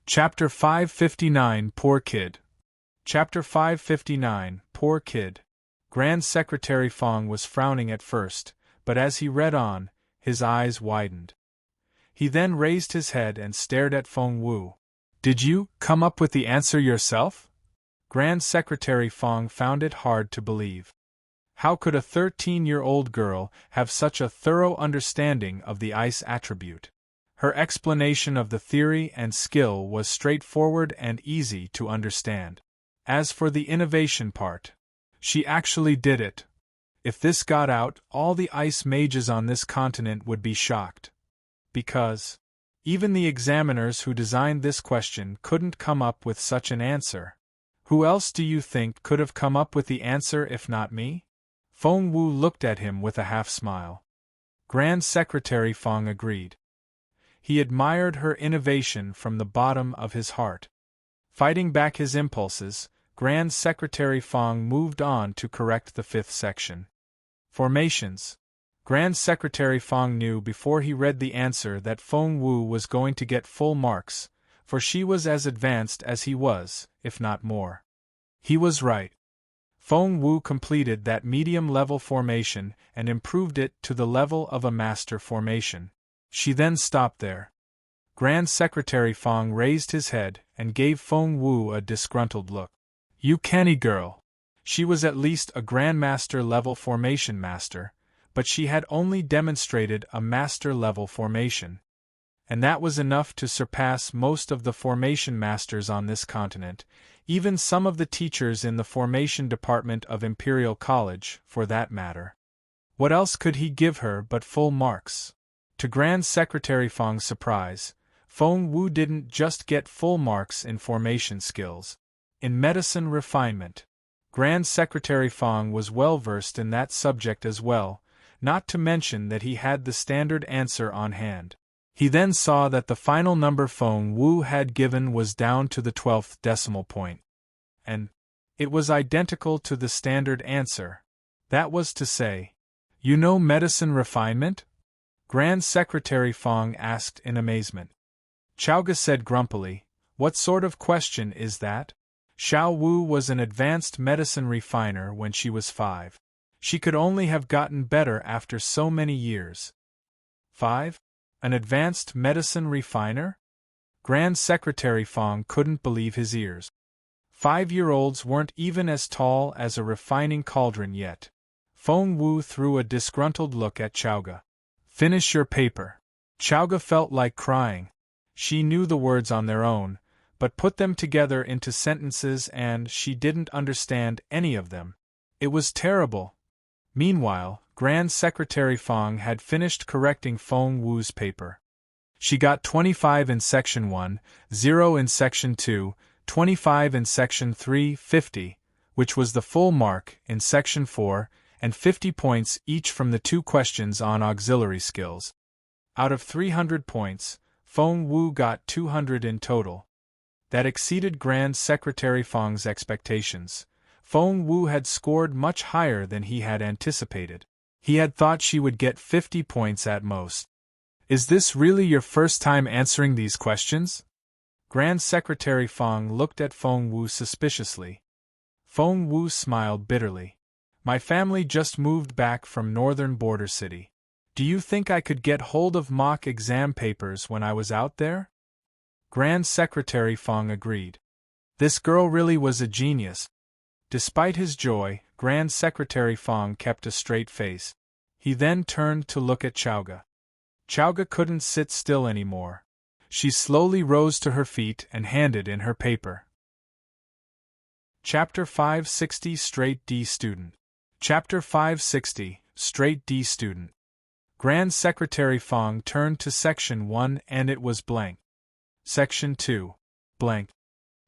Chapter 559 Poor Kid. Chapter 559 Poor Kid. Grand Secretary Fong was frowning at first, but as he read on, his eyes widened. He then raised his head and stared at Feng Wu. "Did you come up with the answer yourself?" Grand Secretary Fong found it hard to believe. How could a 13-year-old girl have such a thorough understanding of the ice attribute? Her explanation of the theory and skill was straightforward and easy to understand. As for the innovation part, she actually did it. If this got out, all the ice mages on this continent would be shocked. Because even the examiners who designed this question couldn't come up with such an answer. Who else do you think could have come up with the answer if not me? Feng Wu looked at him with a half-smile. Grand Secretary Fong agreed. He admired her innovation from the bottom of his heart. Fighting back his impulses, Grand Secretary Fong moved on to correct the fifth section. Formations. Grand Secretary Fong knew before he read the answer that Feng Wu was going to get full marks, for she was as advanced as he was, if not more. He was right. Feng Wu completed that medium-level formation and improved it to the level of a master formation. She then stopped there. Grand Secretary Fong raised his head and gave Feng Wu a disgruntled look. "You canny girl." She was at least a Grandmaster-level formation master, but she had only demonstrated a master-level formation. And that was enough to surpass most of the formation masters on this continent, even some of the teachers in the formation department of Imperial College, for that matter. What else could he give her but full marks? To Grand Secretary Fong's surprise, Feng Wu didn't just get full marks in formation skills. In medicine refinement, Grand Secretary Fong was well versed in that subject as well, not to mention that he had the standard answer on hand. He then saw that the final number Feng Wu had given was down to the 12th decimal point. And it was identical to the standard answer. That was to say, "You know medicine refinement?" Grand Secretary Fong asked in amazement. Chaoga said grumpily, "What sort of question is that?" Xiao Wu was an advanced medicine refiner when she was 5. She could only have gotten better after so many years. 5? An advanced medicine refiner? Grand Secretary Fong couldn't believe his ears. 5-year-olds weren't even as tall as a refining cauldron yet. Feng Wu threw a disgruntled look at Chaoga. "Finish your paper." Chaoga felt like crying. She knew the words on their own, but put them together into sentences and she didn't understand any of them. It was terrible. Meanwhile, Grand Secretary Fong had finished correcting Feng Wu's paper. She got 25 in Section 1, 0 in Section 2, 25 in Section 3, 50, which was the full mark in Section 4, and 50 points each from the 2 questions on auxiliary skills. Out of 300 points, Feng Wu got 200 in total. That exceeded Grand Secretary Fong's expectations. Feng Wu had scored much higher than he had anticipated. He had thought she would get 50 points at most. "Is this really your first time answering these questions?" Grand Secretary Fong looked at Feng Wu suspiciously. Feng Wu smiled bitterly. "My family just moved back from northern border city. Do you think I could get hold of mock exam papers when I was out there?" Grand Secretary Fong agreed. This girl really was a genius. Despite his joy, Grand Secretary Fong kept a straight face. He then turned to look at Chaoga. Chaoga couldn't sit still anymore. She slowly rose to her feet and handed in her paper. Chapter 560 Straight D Student. Chapter 560 Straight D Student. Grand Secretary Fong turned to Section 1 and it was blank. Section 2. Blank.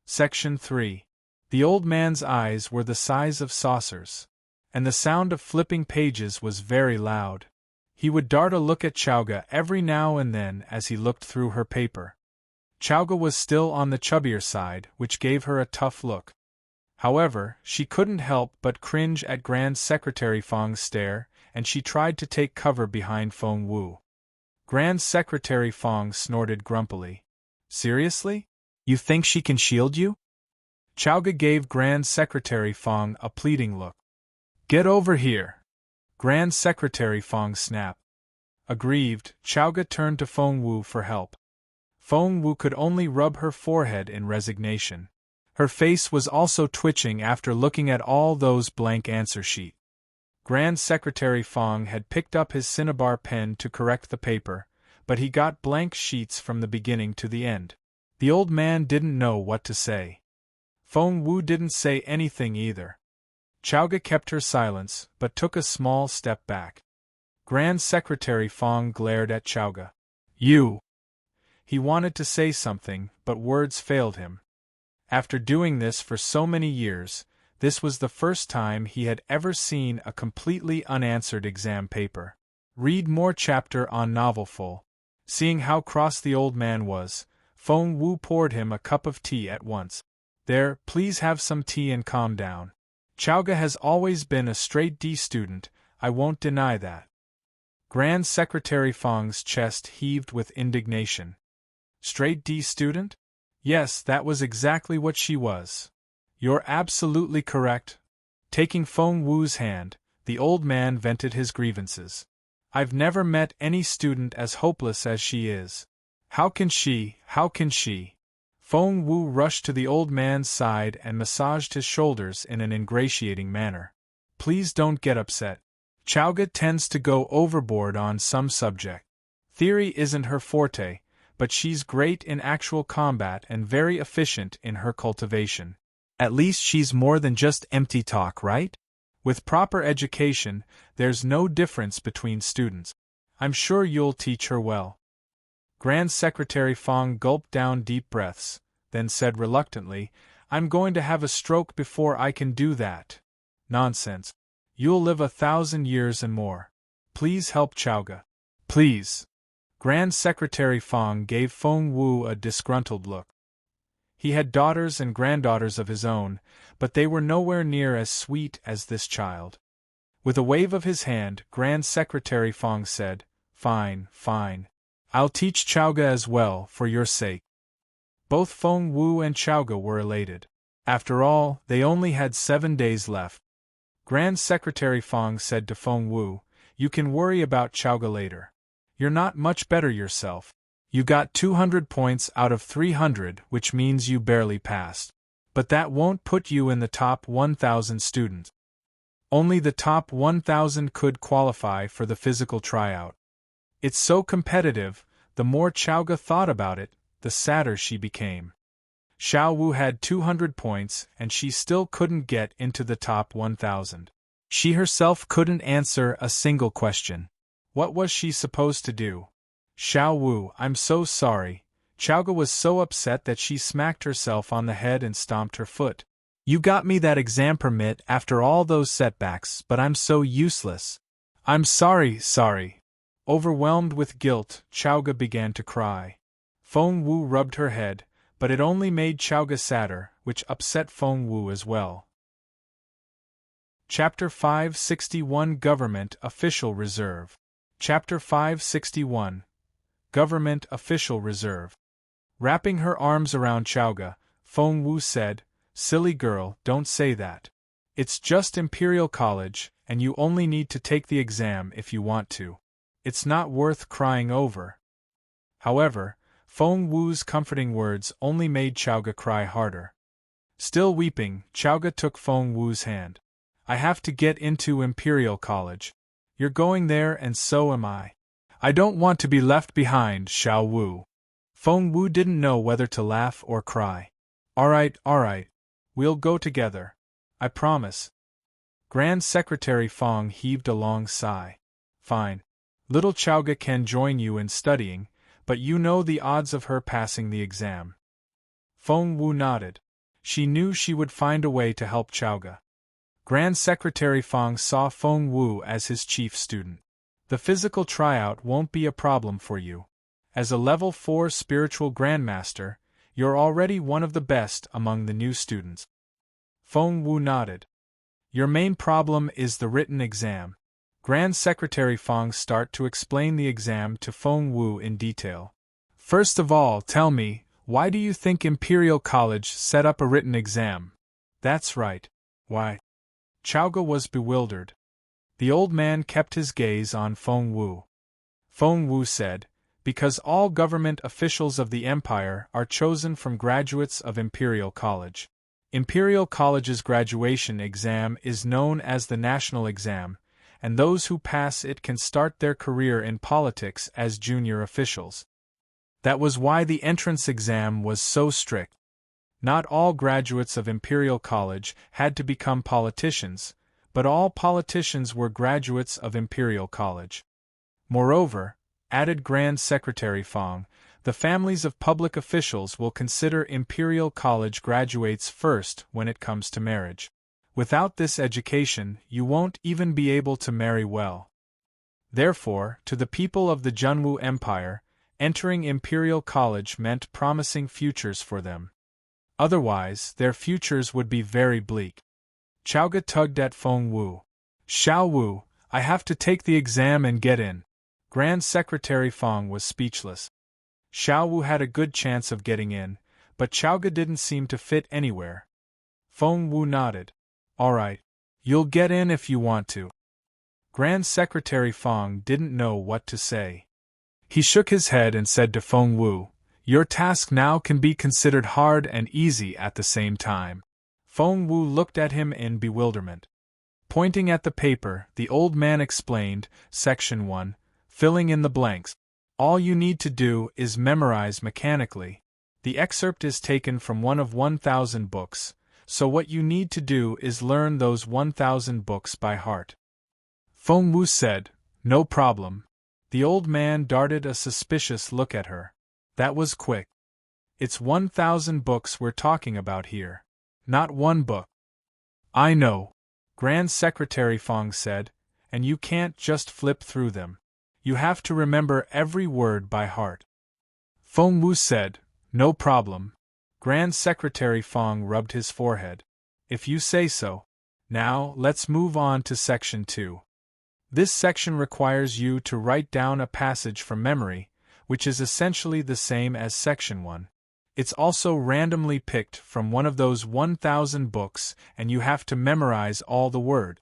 Section 3. The old man's eyes were the size of saucers, and the sound of flipping pages was very loud. He would dart a look at Chaoga every now and then as he looked through her paper. Chaoga was still on the chubbier side, which gave her a tough look. However, she couldn't help but cringe at Grand Secretary Fong's stare, and she tried to take cover behind Feng Wu. Grand Secretary Fong snorted grumpily. "Seriously? You think she can shield you? Chowga gave Grand Secretary Fong a pleading look. Get over here! Grand Secretary Fong snapped. Aggrieved, Chowga turned to Feng Wu for help. Feng Wu could only rub her forehead in resignation. Her face was also twitching after looking at all those blank answer sheets. Grand Secretary Fong had picked up his cinnabar pen to correct the paper, but he got blank sheets from the beginning to the end. The old man didn't know what to say. Feng Wu didn't say anything either. Chowga kept her silence, but took a small step back. Grand Secretary Fong glared at Chowga. You! He wanted to say something, but words failed him. After doing this for so many years, this was the first time he had ever seen a completely unanswered exam paper. Read more chapter on novelful. Seeing how cross the old man was, Feng Wu poured him a cup of tea at once. There, please have some tea and calm down. Chowga has always been a straight D student, I won't deny that. Grand Secretary Fong's chest heaved with indignation. Straight D student? Yes, that was exactly what she was. You're absolutely correct. Taking Feng Wu's hand, the old man vented his grievances. I've never met any student as hopeless as she is. How can she? Feng Wu rushed to the old man's side and massaged his shoulders in an ingratiating manner. Please don't get upset. Chowga tends to go overboard on some subject. Theory isn't her forte, but she's great in actual combat and very efficient in her cultivation. At least she's more than just empty talk, right? With proper education, there's no difference between students. I'm sure you'll teach her well. Grand Secretary Fong gulped down deep breaths, then said reluctantly, I'm going to have a stroke before I can do that. Nonsense. You'll live 1,000 years and more. Please help Chowga. Please. Grand Secretary Fong gave Feng Wu a disgruntled look. He had daughters and granddaughters of his own, but they were nowhere near as sweet as this child. With a wave of his hand, Grand Secretary Fong said, Fine. I'll teach Chowga as well, for your sake. Both Feng Wu and Chowga were elated. After all, they only had 7 days left. Grand Secretary Fong said to Feng Wu, You can worry about Chowga later. You're not much better yourself. You got 200 points out of 300, which means you barely passed. But that won't put you in the top 1,000 students. Only the top 1,000 could qualify for the physical tryout. It's so competitive, the more Chowga thought about it, the sadder she became. Xiao Wu had 200 points and she still couldn't get into the top 1,000. She herself couldn't answer a single question. What was she supposed to do? Xiao Wu, I'm so sorry. Chowga was so upset that she smacked herself on the head and stomped her foot. You got me that exam permit after all those setbacks, but I'm so useless. I'm sorry. Overwhelmed with guilt, Chowga began to cry. Feng Wu rubbed her head, but it only made Chowga sadder, which upset Feng Wu as well. Chapter 561 Government Official Reserve. Chapter 561 Government Official Reserve. Wrapping her arms around Chowga, Feng Wu said, Silly girl, don't say that. It's just Imperial College, and you only need to take the exam if you want to. It's not worth crying over. However, Feng Wu's comforting words only made Chowga cry harder. Still weeping, Chowga took Feng Wu's hand. I have to get into Imperial College. You're going there and so am I. I don't want to be left behind, Xiao Wu. Feng Wu didn't know whether to laugh or cry. Alright. We'll go together. I promise. Grand Secretary Fong heaved a long sigh. Fine. Little Chowga can join you in studying, but you know the odds of her passing the exam. Feng Wu nodded. She knew she would find a way to help Chowga. Grand Secretary Fong saw Feng Wu as his chief student. The physical tryout won't be a problem for you. As a level 4 spiritual grandmaster, you're already one of the best among the new students. Feng Wu nodded. Your main problem is the written exam. Grand Secretary Fong started to explain the exam to Feng Wu in detail. First of all, tell me, Why do you think Imperial College set up a written exam? That's right. Why? Chowga was bewildered. The old man kept his gaze on Feng Wu. Feng Wu said, because all government officials of the empire are chosen from graduates of Imperial College. Imperial College's graduation exam is known as the national exam, and those who pass it can start their career in politics as junior officials. That was why the entrance exam was so strict. Not all graduates of Imperial College had to become politicians, but all politicians were graduates of Imperial College. Moreover, added Grand Secretary Fong, the families of public officials will consider Imperial College graduates first when it comes to marriage. Without this education, you won't even be able to marry well. Therefore, to the people of the Junwu Empire, entering Imperial College meant promising futures for them. Otherwise, their futures would be very bleak. Chowga tugged at Feng Wu. Xiao Wu, I have to take the exam and get in. Grand Secretary Fong was speechless. Xiao Wu had a good chance of getting in, but Chowga didn't seem to fit anywhere. Feng Wu nodded. All right. You'll get in if you want to. Grand Secretary Fong didn't know what to say. He shook his head and said to Feng Wu, your task now can be considered hard and easy at the same time. Feng Wu looked at him in bewilderment. Pointing at the paper, the old man explained, Section 1, filling in the blanks. All you need to do is memorize mechanically. The excerpt is taken from one of 1,000 books, so what you need to do is learn those 1,000 books by heart. Feng Wu said, no problem. The old man darted a suspicious look at her. That was quick. It's 1,000 books we're talking about here. Not one book. I know, Grand Secretary Fong said, and you can't just flip through them. You have to remember every word by heart. Feng Wu said, no problem. Grand Secretary Fong rubbed his forehead. If you say so. Now, let's move on to Section 2. This section requires you to write down a passage from memory, which is essentially the same as Section 1. It's also randomly picked from one of those 1,000 books, and you have to memorize all the word.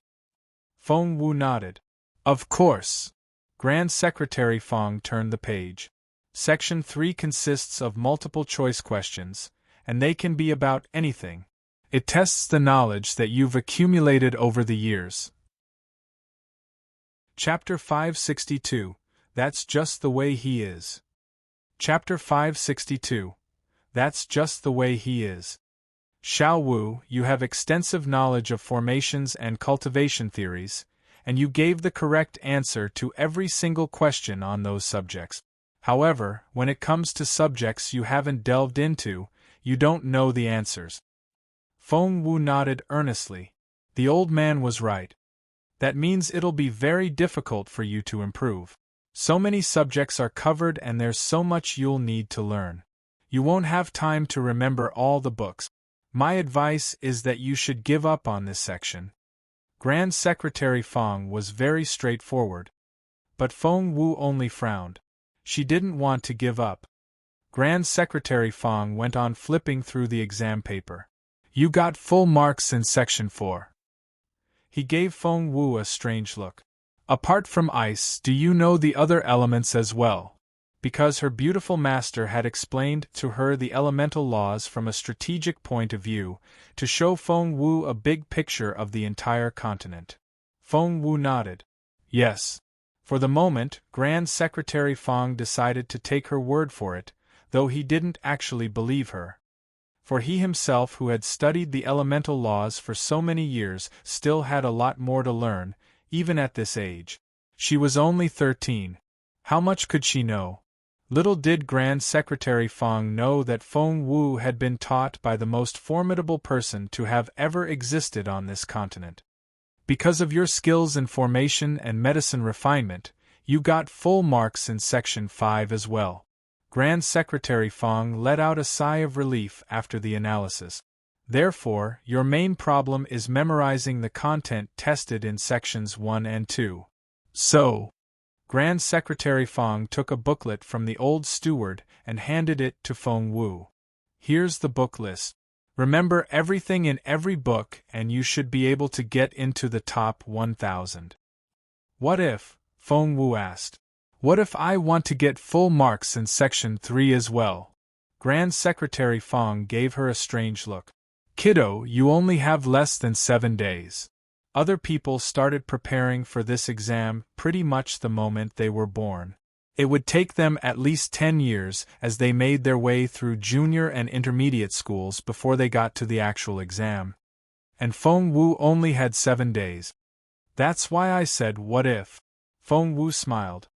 Feng Wu nodded. Of course. Grand Secretary Fong turned the page. Section 3 consists of multiple-choice questions, and they can be about anything. It tests the knowledge that you've accumulated over the years. Chapter 562. That's just the way he is. Chapter 562. That's just the way he is. Xiao Wu, you have extensive knowledge of formations and cultivation theories, and you gave the correct answer to every single question on those subjects. However, when it comes to subjects you haven't delved into, you don't know the answers. Feng Wu nodded earnestly. The old man was right. That means it'll be very difficult for you to improve. So many subjects are covered and there's so much you'll need to learn. You won't have time to remember all the books. My advice is that you should give up on this section. Grand Secretary Fong was very straightforward. But Feng Wu only frowned. She didn't want to give up. Grand Secretary Fong went on flipping through the exam paper. You got full marks in Section 4. He gave Feng Wu a strange look. Apart from ice, do you know the other elements as well? Because her beautiful master had explained to her the elemental laws from a strategic point of view, to show Feng Wu a big picture of the entire continent. Feng Wu nodded. Yes. For the moment, Grand Secretary Fong decided to take her word for it, though he didn't actually believe her. For he himself, who had studied the elemental laws for so many years, still had a lot more to learn, even at this age. She was only 13. How much could she know? Little did Grand Secretary Fong know that Feng Wu had been taught by the most formidable person to have ever existed on this continent. Because of your skills in formation and medicine refinement, you got full marks in Section 5 as well. Grand Secretary Fong let out a sigh of relief after the analysis. Therefore, your main problem is memorizing the content tested in Sections 1 and 2. So, Grand Secretary Fong took a booklet from the old steward and handed it to Feng Wu. Here's the book list. Remember everything in every book and you should be able to get into the top 1,000. What if, Feng Wu asked. What if I want to get full marks in Section 3 as well? Grand Secretary Feng gave her a strange look. Kiddo, you only have less than 7 days. Other people started preparing for this exam pretty much the moment they were born. It would take them at least 10 years as they made their way through junior and intermediate schools before they got to the actual exam. And Feng Wu only had 7 days. That's why I said what if. Feng Wu smiled.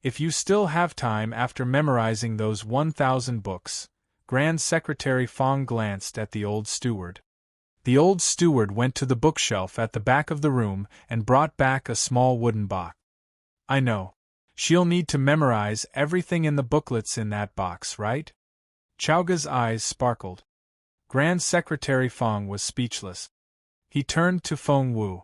If you still have time after memorizing those 1,000 books. Grand Secretary Feng glanced at the old steward. The old steward went to the bookshelf at the back of the room and brought back a small wooden box. I know. She'll need to memorize everything in the booklets in that box, right? Chaoga's eyes sparkled. Grand Secretary Feng was speechless. He turned to Feng Wu.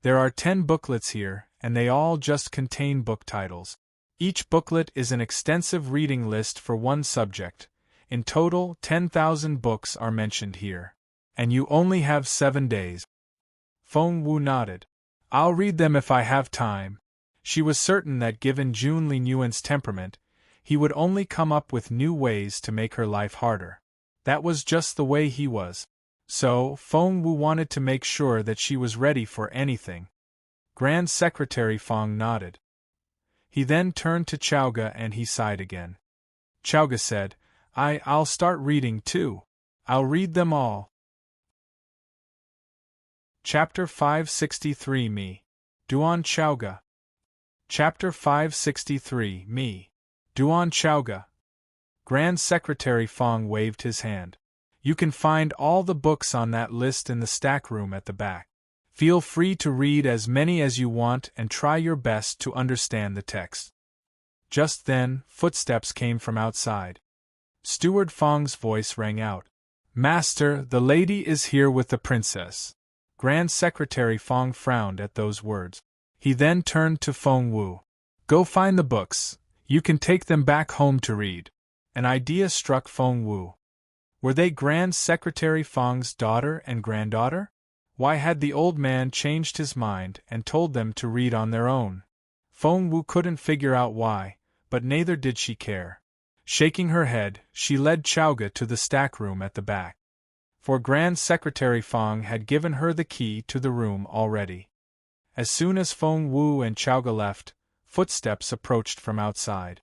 There are 10 booklets here, and they all just contain book titles. Each booklet is an extensive reading list for one subject. In total, 10,000 books are mentioned here. And you only have 7 days. Feng Wu nodded. I'll read them if I have time. She was certain that given Jun Li Nguyen's temperament, he would only come up with new ways to make her life harder. That was just the way he was. So, Feng Wu wanted to make sure that she was ready for anything. Grand Secretary Feng nodded. He then turned to Chaoga and he sighed again. Chaoga said, I'll start reading too. I'll read them all. Chapter 563 Me. Duan Chaoga. Chapter 563 Me. Duan Chaoga. Grand Secretary Feng waved his hand. You can find all the books on that list in the stack room at the back. Feel free to read as many as you want and try your best to understand the text. Just then, footsteps came from outside. Steward Feng's voice rang out. Master, the lady is here with the princess. Grand Secretary Feng frowned at those words. He then turned to Feng Wu. Go find the books. You can take them back home to read. An idea struck Feng Wu. Were they Grand Secretary Feng's daughter and granddaughter? Why had the old man changed his mind and told them to read on their own? Feng Wu couldn't figure out why, but neither did she care. Shaking her head, she led Chaoga to the stack room at the back. For Grand Secretary Feng had given her the key to the room already. As soon as Feng Wu and Chaoga left, footsteps approached from outside.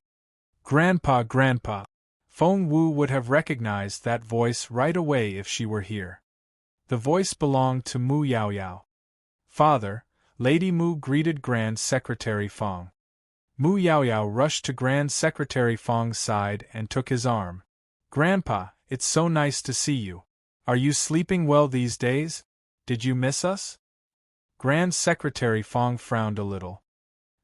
Grandpa, Grandpa! Feng Wu would have recognized that voice right away if she were here. The voice belonged to Mu Yaoyao. Father, Lady Mu greeted Grand Secretary Feng. Mu Yaoyao rushed to Grand Secretary Feng's side and took his arm. Grandpa, it's so nice to see you. Are you sleeping well these days? Did you miss us? Grand Secretary Feng frowned a little.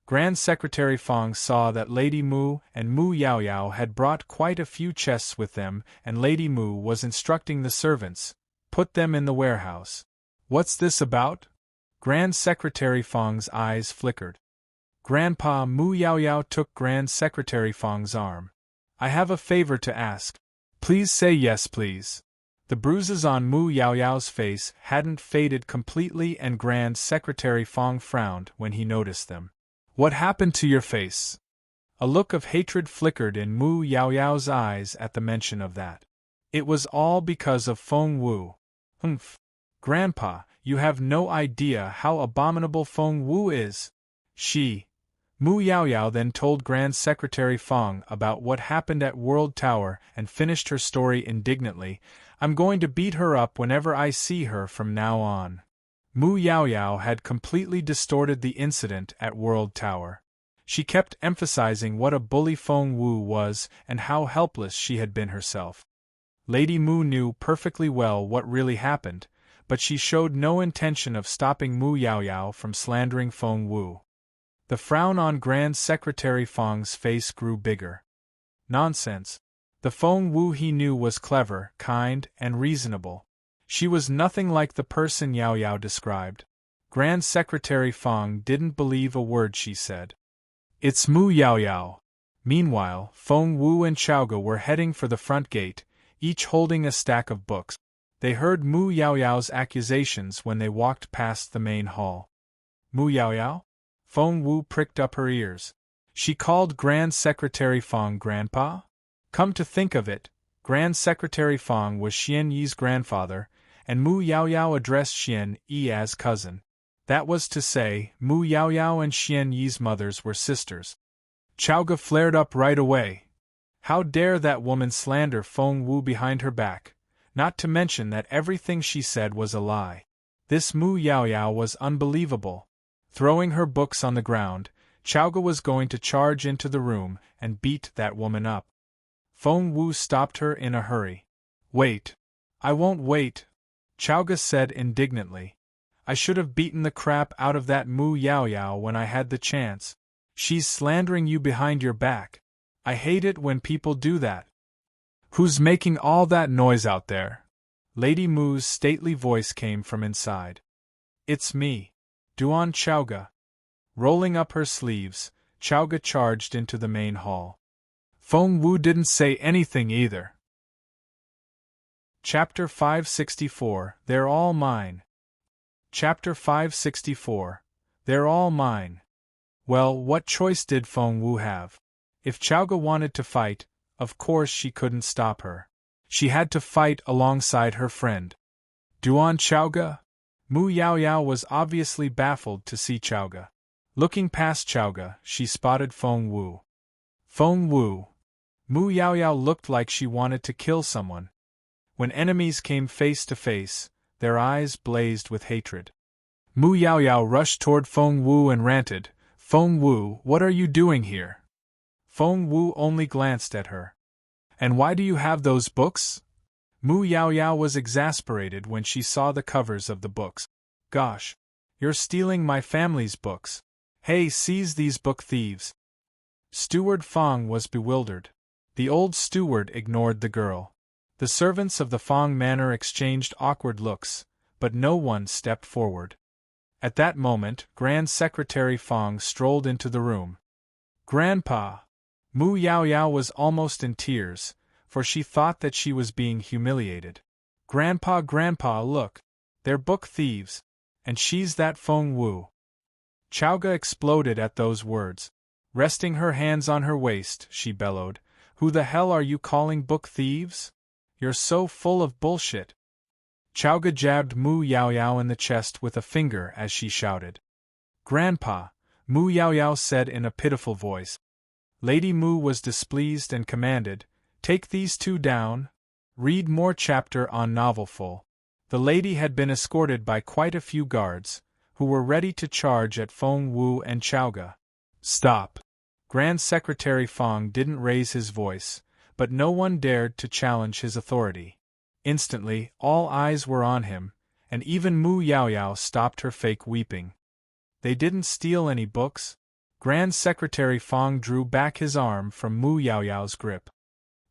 Grand Secretary Feng saw that Lady Mu and Mu Yaoyao had brought quite a few chests with them, and Lady Mu was instructing the servants, put them in the warehouse. What's this about? Grand Secretary Feng's eyes flickered. Grandpa, Mu Yaoyao took Grand Secretary Feng's arm. I have a favor to ask. Please say yes, please. The bruises on Mu Yaoyao's face hadn't faded completely, and Grand Secretary Feng frowned when he noticed them. What happened to your face? A look of hatred flickered in Mu Yaoyao's eyes at the mention of that. It was all because of Feng Wu. Humph. Grandpa, you have no idea how abominable Feng Wu is. Mu Yaoyao then told Grand Secretary Feng about what happened at World Tower and finished her story indignantly. I'm going to beat her up whenever I see her from now on. Mu Yaoyao had completely distorted the incident at World Tower. She kept emphasizing what a bully Feng Wu was and how helpless she had been herself. Lady Mu knew perfectly well what really happened, but she showed no intention of stopping Mu Yaoyao from slandering Feng Wu. The frown on Grand Secretary Feng's face grew bigger. Nonsense. The Feng Wu he knew was clever, kind, and reasonable. She was nothing like the person Yaoyao described. Grand Secretary Feng didn't believe a word she said. It's Mu Yaoyao. Meanwhile, Feng Wu and Chaoga were heading for the front gate, each holding a stack of books. They heard Mu Yaoyao's accusations when they walked past the main hall. Mu Yaoyao? Feng Wu pricked up her ears. She called Grand Secretary Fang Grandpa? Come to think of it, Grand Secretary Fang was Xian Yi's grandfather, and Mu Yaoyao addressed Xian Yi as cousin. That was to say, Mu Yaoyao and Xian Yi's mothers were sisters. Chaoga flared up right away. How dare that woman slander Feng Wu behind her back, not to mention that everything she said was a lie. This Mu Yaoyao was unbelievable. Throwing her books on the ground, Chaoga was going to charge into the room and beat that woman up. Feng Wu stopped her in a hurry. Wait. I won't wait, Chaoga said indignantly. I should have beaten the crap out of that Mu Yaoyao when I had the chance. She's slandering you behind your back. I hate it when people do that. Who's making all that noise out there? Lady Mu's stately voice came from inside. It's me, Duan Chaoga. Rolling up her sleeves, Chaoga charged into the main hall. Feng Wu didn't say anything either. Chapter 564, They're All Mine. Chapter 564, They're All Mine. Well, what choice did Feng Wu have? If Chaoga wanted to fight, of course she couldn't stop her. She had to fight alongside her friend. Duan Chaoga? Mu Yaoyao was obviously baffled to see Chaoga. Looking past Chaoga, she spotted Feng Wu. Feng Wu. Mu Yaoyao looked like she wanted to kill someone. When enemies came face to face, their eyes blazed with hatred. Mu Yaoyao rushed toward Feng Wu and ranted, Feng Wu, what are you doing here? Feng Wu only glanced at her. And why do you have those books? Mu Yaoyao was exasperated when she saw the covers of the books. Gosh! You're stealing my family's books. Hey, seize these book thieves! Steward Fang was bewildered. The old steward ignored the girl. The servants of the Fang manor exchanged awkward looks, but no one stepped forward. At that moment, Grand Secretary Fang strolled into the room. Grandpa! Mu Yaoyao was almost in tears, for she thought that she was being humiliated. Grandpa, look! They're book thieves, and she's that Feng Wu. Chaoga exploded at those words. Resting her hands on her waist, she bellowed, Who the hell are you calling book thieves? You're so full of bullshit. Chaoga jabbed Mu Yaoyao in the chest with a finger as she shouted. Grandpa, Mu Yaoyao said in a pitiful voice. Lady Mu was displeased and commanded, Take these two down. Read more chapter on novelful. The lady had been escorted by quite a few guards, who were ready to charge at Feng Wu and Chaoga. Stop! Grand Secretary Fang didn't raise his voice, but no one dared to challenge his authority. Instantly, all eyes were on him, and even Mu Yaoyao stopped her fake weeping. They didn't steal any books? Grand Secretary Fang drew back his arm from Mu Yaoyao's grip.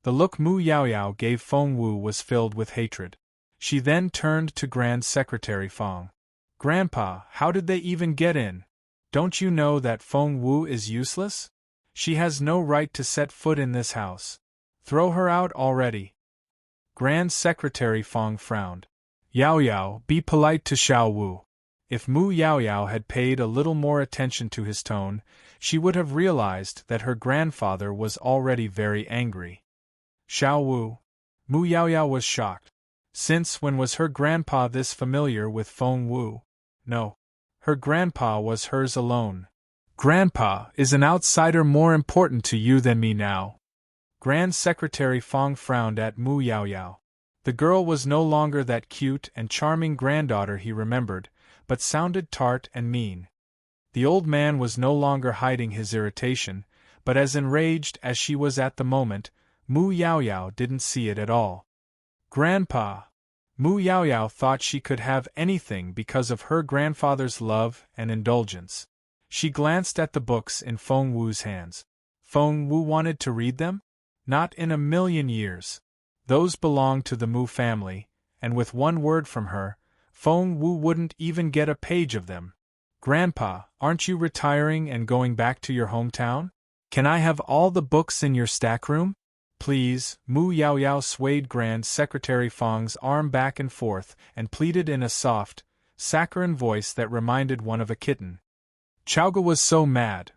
The look Mu Yaoyao gave Feng Wu was filled with hatred. She then turned to Grand Secretary Fang. Grandpa, how did they even get in? Don't you know that Feng Wu is useless? She has no right to set foot in this house. Throw her out already. Grand Secretary Fang frowned. Yaoyao, be polite to Xiao Wu. If Mu Yaoyao had paid a little more attention to his tone, she would have realized that her grandfather was already very angry. Xiao Wu. Mu Yaoyao was shocked. Since when was her grandpa this familiar with Feng Wu? No. Her grandpa was hers alone. Grandpa, is an outsider more important to you than me now? Grand Secretary Fang frowned at Mu Yaoyao. The girl was no longer that cute and charming granddaughter he remembered, but sounded tart and mean. The old man was no longer hiding his irritation, but as enraged as she was at the moment, Mu Yaoyao didn't see it at all. Grandpa! Mu Yaoyao thought she could have anything because of her grandfather's love and indulgence. She glanced at the books in Feng Wu's hands. Feng Wu wanted to read them? Not in a million years. Those belonged to the Mu family, and with one word from her, Feng Wu wouldn't even get a page of them. Grandpa, aren't you retiring and going back to your hometown? Can I have all the books in your stack room? Please, Mu Yaoyao swayed Grand Secretary Fang's arm back and forth and pleaded in a soft, saccharine voice that reminded one of a kitten. Chowga was so mad.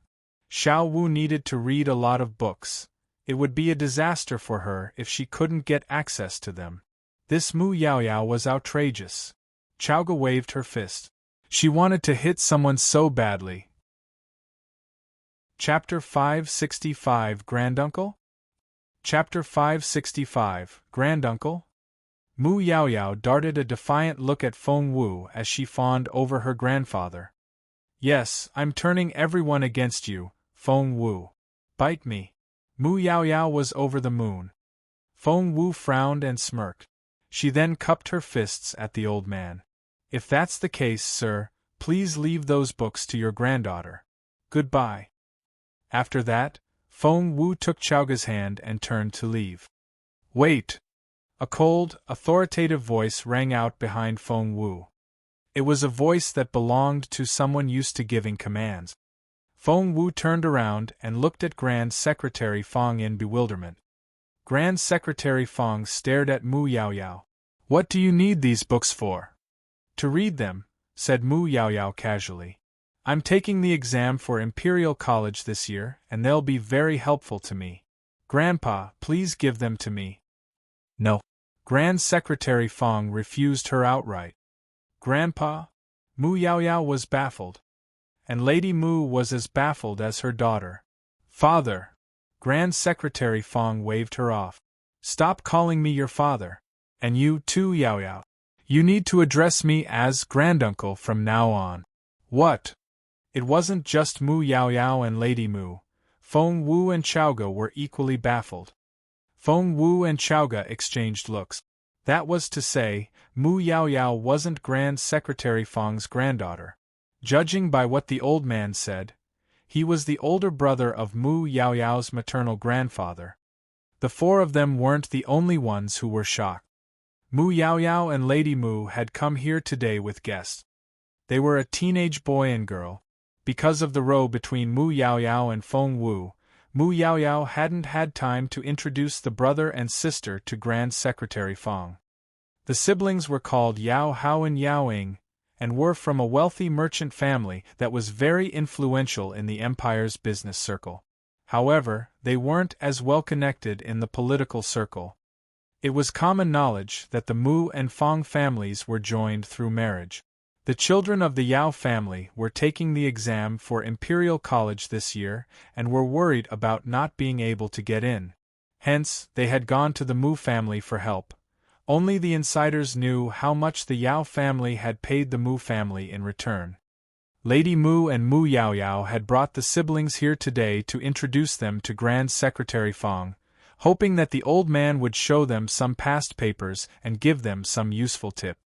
Xiao Wu needed to read a lot of books. It would be a disaster for her if she couldn't get access to them. This Mu Yaoyao was outrageous. Chowga waved her fist. She wanted to hit someone so badly. Chapter 565 Granduncle? Chapter 565 Granduncle? Mu Yaoyao darted a defiant look at Feng Wu as she fawned over her grandfather. Yes, I'm turning everyone against you, Feng Wu. Bite me. Mu Yaoyao was over the moon. Feng Wu frowned and smirked. She then cupped her fists at the old man. If that's the case, sir, please leave those books to your granddaughter. Goodbye. After that, Feng Wu took Chowga's hand and turned to leave. Wait! A cold, authoritative voice rang out behind Feng Wu. It was a voice that belonged to someone used to giving commands. Feng Wu turned around and looked at Grand Secretary Fang in bewilderment. Grand Secretary Fang stared at Mu Yaoyao. What do you need these books for? To read them, said Mu Yaoyao casually. I'm taking the exam for Imperial College this year, and they'll be very helpful to me. Grandpa, please give them to me. No. Grand Secretary Fang refused her outright. Grandpa? Mu Yaoyao was baffled. And Lady Mu was as baffled as her daughter. Father! Grand Secretary Fang waved her off. Stop calling me your father. And you too, Yaoyao. You need to address me as granduncle from now on. What? It wasn't just Mu Yaoyao and Lady Mu. Feng Wu and Chowga were equally baffled. Feng Wu and Chowga exchanged looks. That was to say, Mu Yaoyao wasn't Grand Secretary Fang's granddaughter. Judging by what the old man said, he was the older brother of Mu Yaoyao's maternal grandfather. The four of them weren't the only ones who were shocked. Mu Yaoyao and Lady Mu had come here today with guests. They were a teenage boy and girl. Because of the row between Mu Yaoyao and Feng Wu, Mu Yaoyao hadn't had time to introduce the brother and sister to Grand Secretary Fang. The siblings were called Yao Hao and Yao Ying, and were from a wealthy merchant family that was very influential in the empire's business circle. However, they weren't as well connected in the political circle. It was common knowledge that the Mu and Fang families were joined through marriage. The children of the Yao family were taking the exam for Imperial College this year and were worried about not being able to get in. Hence, they had gone to the Mu family for help. Only the insiders knew how much the Yao family had paid the Mu family in return. Lady Mu and Mu Yaoyao had brought the siblings here today to introduce them to Grand Secretary Fang, hoping that the old man would show them some past papers and give them some useful tip.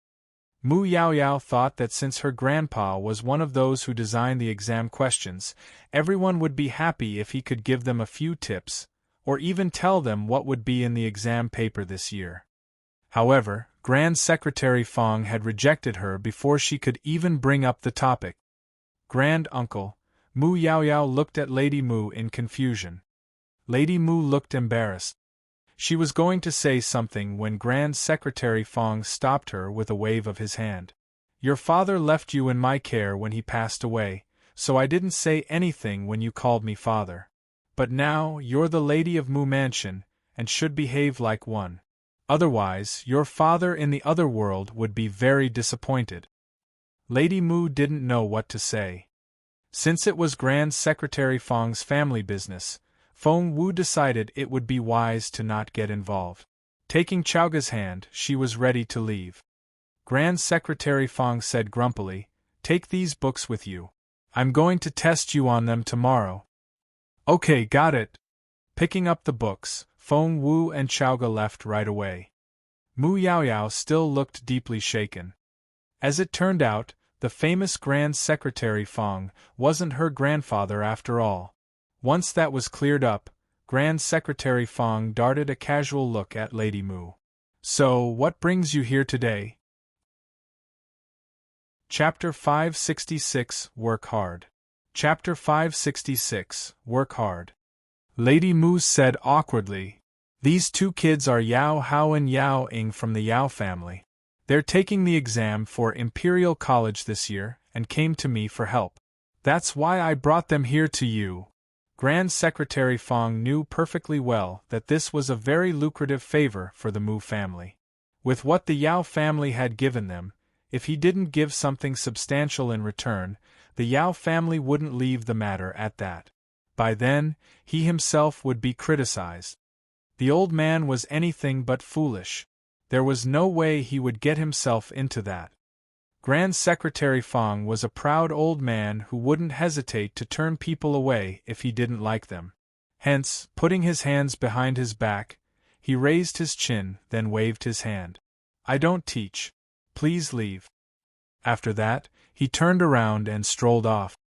Mu Yaoyao thought that since her grandpa was one of those who designed the exam questions, everyone would be happy if he could give them a few tips, or even tell them what would be in the exam paper this year. However, Grand Secretary Fang had rejected her before she could even bring up the topic. Grand Uncle, Mu Yaoyao looked at Lady Mu in confusion. Lady Mu looked embarrassed. She was going to say something when Grand Secretary Fang stopped her with a wave of his hand. Your father left you in my care when he passed away, so I didn't say anything when you called me father. But now, you're the lady of Mu Mansion, and should behave like one. Otherwise, your father in the other world would be very disappointed. Lady Mu didn't know what to say. Since it was Grand Secretary Fang's family business, Feng Wu decided it would be wise to not get involved. Taking Chowga's hand, she was ready to leave. Grand Secretary Fang said grumpily, "Take these books with you. I'm going to test you on them tomorrow." Okay, got it. Picking up the books, Feng Wu and Chowga left right away. Mu Yaoyao still looked deeply shaken. As it turned out, the famous Grand Secretary Fang wasn't her grandfather after all. Once that was cleared up, Grand Secretary Fang darted a casual look at Lady Mu. So, what brings you here today? Chapter 566 Work Hard. Chapter 566 Work Hard. Lady Mu said awkwardly, These two kids are Yao Hao and Yao Ing from the Yao family. They're taking the exam for Imperial College this year, and came to me for help. That's why I brought them here to you." Grand Secretary Fong knew perfectly well that this was a very lucrative favor for the Mu family. With what the Yao family had given them, if he didn't give something substantial in return, the Yao family wouldn't leave the matter at that. By then, he himself would be criticized. The old man was anything but foolish. There was no way he would get himself into that. Grand Secretary Fong was a proud old man who wouldn't hesitate to turn people away if he didn't like them. Hence, putting his hands behind his back, he raised his chin, then waved his hand. "I don't teach. Please leave." After that, he turned around and strolled off.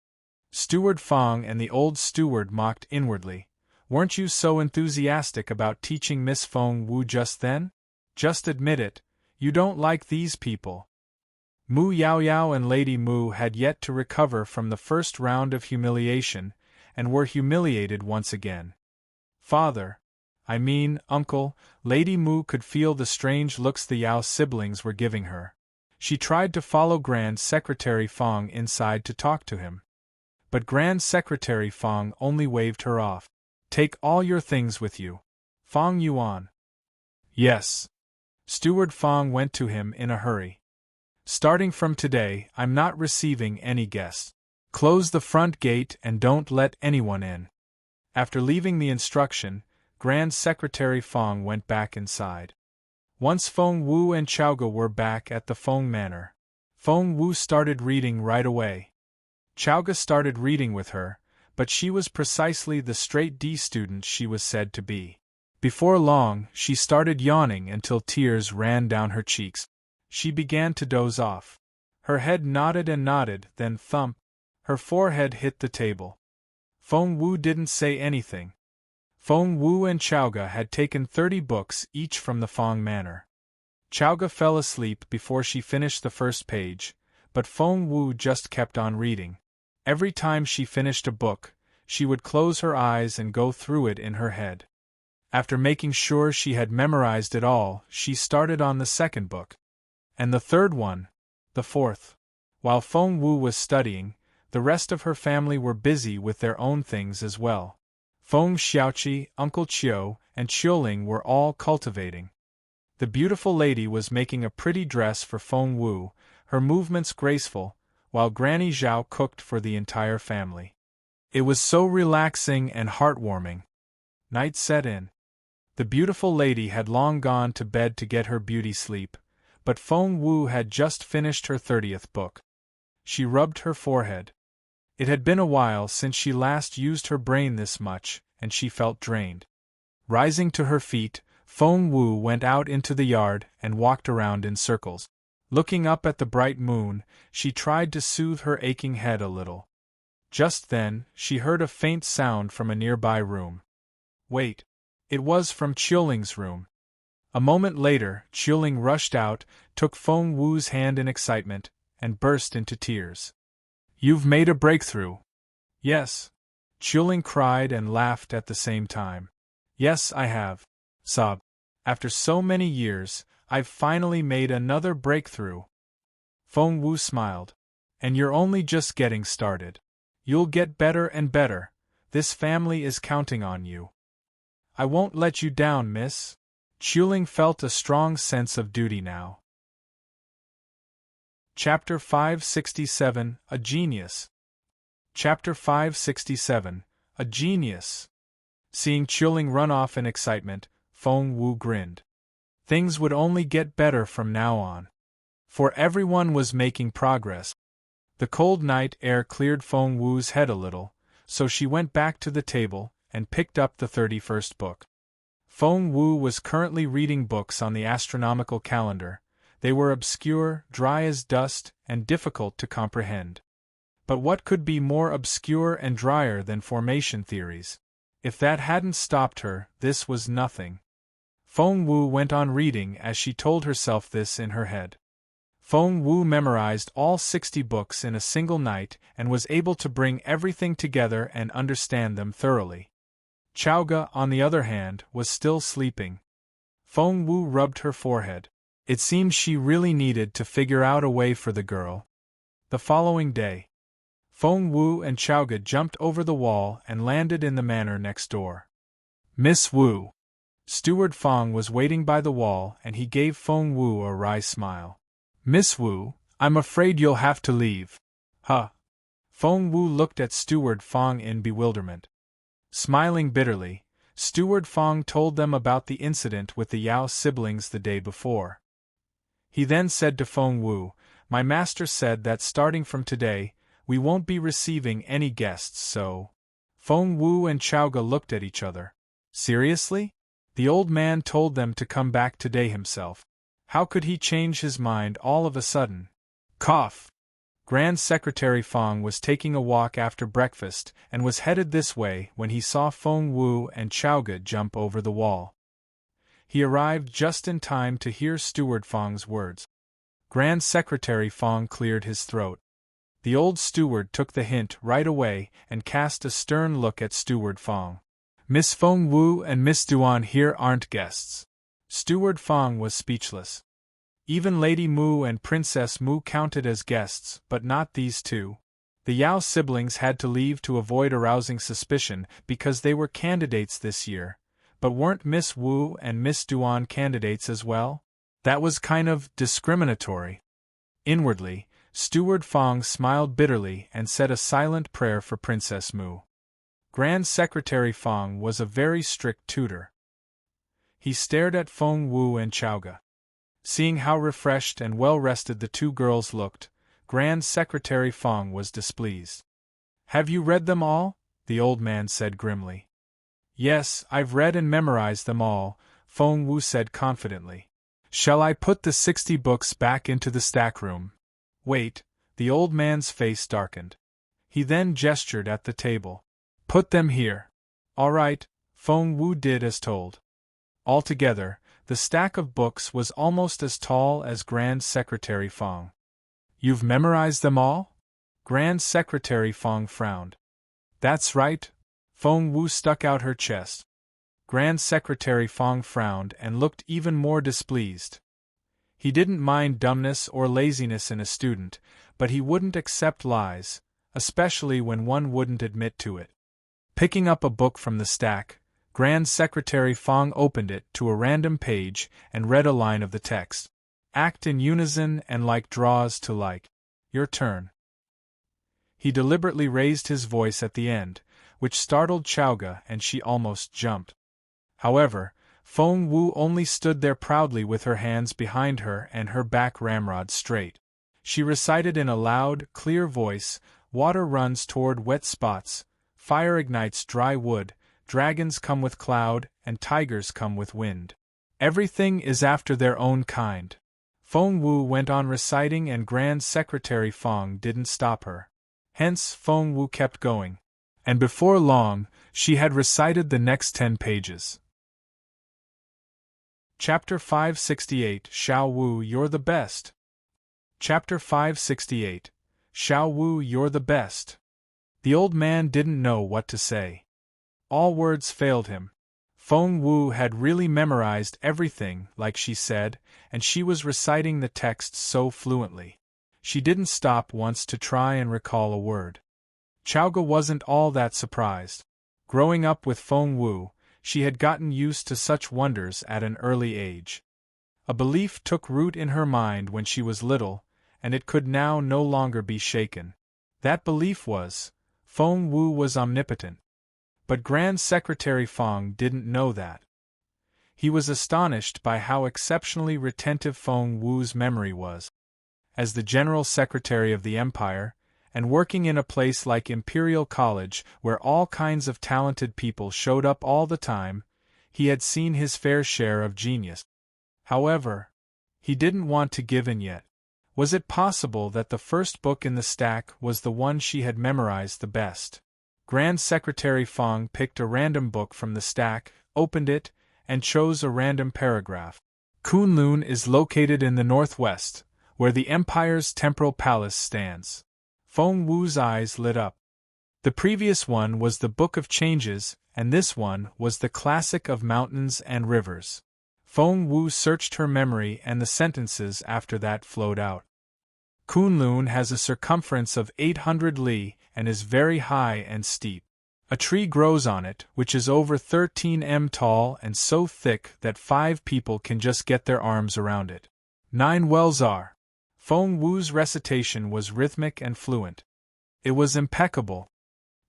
Steward Fong and the old steward mocked inwardly. "Weren't you so enthusiastic about teaching Miss Fong Wu just then? Just admit it, you don't like these people." Mu Yao Yao and Lady Mu had yet to recover from the first round of humiliation, and were humiliated once again. "Father, Uncle," Lady Mu could feel the strange looks the Yao siblings were giving her. She tried to follow Grand Secretary Fong inside to talk to him. But Grand Secretary Fong only waved her off. "Take all your things with you. Fong Yuan." "Yes." Steward Fong went to him in a hurry. "Starting from today, I'm not receiving any guests. Close the front gate and don't let anyone in." After leaving the instruction, Grand Secretary Fong went back inside. Once Feng Wu and Chaoga were back at the Feng Manor. Feng Wu started reading right away. Chaoga started reading with her, but she was precisely the straight D student she was said to be. Before long, she started yawning until tears ran down her cheeks. She began to doze off. Her head nodded and nodded, then thump. Her forehead hit the table. Feng Wu didn't say anything. Feng Wu and Chaoga had taken 30 books each from the Feng Manor. Chaoga fell asleep before she finished the first page, but Feng Wu just kept on reading. Every time she finished a book, she would close her eyes and go through it in her head. After making sure she had memorized it all, she started on the second book. And the third one, the fourth. While Feng Wu was studying, the rest of her family were busy with their own things as well. Feng Xiaoqi, Uncle Chiu, and Qiuling were all cultivating. The beautiful lady was making a pretty dress for Feng Wu, her movements graceful, while Granny Zhao cooked for the entire family. It was so relaxing and heartwarming. Night set in. The beautiful lady had long gone to bed to get her beauty sleep, but Feng Wu had just finished her 30th book. She rubbed her forehead. It had been a while since she last used her brain this much, and she felt drained. Rising to her feet, Feng Wu went out into the yard and walked around in circles. Looking up at the bright moon, she tried to soothe her aching head a little. Just then, she heard a faint sound from a nearby room. Wait. It was from Qiuling's room. A moment later, Qiuling rushed out, took Feng Wu's hand in excitement, and burst into tears. "You've made a breakthrough." "Yes." Qiuling cried and laughed at the same time. "Yes, I have," sobbed. "After so many years, I've finally made another breakthrough." Feng Wu smiled. "And you're only just getting started. You'll get better and better. This family is counting on you." "I won't let you down, miss." Qiuling felt a strong sense of duty now. Chapter 567, A Genius. Chapter 567, A Genius. Seeing Qiuling run off in excitement, Feng Wu grinned. Things would only get better from now on. For everyone was making progress. The cold night air cleared Feng Wu's head a little, so she went back to the table and picked up the 31st book. Feng Wu was currently reading books on the astronomical calendar. They were obscure, dry as dust, and difficult to comprehend. But what could be more obscure and drier than formation theories? If that hadn't stopped her, this was nothing. Feng Wu went on reading as she told herself this in her head. Feng Wu memorized all 60 books in a single night and was able to bring everything together and understand them thoroughly. Chowga, on the other hand, was still sleeping. Feng Wu rubbed her forehead. It seemed she really needed to figure out a way for the girl. The following day, Feng Wu and Chowga jumped over the wall and landed in the manor next door. Miss Wu. Steward Feng was waiting by the wall and he gave Feng Wu a wry smile. Miss Wu, I'm afraid you'll have to leave. Huh. Feng Wu looked at Steward Feng in bewilderment. Smiling bitterly, Steward Feng told them about the incident with the Yao siblings the day before. He then said to Feng Wu, My master said that starting from today, we won't be receiving any guests, so… Feng Wu and Chowga looked at each other. Seriously? The old man told them to come back today himself. How could he change his mind all of a sudden? Cough! Grand Secretary Feng was taking a walk after breakfast and was headed this way when he saw Feng Wu and Chowga jump over the wall. He arrived just in time to hear Steward Feng's words. Grand Secretary Feng cleared his throat. The old steward took the hint right away and cast a stern look at Steward Feng. Miss Feng Wu and Miss Duan here aren't guests. Steward Feng was speechless. Even Lady Mu and Princess Mu counted as guests, but not these two. The Yao siblings had to leave to avoid arousing suspicion because they were candidates this year, but weren't Miss Wu and Miss Duan candidates as well? That was kind of discriminatory. Inwardly, Steward Feng smiled bitterly and said a silent prayer for Princess Mu. Grand Secretary Feng was a very strict tutor. He stared at Feng Wu and Chowga. Seeing how refreshed and well-rested the two girls looked, Grand Secretary Feng was displeased. Have you read them all? The old man said grimly. Yes, I've read and memorized them all, Feng Wu said confidently. Shall I put the 60 books back into the stack room? Wait, the old man's face darkened. He then gestured at the table. Put them here. All right, Feng Wu did as told. Altogether, the stack of books was almost as tall as Grand Secretary Feng. You've memorized them all? Grand Secretary Feng frowned. That's right. Feng Wu stuck out her chest. Grand Secretary Feng frowned and looked even more displeased. He didn't mind dumbness or laziness in a student, but he wouldn't accept lies, especially when one wouldn't admit to it. Picking up a book from the stack, Grand Secretary Feng opened it to a random page and read a line of the text. Act in unison and like draws to like. Your turn. He deliberately raised his voice at the end, which startled Chowga and she almost jumped. However, Feng Wu only stood there proudly with her hands behind her and her back ramrod straight. She recited in a loud, clear voice, Water runs toward wet spots, fire ignites dry wood, dragons come with cloud, and tigers come with wind. Everything is after their own kind. Feng Wu went on reciting and Grand Secretary Feng didn't stop her. Hence Feng Wu kept going. And before long, she had recited the next 10 pages. Chapter 568 Xiao Wu, you're the best. Chapter 568 Xiao Wu, you're the best. The old man didn't know what to say. All words failed him. Feng Wu had really memorized everything, like she said, and she was reciting the text so fluently. She didn't stop once to try and recall a word. Chowga wasn't all that surprised. Growing up with Feng Wu, she had gotten used to such wonders at an early age. A belief took root in her mind when she was little, and it could now no longer be shaken. That belief was, Feng Wu was omnipotent. But Grand Secretary Feng didn't know that. He was astonished by how exceptionally retentive Feng Wu's memory was. As the General Secretary of the Empire, and working in a place like Imperial College where all kinds of talented people showed up all the time, he had seen his fair share of genius. However, he didn't want to give in yet. Was it possible that the first book in the stack was the one she had memorized the best? Grand Secretary Feng picked a random book from the stack, opened it, and chose a random paragraph. Kunlun is located in the northwest, where the Empire's temporal palace stands. Feng Wu's eyes lit up. The previous one was the Book of Changes, and this one was the classic of mountains and rivers. Feng Wu searched her memory and the sentences after that flowed out. Kunlun has a circumference of 800 li and is very high and steep. A tree grows on it, which is over 13 m tall and so thick that 5 people can just get their arms around it. 9 wells are. Feng Wu's recitation was rhythmic and fluent. It was impeccable.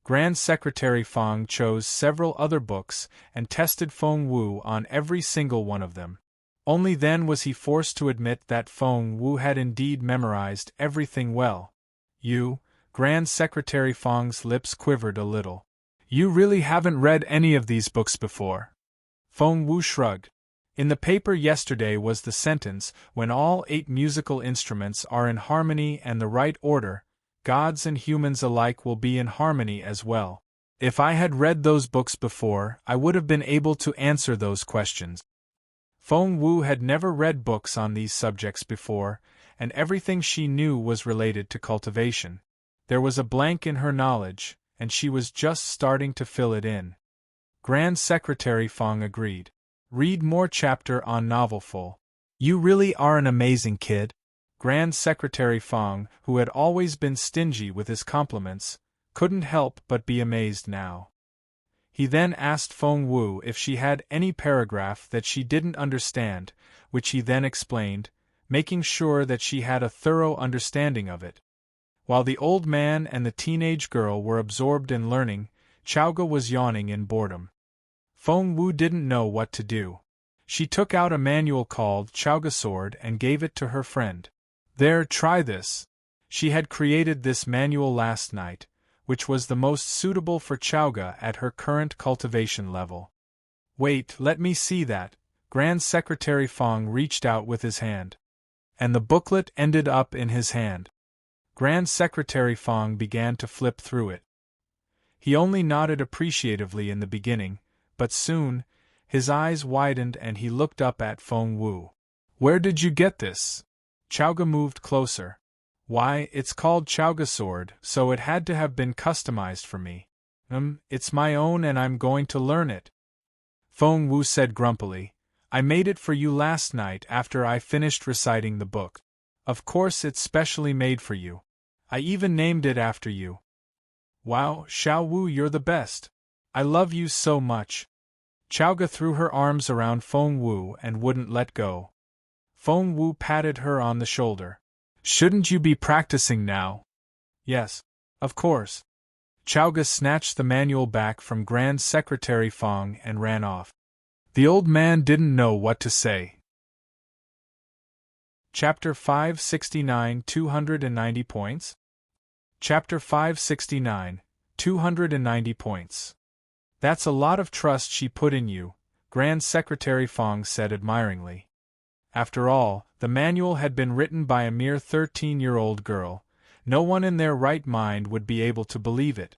Grand Secretary Feng chose several other books and tested Feng Wu on every single one of them. Only then was he forced to admit that Feng Wu had indeed memorized everything well. You, Grand Secretary Feng's lips quivered a little. You really haven't read any of these books before? Feng Wu shrugged. In the paper yesterday was the sentence, when all 8 musical instruments are in harmony and the right order, gods and humans alike will be in harmony as well. If I had read those books before, I would have been able to answer those questions. Feng Wu had never read books on these subjects before, and everything she knew was related to cultivation. There was a blank in her knowledge, and she was just starting to fill it in. Grand Secretary Feng agreed. Read more chapter on novelful. You really are an amazing kid. Grand Secretary Feng, who had always been stingy with his compliments, couldn't help but be amazed now. He then asked Feng Wu if she had any paragraph that she didn't understand, which he then explained, making sure that she had a thorough understanding of it. While the old man and the teenage girl were absorbed in learning, Chowga was yawning in boredom. Feng Wu didn't know what to do. She took out a manual called Chowga Sword and gave it to her friend. There, try this. She had created this manual last night, which was the most suitable for Chowga at her current cultivation level. Wait, let me see that. Grand Secretary Feng reached out with his hand. And the booklet ended up in his hand. Grand Secretary Feng began to flip through it. He only nodded appreciatively in the beginning, but soon, his eyes widened and he looked up at Feng Wu. Where did you get this? Chowga moved closer. Why, it's called Chowga Sword, so it had to have been customized for me. It's my own and I'm going to learn it. Feng Wu said grumpily, I made it for you last night after I finished reciting the book. Of course it's specially made for you. I even named it after you. Wow, Xiao Wu, you're the best. I love you so much. Chowga threw her arms around Feng Wu and wouldn't let go. Feng Wu patted her on the shoulder. Shouldn't you be practicing now? Yes, of course. Chowga snatched the manual back from Grand Secretary Feng and ran off. The old man didn't know what to say. Chapter 569 290 points? Chapter 569 290 points. That's a lot of trust she put in you, Grand Secretary Feng said admiringly. After all, the manual had been written by a mere 13-year-old girl. No one in their right mind would be able to believe it.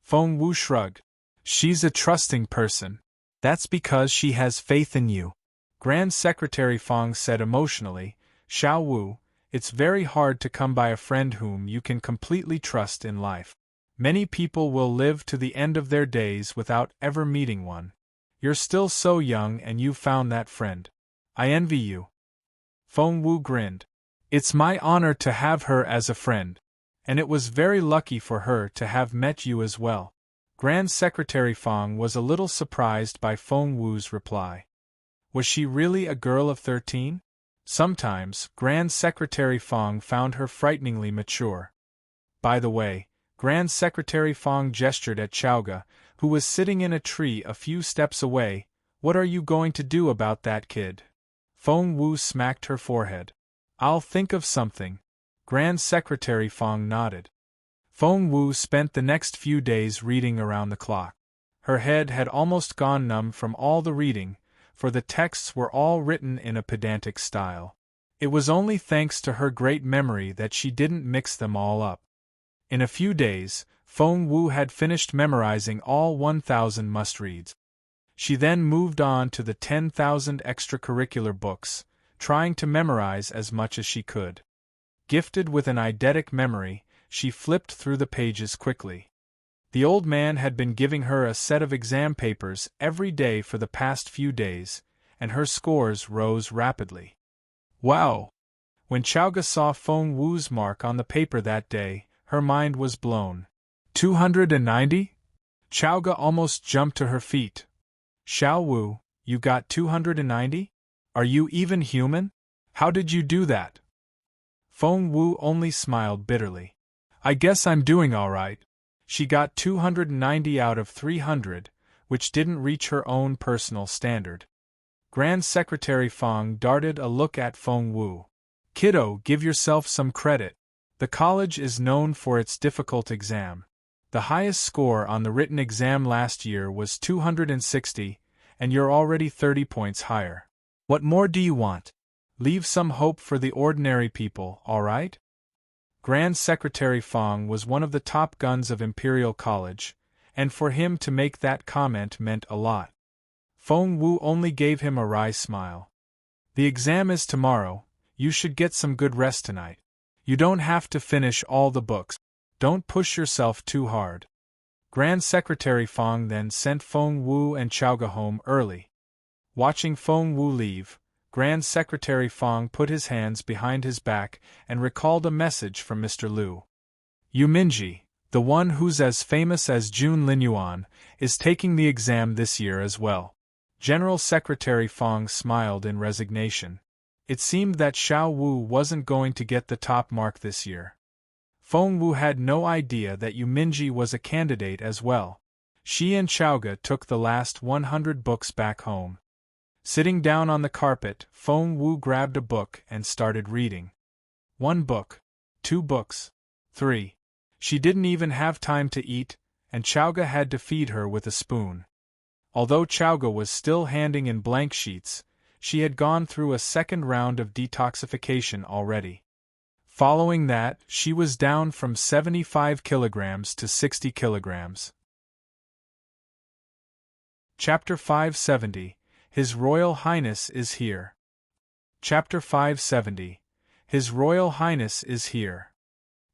Feng Wu shrugged. She's a trusting person. That's because she has faith in you. Grand Secretary Feng said emotionally, Xiao Wu, it's very hard to come by a friend whom you can completely trust in life. Many people will live to the end of their days without ever meeting one. You're still so young and you've found that friend. I envy you. Feng Wu grinned. It's my honor to have her as a friend. And it was very lucky for her to have met you as well. Grand Secretary Feng was a little surprised by Feng Wu's reply. Was she really a girl of 13? Sometimes, Grand Secretary Feng found her frighteningly mature. By the way, Grand Secretary Feng gestured at Chowga, who was sitting in a tree a few steps away. What are you going to do about that kid? Feng Wu smacked her forehead. I'll think of something. Grand Secretary Feng nodded. Feng Wu spent the next few days reading around the clock. Her head had almost gone numb from all the reading, for the texts were all written in a pedantic style. It was only thanks to her great memory that she didn't mix them all up. In a few days, Feng Wu had finished memorizing all 1,000 must-reads. She then moved on to the 10,000 extracurricular books, trying to memorize as much as she could. Gifted with an eidetic memory, she flipped through the pages quickly. The old man had been giving her a set of exam papers every day for the past few days, and her scores rose rapidly. Wow! When Chowga saw Feng Wu's mark on the paper that day, her mind was blown. 290? Chowga almost jumped to her feet. Xiao Wu, you got 290? Are you even human? How did you do that? Feng Wu only smiled bitterly. I guess I'm doing all right. She got 290 out of 300, which didn't reach her own personal standard. Grand Secretary Feng darted a look at Feng Wu. Kiddo, give yourself some credit. The college is known for its difficult exam. The highest score on the written exam last year was 260, and you're already 30 points higher. What more do you want? Leave some hope for the ordinary people, all right? Grand Secretary Feng was one of the top guns of Imperial College, and for him to make that comment meant a lot. Feng Wu only gave him a wry smile. The exam is tomorrow, you should get some good rest tonight. You don't have to finish all the books. Don't push yourself too hard. Grand Secretary Feng then sent Feng Wu and Chowga home early. Watching Feng Wu leave, Grand Secretary Feng put his hands behind his back and recalled a message from Mr. Liu. Yu Minji, the one who's as famous as Jun Linyuan, is taking the exam this year as well. General Secretary Feng smiled in resignation. It seemed that Xiao Wu wasn't going to get the top mark this year. Feng Wu had no idea that Yu Minji was a candidate as well. She and Chowga took the last 100 books back home. Sitting down on the carpet, Feng Wu grabbed a book and started reading. 1 book, 2 books, 3. She didn't even have time to eat, and Chowga had to feed her with a spoon. Although Chowga was still handing in blank sheets, she had gone through a second round of detoxification already. Following that, she was down from 75 kilograms to 60 kilograms. Chapter 570. His Royal Highness is here. Chapter 570. His Royal Highness is here.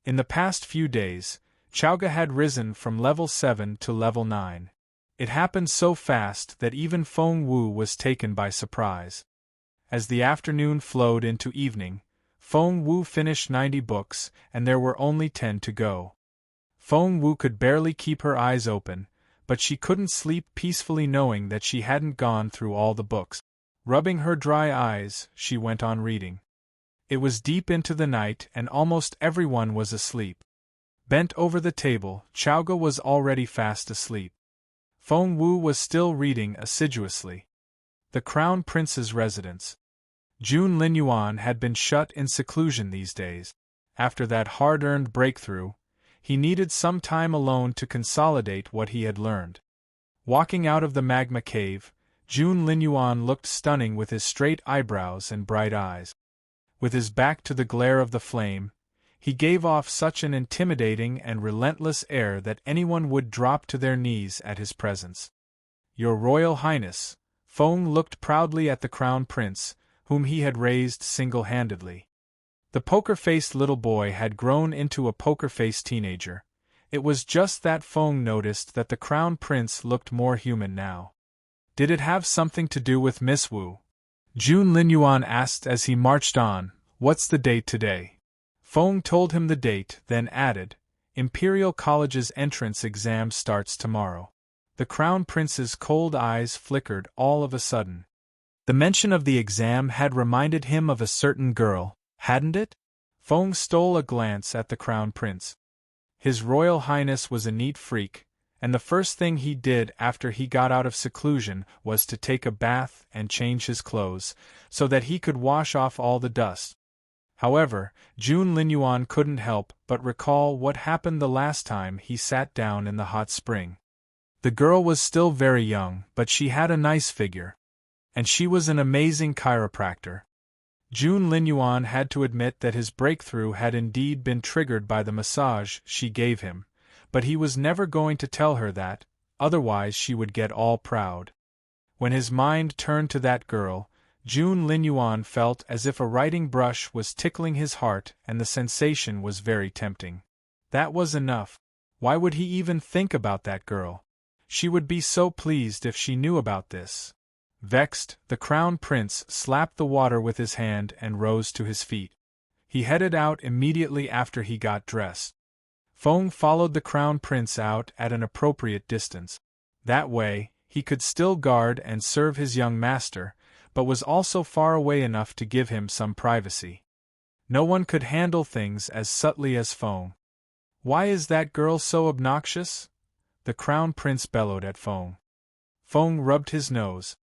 In the past few days, Chowga had risen from level 7 to level 9. It happened so fast that even Feng Wu was taken by surprise. As the afternoon flowed into evening, Feng Wu finished 90 books, and there were only 10 to go. Feng Wu could barely keep her eyes open, but she couldn't sleep peacefully knowing that she hadn't gone through all the books. Rubbing her dry eyes, she went on reading. It was deep into the night and almost everyone was asleep. Bent over the table, Chowga was already fast asleep. Feng Wu was still reading assiduously. The Crown Prince's residence. Jun Linyuan had been shut in seclusion these days. After that hard-earned breakthrough, he needed some time alone to consolidate what he had learned. Walking out of the magma cave, Jun Linyuan looked stunning with his straight eyebrows and bright eyes. With his back to the glare of the flame, he gave off such an intimidating and relentless air that anyone would drop to their knees at his presence. Your Royal Highness, Feng looked proudly at the Crown Prince, whom he had raised single-handedly. The poker-faced little boy had grown into a poker-faced teenager. It was just that Feng noticed that the Crown Prince looked more human now. Did it have something to do with Miss Wu? Jun Linyuan asked as he marched on, "What's the date today?" Feng told him the date, then added, "Imperial College's entrance exam starts tomorrow." The Crown Prince's cold eyes flickered all of a sudden. The mention of the exam had reminded him of a certain girl, hadn't it? Feng stole a glance at the Crown Prince. His Royal Highness was a neat freak, and the first thing he did after he got out of seclusion was to take a bath and change his clothes, so that he could wash off all the dust. However, Jun Linyuan couldn't help but recall what happened the last time he sat down in the hot spring. The girl was still very young, but she had a nice figure. And she was an amazing chiropractor. Jun Linyuan had to admit that his breakthrough had indeed been triggered by the massage she gave him, but he was never going to tell her that, otherwise she would get all proud. When his mind turned to that girl, Jun Linyuan felt as if a writing brush was tickling his heart and the sensation was very tempting. That was enough. Why would he even think about that girl? She would be so pleased if she knew about this. Vexed, the Crown Prince slapped the water with his hand and rose to his feet. He headed out immediately after he got dressed. Feng followed the Crown Prince out at an appropriate distance. That way, he could still guard and serve his young master, but was also far away enough to give him some privacy. No one could handle things as subtly as Feng. Why is that girl so obnoxious? The Crown Prince bellowed at Feng. Feng rubbed his nose.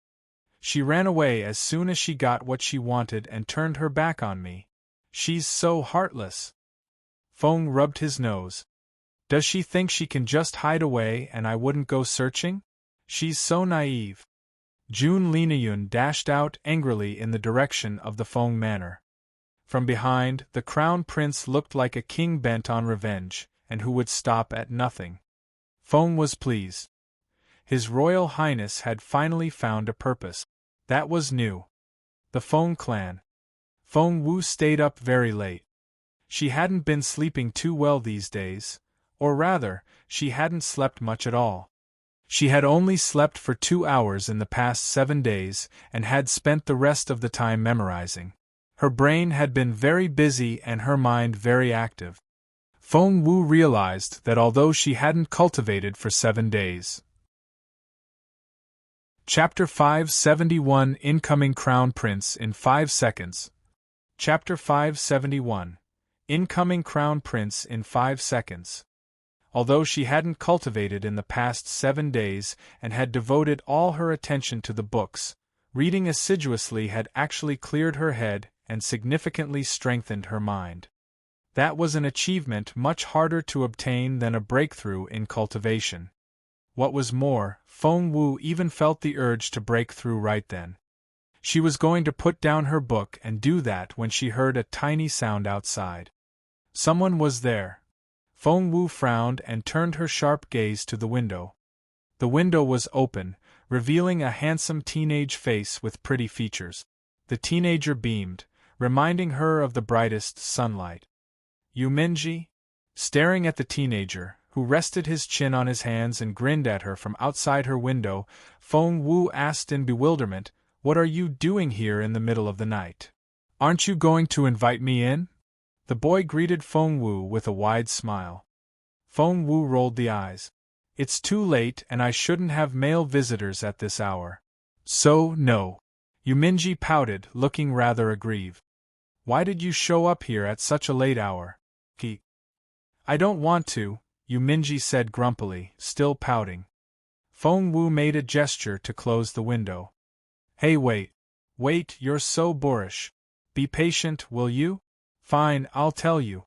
She ran away as soon as she got what she wanted and turned her back on me. She's so heartless. Feng rubbed his nose. Does she think she can just hide away and I wouldn't go searching? She's so naive. Jun Linayun dashed out angrily in the direction of the Feng manor. From behind, the Crown Prince looked like a king bent on revenge, and who would stop at nothing. Feng was pleased. His Royal Highness had finally found a purpose. That was new. The Feng clan. Feng Wu stayed up very late. She hadn't been sleeping too well these days, or rather, she hadn't slept much at all. She had only slept for 2 hours in the past 7 days and had spent the rest of the time memorizing. Her brain had been very busy and her mind very active. Feng Wu realized that although she hadn't cultivated for 7 days. Chapter 571 Incoming Crown Prince in 5 seconds. Chapter 571 Incoming Crown Prince in 5 seconds. Although she hadn't cultivated in the past 7 days and had devoted all her attention to the books, reading assiduously had actually cleared her head and significantly strengthened her mind. That was an achievement much harder to obtain than a breakthrough in cultivation. What was more, Feng Wu even felt the urge to break through right then. She was going to put down her book and do that when she heard a tiny sound outside. Someone was there. Feng Wu frowned and turned her sharp gaze to the window. The window was open, revealing a handsome teenage face with pretty features. The teenager beamed, reminding her of the brightest sunlight. Yuminji? Staring at the teenager, who rested his chin on his hands and grinned at her from outside her window, Feng Wu asked in bewilderment, "What are you doing here in the middle of the night? Aren't you going to invite me in?" The boy greeted Feng Wu with a wide smile. Feng Wu rolled the eyes. "It's too late and I shouldn't have male visitors at this hour. So, no." Yuminji pouted, looking rather aggrieved. "Why did you show up here at such a late hour?" "I don't want to," Yuminji said grumpily, still pouting. Feng Wu made a gesture to close the window. "Hey, wait, you're so boorish. Be patient, will you? Fine, I'll tell you.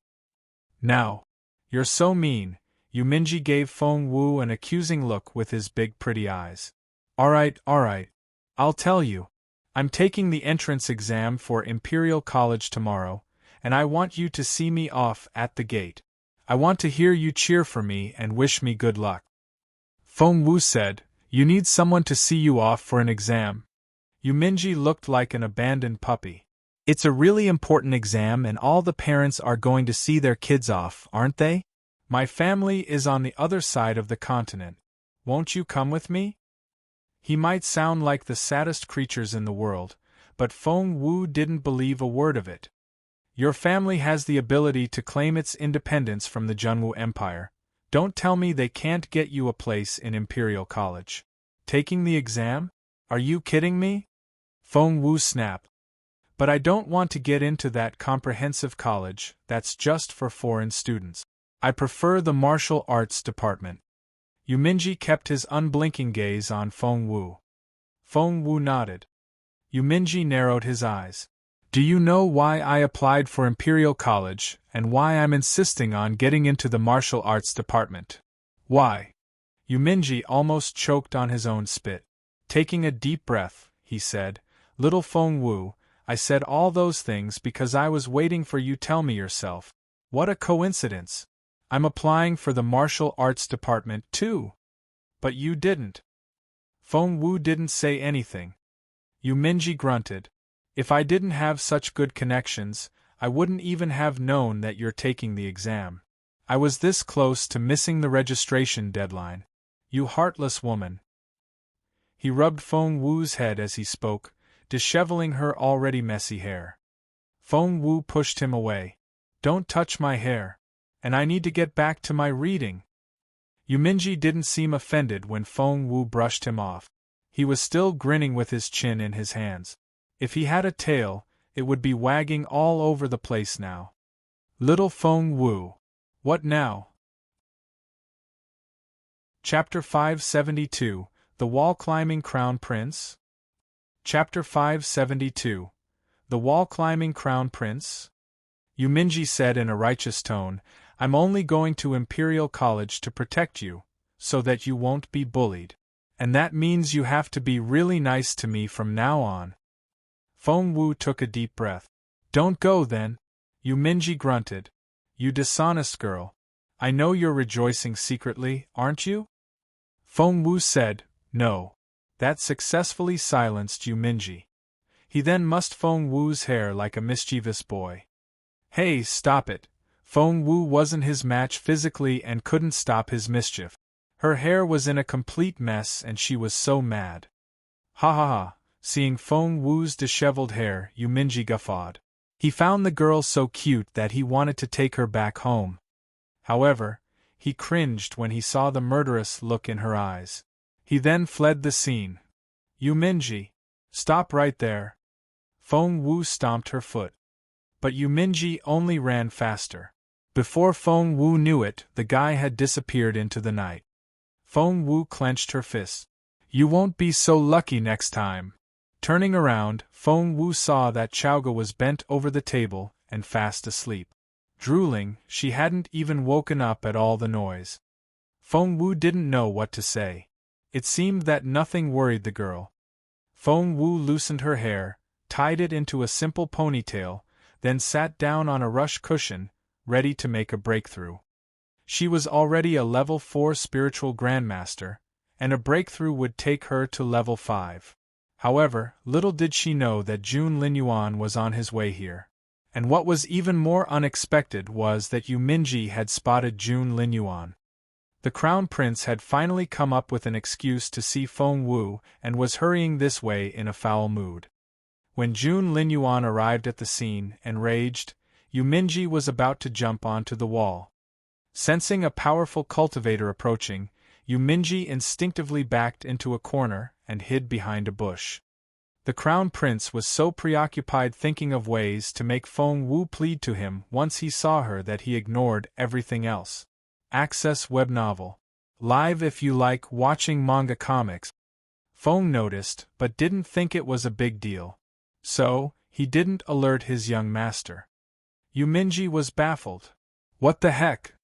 Now. You're so mean," Yuminji gave Feng Wu an accusing look with his big pretty eyes. Alright, I'll tell you. I'm taking the entrance exam for Imperial College tomorrow, and I want you to see me off at the gate. I want to hear you cheer for me and wish me good luck." Feng Wu said, "You need someone to see you off for an exam?" Yuminji looked like an abandoned puppy. "It's a really important exam and all the parents are going to see their kids off, aren't they? My family is on the other side of the continent. Won't you come with me?" He might sound like the saddest creatures in the world, but Feng Wu didn't believe a word of it. "Your family has the ability to claim its independence from the Junwu Empire. Don't tell me they can't get you a place in Imperial College. Taking the exam? Are you kidding me?" Feng Wu snapped. "But I don't want to get into that comprehensive college that's just for foreign students. I prefer the martial arts department." Yuminji kept his unblinking gaze on Feng Wu. Feng Wu nodded. Yuminji narrowed his eyes. "Do you know why I applied for Imperial College, and why I'm insisting on getting into the martial arts department?" "Why?" Yuminji almost choked on his own spit. Taking a deep breath, he said, "Little Feng Wu, I said all those things because I was waiting for you to tell me yourself. What a coincidence! I'm applying for the martial arts department too. But you didn't." Feng Wu didn't say anything. Yuminji grunted. "If I didn't have such good connections, I wouldn't even have known that you're taking the exam. I was this close to missing the registration deadline. You heartless woman. He rubbed Feng Wu's head as he spoke, disheveling her already messy hair. Feng Wu pushed him away. Don't touch my hair. And I need to get back to my reading. Yuminji didn't seem offended when Feng Wu brushed him off. He was still grinning with his chin in his hands. If he had a tail, it would be wagging all over the place now. Little Feng Wu. What now? Chapter 572, The Wall-Climbing Crown Prince? Chapter 572, The Wall-Climbing Crown Prince? Yuminji said in a righteous tone, I'm only going to Imperial College to protect you, so that you won't be bullied. And that means you have to be really nice to me from now on. Feng Wu took a deep breath. Don't go then. Yuminji grunted. You dishonest girl. I know you're rejoicing secretly, aren't you? Feng Wu said, no. That successfully silenced Yuminji. He then mussed Feng Wu's hair like a mischievous boy. Hey, stop it. Feng Wu wasn't his match physically and couldn't stop his mischief. Her hair was in a complete mess and she was so mad. Ha ha ha. Seeing Feng Wu's disheveled hair, Yuminji guffawed. He found the girl so cute that he wanted to take her back home. However, he cringed when he saw the murderous look in her eyes. He then fled the scene. Yuminji, stop right there. Feng Wu stomped her foot. But Yuminji only ran faster. Before Feng Wu knew it, the guy had disappeared into the night. Feng Wu clenched her fists. You won't be so lucky next time. Turning around, Feng Wu saw that Chaoga was bent over the table and fast asleep. Drooling, she hadn't even woken up at all the noise. Feng Wu didn't know what to say. It seemed that nothing worried the girl. Feng Wu loosened her hair, tied it into a simple ponytail, then sat down on a rush cushion, ready to make a breakthrough. She was already a level 4 spiritual grandmaster, and a breakthrough would take her to level 5. However, little did she know that Jun Linyuan was on his way here. And what was even more unexpected was that Yuminji had spotted Jun Linyuan. The Crown Prince had finally come up with an excuse to see Feng Wu and was hurrying this way in a foul mood. When Jun Linyuan arrived at the scene, enraged, Yuminji was about to jump onto the wall. Sensing a powerful cultivator approaching, Yuminji instinctively backed into a corner and hid behind a bush. The Crown Prince was so preoccupied thinking of ways to make Feng Wu plead to him once he saw her that he ignored everything else. Access web novel. Live if you like watching manga comics. Feng noticed, but didn't think it was a big deal. So, he didn't alert his young master. Yuminji was baffled. What the heck?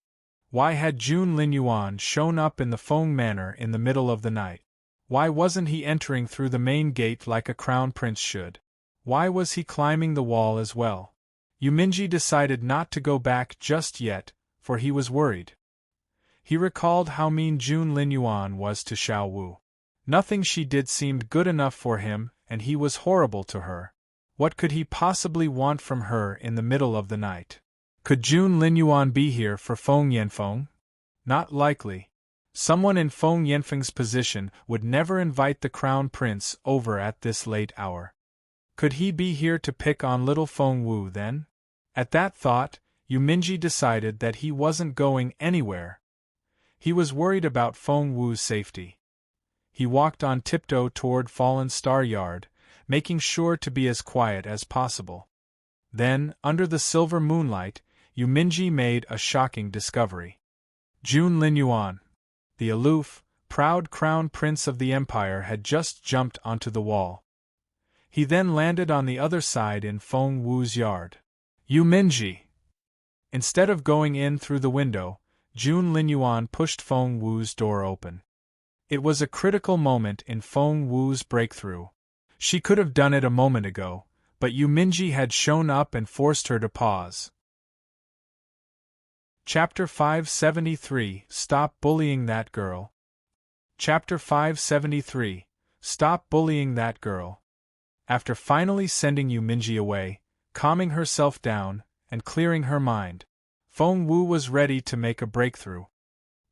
Why had Jun Linyuan shown up in the Feng Manor in the middle of the night? Why wasn't he entering through the main gate like a crown prince should? Why was he climbing the wall as well? Yuminji decided not to go back just yet, for he was worried. He recalled how mean Jun Linyuan was to Xiao Wu. Nothing she did seemed good enough for him, and he was horrible to her. What could he possibly want from her in the middle of the night? Could Jun Linyuan be here for Feng Yanfeng? Not likely. Someone in Feng Yanfeng's position would never invite the Crown Prince over at this late hour. Could he be here to pick on little Feng Wu then? At that thought, Yuminji decided that he wasn't going anywhere. He was worried about Feng Wu's safety. He walked on tiptoe toward Fallen Star Yard, making sure to be as quiet as possible. Then, under the silver moonlight, Yuminji made a shocking discovery. Jun Linyuan, the aloof, proud crown prince of the empire, had just jumped onto the wall. He then landed on the other side in Feng Wu's yard. Yuminji! Instead of going in through the window, Jun Linyuan pushed Feng Wu's door open. It was a critical moment in Feng Wu's breakthrough. She could have done it a moment ago, but Yuminji had shown up and forced her to pause. Chapter 573, Stop Bullying That Girl. Chapter 573, Stop Bullying That Girl. After finally sending Yuminji away, calming herself down, and clearing her mind, Feng Wu was ready to make a breakthrough.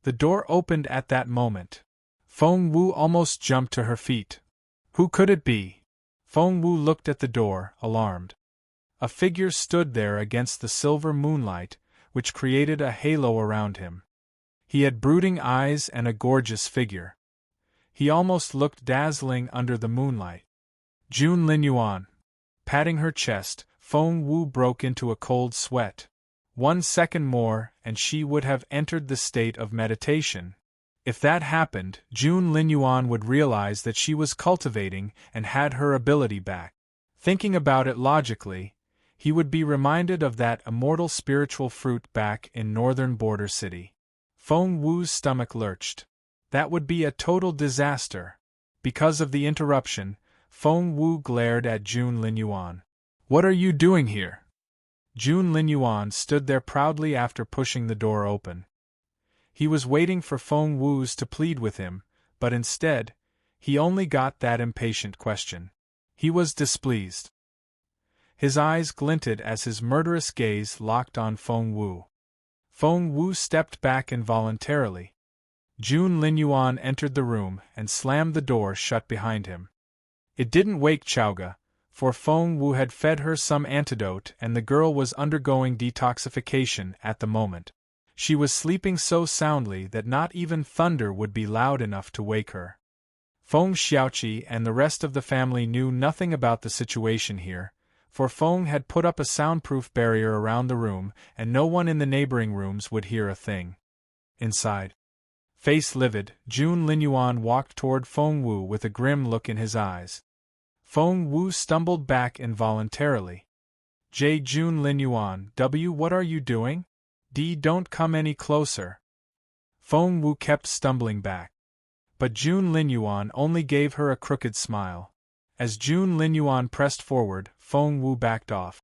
The door opened at that moment. Feng Wu almost jumped to her feet. Who could it be? Feng Wu looked at the door, alarmed. A figure stood there against the silver moonlight, which created a halo around him. He had brooding eyes and a gorgeous figure. He almost looked dazzling under the moonlight. Jun Linyuan. Patting her chest, Feng Wu broke into a cold sweat. 1 second more, and she would have entered the state of meditation. If that happened, Jun Linyuan would realize that she was cultivating and had her ability back. Thinking about it logically, he would be reminded of that immortal spiritual fruit back in northern border city. Feng Wu's stomach lurched. That would be a total disaster. Because of the interruption, Feng Wu glared at Jun Linyuan. What are you doing here? Jun Linyuan stood there proudly after pushing the door open. He was waiting for Feng Wu's to plead with him, but instead, he only got that impatient question. He was displeased. His eyes glinted as his murderous gaze locked on Feng Wu. Feng Wu stepped back involuntarily. Jun Linyuan entered the room and slammed the door shut behind him. It didn't wake Chaoga, for Feng Wu had fed her some antidote and the girl was undergoing detoxification at the moment. She was sleeping so soundly that not even thunder would be loud enough to wake her. Feng Xiaoqi and the rest of the family knew nothing about the situation here, for Feng had put up a soundproof barrier around the room and no one in the neighboring rooms would hear a thing. Inside, face livid, Jun Linyuan walked toward Feng Wu with a grim look in his eyes. Feng Wu stumbled back involuntarily. Jun Linyuan, what are you doing? Don't come any closer. Feng Wu kept stumbling back. But Jun Linyuan only gave her a crooked smile. As Jun Linyuan pressed forward, Feng Wu backed off.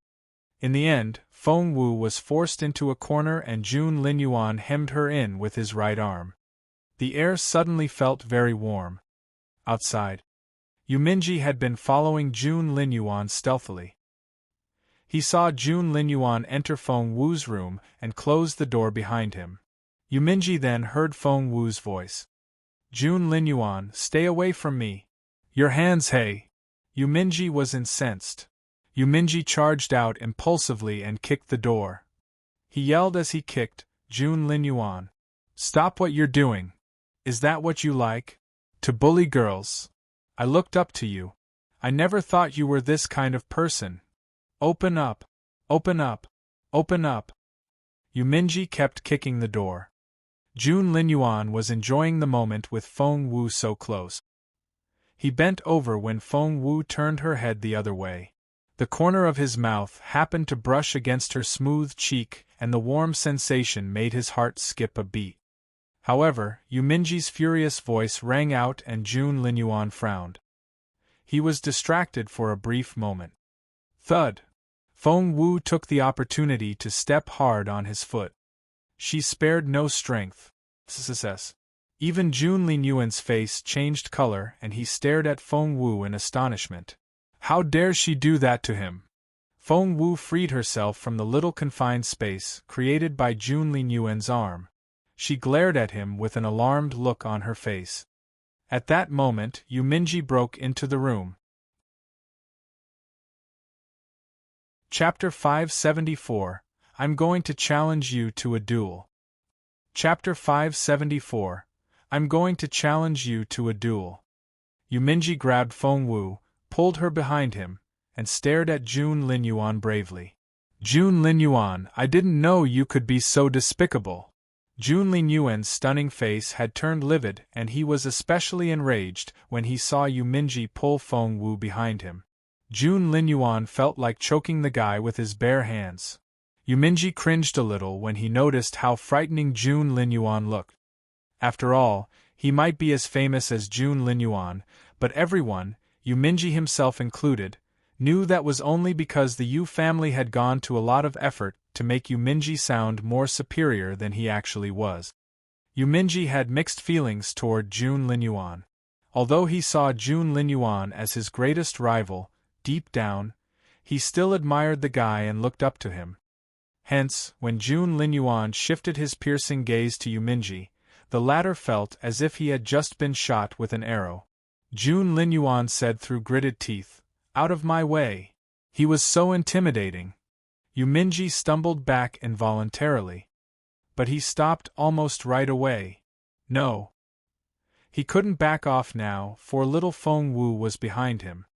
In the end, Feng Wu was forced into a corner and Jun Linyuan hemmed her in with his right arm. The air suddenly felt very warm. Outside, Yuminji had been following Jun Linyuan stealthily. He saw Jun Linyuan enter Feng Wu's room and close the door behind him. Yuminji then heard Feng Wu's voice. Jun Linyuan, stay away from me. Your hands, hey! Yuminji was incensed. Yuminji charged out impulsively and kicked the door. He yelled as he kicked, Jun Linyuan. Stop what you're doing. Is that what you like? To bully girls? I looked up to you. I never thought you were this kind of person. Open up. Open up. Open up. Yuminji kept kicking the door. Jun Linyuan was enjoying the moment with Feng Wu so close. He bent over when Feng Wu turned her head the other way. The corner of his mouth happened to brush against her smooth cheek, and the warm sensation made his heart skip a beat. However, Yuminji's furious voice rang out and Jun Linyuan frowned. He was distracted for a brief moment. Thud! Feng Wu took the opportunity to step hard on his foot. She spared no strength. Even Jun Linyuan's face changed color and he stared at Feng Wu in astonishment. How dare she do that to him? Feng Wu freed herself from the little confined space created by Jun Linyuan's arm. She glared at him with an alarmed look on her face. At that moment, Yuminji broke into the room. Chapter 574, I'm going to challenge you to a duel. Chapter 574, I'm going to challenge you to a duel. Yuminji grabbed Feng Wu, pulled her behind him, and stared at Jun Linyuan bravely. Jun Linyuan, I didn't know you could be so despicable. Jun Linyuan's stunning face had turned livid and he was especially enraged when he saw Yuminji pull Feng Wu behind him. Jun Linyuan felt like choking the guy with his bare hands. Yuminji cringed a little when he noticed how frightening Jun Linyuan looked. After all, he might be as famous as Jun Linyuan, but everyone, Yuminji himself included, knew that was only because the Yu family had gone to a lot of effort to make Yuminji sound more superior than he actually was. Yuminji had mixed feelings toward Jun Linyuan. Although he saw Jun Linyuan as his greatest rival, deep down, he still admired the guy and looked up to him. Hence, when Jun Linyuan shifted his piercing gaze to Yuminji, the latter felt as if he had just been shot with an arrow. Jun Linyuan said through gritted teeth, "Out of my way." He was so intimidating. Yuminji stumbled back involuntarily. But he stopped almost right away. No. He couldn't back off now, for little Feng Wu was behind him.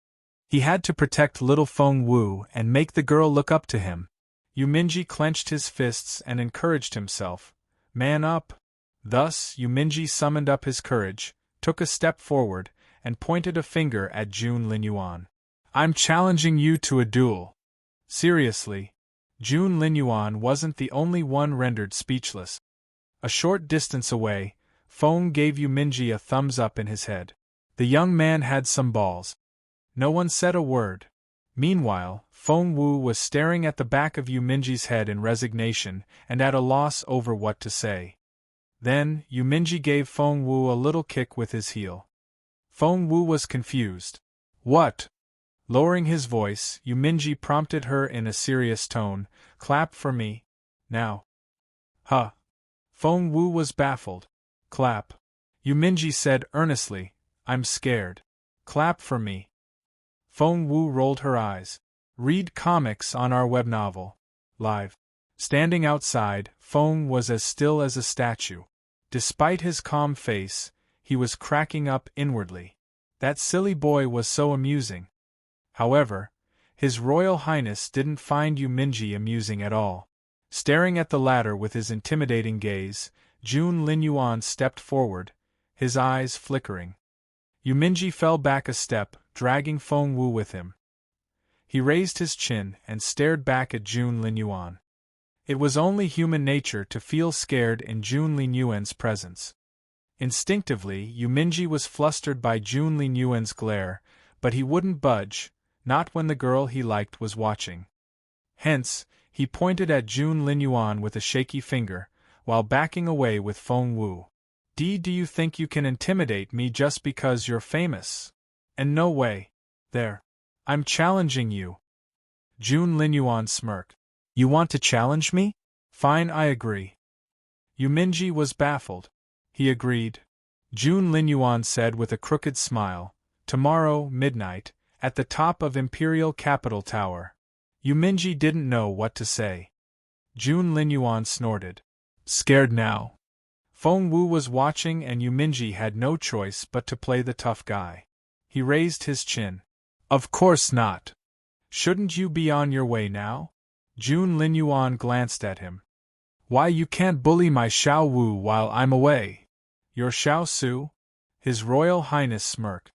He had to protect little Feng Wu and make the girl look up to him. Yuminji clenched his fists and encouraged himself. Man up! Thus, Yuminji summoned up his courage, took a step forward, and pointed a finger at Jun Linyuan. "I'm challenging you to a duel." Seriously, Jun Linyuan wasn't the only one rendered speechless. A short distance away, Feng gave Yuminji a thumbs up in his head. The young man had some balls. No one said a word. Meanwhile, Feng Wu was staring at the back of Yuminji's head in resignation and at a loss over what to say. Then, Yuminji gave Feng Wu a little kick with his heel. Feng Wu was confused. "What?" Lowering his voice, Yuminji prompted her in a serious tone, "Clap for me. Now." "Huh." Feng Wu was baffled. "Clap." Yuminji said earnestly, "I'm scared. Clap for me." Feng Wu rolled her eyes. "Read comics on our web novel. Live." Standing outside, Feng was as still as a statue. Despite his calm face, he was cracking up inwardly. That silly boy was so amusing. However, His Royal Highness didn't find Yuminji amusing at all. Staring at the latter with his intimidating gaze, Jun Linyuan stepped forward, his eyes flickering. Yuminji fell back a step, dragging Feng Wu with him. He raised his chin and stared back at Jun Linyuan. It was only human nature to feel scared in Jun Linyuan's presence. Instinctively, Yuminji was flustered by Jun Linyuan's glare, but he wouldn't budge, not when the girl he liked was watching. Hence, he pointed at Jun Linyuan with a shaky finger, while backing away with Feng Wu. Do you think you can intimidate me just because you're famous? And no way. There. I'm challenging you. Jun Linyuan smirked. You want to challenge me? Fine, I agree. Yuminji was baffled. He agreed. Jun Linyuan said with a crooked smile, tomorrow, midnight, at the top of Imperial Capital Tower. Yuminji didn't know what to say. Jun Linyuan snorted. Scared now? Feng Wu was watching and Yuminji had no choice but to play the tough guy. He raised his chin. Of course not. Shouldn't you be on your way now? Jun Linyuan glanced at him. Why, you can't bully my Xiao Wu while I'm away. Your Xiao Su? His Royal Highness smirked.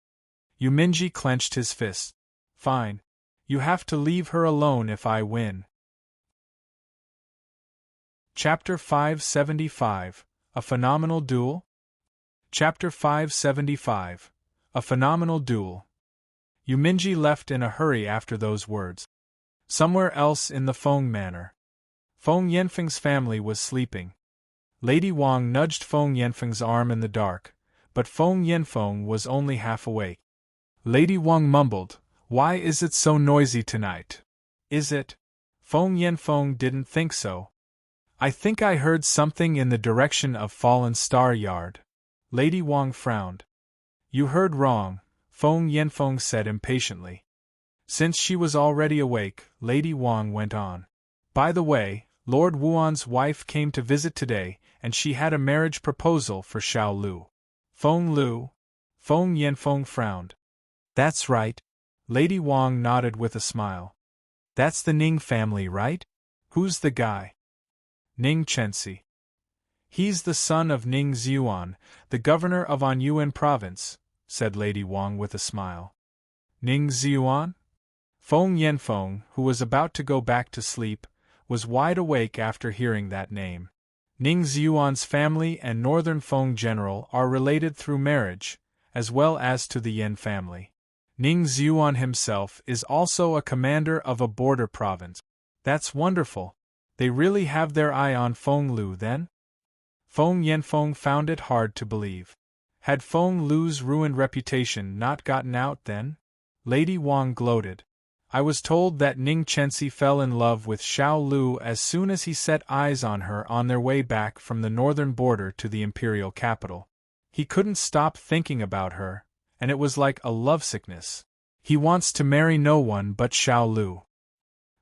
Yuminji clenched his fist. Fine. You have to leave her alone if I win. Chapter 575. A Phenomenal Duel? Chapter 575. A Phenomenal Duel. Yuminji left in a hurry after those words. Somewhere else in the Feng manor. Feng Yanfeng's family was sleeping. Lady Wang nudged Feng Yanfeng's arm in the dark, but Feng Yanfeng was only half awake. Lady Wang mumbled, Why is it so noisy tonight? Is it? Feng Yanfeng didn't think so. I think I heard something in the direction of Fallen Star Yard. Lady Wang frowned. You heard wrong, Feng Yanfeng said impatiently. Since she was already awake, Lady Wang went on. By the way, Lord Wuan's wife came to visit today, and she had a marriage proposal for Xiao Lu. Feng Lu? Feng Yanfeng frowned. That's right. Lady Wang nodded with a smile. That's the Ning family, right? Who's the guy? Ning Chenxi. He's the son of Ning Ziyuan, the governor of Anyuan province, said Lady Wang with a smile. Ning Ziyuan? Feng Yanfeng, who was about to go back to sleep, was wide awake after hearing that name. Ning Ziyuan's family and Northern Feng general are related through marriage, as well as to the Yin family. Ning Ziyuan himself is also a commander of a border province. That's wonderful. They really have their eye on Feng Lu then? Feng Yanfeng found it hard to believe. Had Feng Lu's ruined reputation not gotten out then? Lady Wang gloated. I was told that Ning Chensi fell in love with Xiao Lu as soon as he set eyes on her on their way back from the northern border to the imperial capital. He couldn't stop thinking about her, and it was like a lovesickness. He wants to marry no one but Xiao Lu.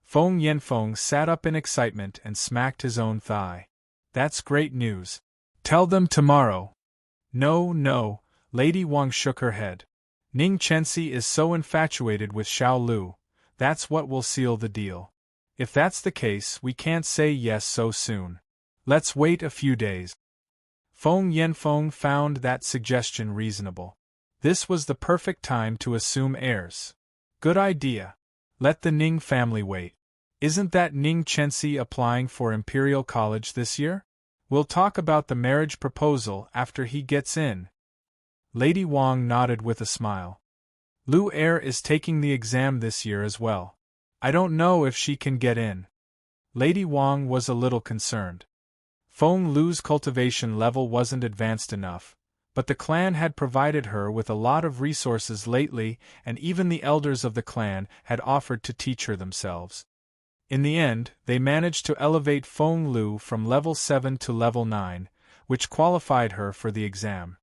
Feng Yanfeng sat up in excitement and smacked his own thigh. That's great news. Tell them tomorrow. No, no, Lady Wang shook her head. Ning Chensi is so infatuated with Xiao Lu. That's what will seal the deal. If that's the case, we can't say yes so soon. Let's wait a few days. Feng Yanfeng found that suggestion reasonable. This was the perfect time to assume heirs. Good idea. Let the Ning family wait. Isn't that Ning Chensi applying for Imperial College this year? We'll talk about the marriage proposal after he gets in. Lady Wang nodded with a smile. Lu Er is taking the exam this year as well. I don't know if she can get in. Lady Wang was a little concerned. Feng Lu's cultivation level wasn't advanced enough, but the clan had provided her with a lot of resources lately, and even the elders of the clan had offered to teach her themselves. In the end, they managed to elevate Feng Lu from level 7 to level 9, which qualified her for the exam.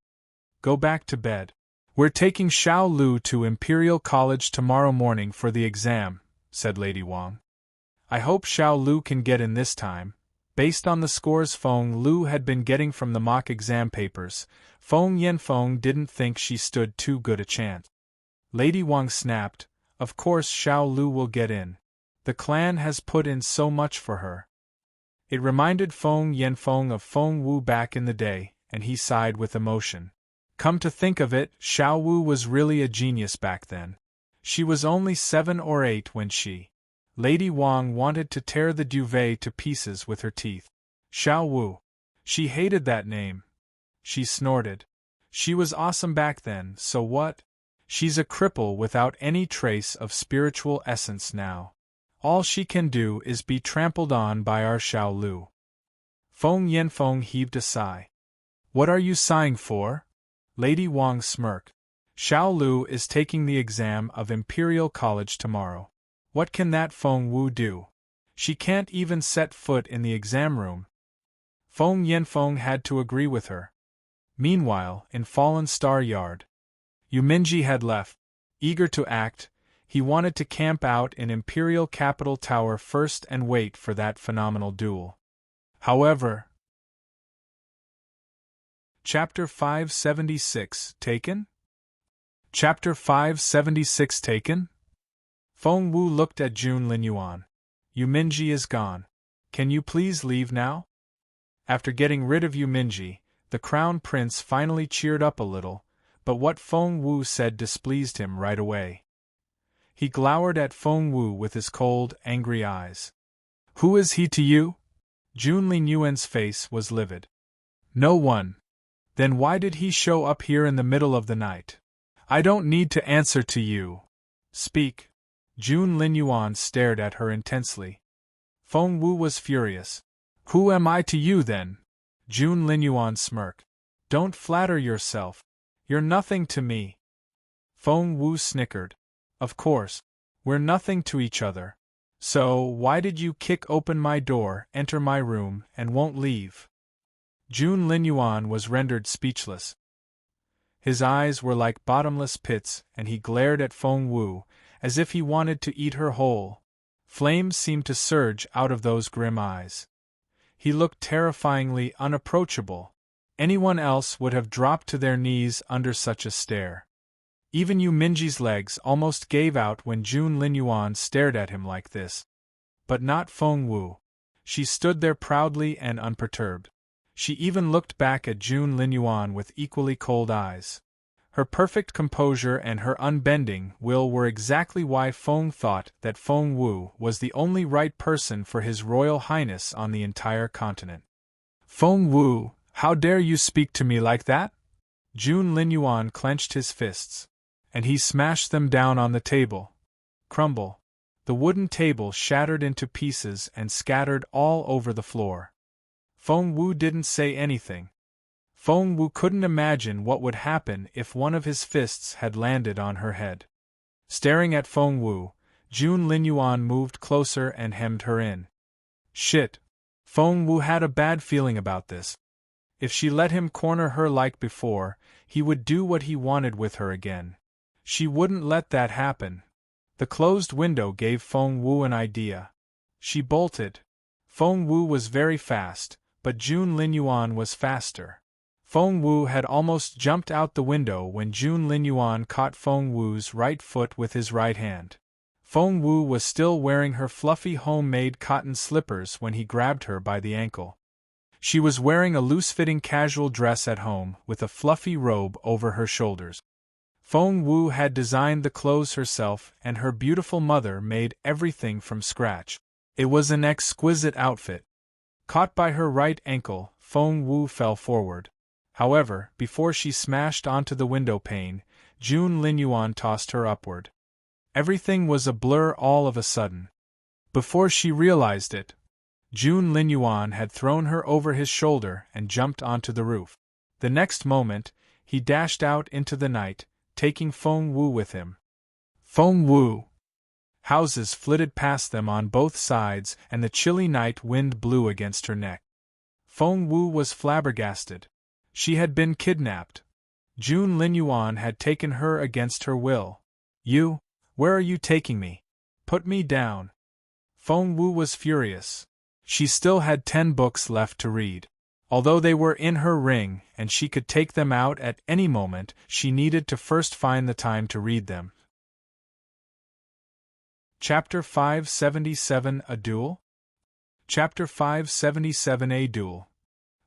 Go back to bed. We're taking Xiao Lu to Imperial College tomorrow morning for the exam, said Lady Wang. I hope Xiao Lu can get in this time. Based on the scores Feng Lu had been getting from the mock exam papers, Feng Yanfeng didn't think she stood too good a chance. Lady Wang snapped, Of course Xiao Lu will get in. The clan has put in so much for her. It reminded Feng Yanfeng of Feng Wu back in the day, and he sighed with emotion. Come to think of it, Xiao Wu was really a genius back then. She was only 7 or 8 when she... Lady Wang wanted to tear the duvet to pieces with her teeth. Xiao Wu. She hated that name. She snorted. She was awesome back then, so what? She's a cripple without any trace of spiritual essence now. All she can do is be trampled on by our Xiao Lu. Feng Yanfeng heaved a sigh. What are you sighing for? Lady Wang smirked. Xiao Lu is taking the exam of Imperial College tomorrow. What can that Feng Wu do? She can't even set foot in the exam room. Feng Yanfeng had to agree with her. Meanwhile, in Fallen Star Yard, Yuminji had left. Eager to act, he wanted to camp out in Imperial Capital Tower first and wait for that phenomenal duel. However, Chapter 576 Taken? Chapter 576 Taken? Feng Wu looked at Jun Linyuan. Yuminji is gone. Can you please leave now? After getting rid of Yuminji, the Crown Prince finally cheered up a little, but what Feng Wu said displeased him right away. He glowered at Feng Wu with his cold, angry eyes. Who is he to you? Jun Linyuan's face was livid. No one. Then why did he show up here in the middle of the night? I don't need to answer to you. Speak. Jun Linyuan stared at her intensely. Feng Wu was furious. Who am I to you then? Jun Linyuan smirked. Don't flatter yourself. You're nothing to me. Feng Wu snickered. Of course. We're nothing to each other. So, why did you kick open my door, enter my room, and won't leave? Jun Linyuan was rendered speechless. His eyes were like bottomless pits, and he glared at Feng Wu, as if he wanted to eat her whole. Flames seemed to surge out of those grim eyes. He looked terrifyingly unapproachable. Anyone else would have dropped to their knees under such a stare. Even Yuminji's legs almost gave out when Jun Linyuan stared at him like this. But not Feng Wu. She stood there proudly and unperturbed. She even looked back at Jun Linyuan with equally cold eyes. Her perfect composure and her unbending will were exactly why Feng thought that Feng Wu was the only right person for His Royal Highness on the entire continent. Feng Wu, how dare you speak to me like that? Jun Linyuan clenched his fists, and he smashed them down on the table. Crumble. The wooden table shattered into pieces and scattered all over the floor. Feng Wu didn't say anything. Feng Wu couldn't imagine what would happen if one of his fists had landed on her head. Staring at Feng Wu, Jun Linyuan moved closer and hemmed her in. Shit. Feng Wu had a bad feeling about this. If she let him corner her like before, he would do what he wanted with her again. She wouldn't let that happen. The closed window gave Feng Wu an idea. She bolted. Feng Wu was very fast, but Jun Linyuan was faster. Feng Wu had almost jumped out the window when Jun Linyuan caught Feng Wu's right foot with his right hand. Feng Wu was still wearing her fluffy homemade cotton slippers when he grabbed her by the ankle. She was wearing a loose-fitting casual dress at home with a fluffy robe over her shoulders. Feng Wu had designed the clothes herself, and her beautiful mother made everything from scratch. It was an exquisite outfit. Caught by her right ankle, Feng Wu fell forward. However, before she smashed onto the window pane, Jun Linyuan tossed her upward. Everything was a blur all of a sudden. Before she realized it, Jun Linyuan had thrown her over his shoulder and jumped onto the roof. The next moment, he dashed out into the night, taking Feng Wu with him. Feng Wu! Houses flitted past them on both sides and the chilly night wind blew against her neck. Feng Wu was flabbergasted. She had been kidnapped. Jun Linyuan had taken her against her will. You? Where are you taking me? Put me down. Feng Wu was furious. She still had 10 books left to read. Although they were in her ring and she could take them out at any moment, she needed to first find the time to read them. Chapter 577 A Duel? Chapter 577 A Duel.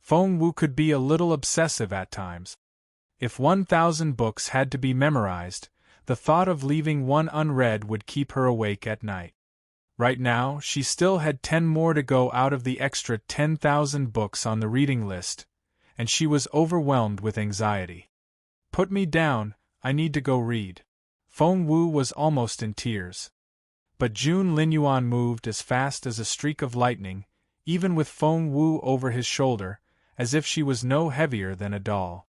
Feng Wu could be a little obsessive at times. If 1,000 books had to be memorized, the thought of leaving one unread would keep her awake at night. Right now, she still had 10 more to go out of the extra 10,000 books on the reading list, and she was overwhelmed with anxiety. Put me down, I need to go read. Feng Wu was almost in tears. But Jun Linyuan moved as fast as a streak of lightning, even with Feng Wu over his shoulder, as if she was no heavier than a doll.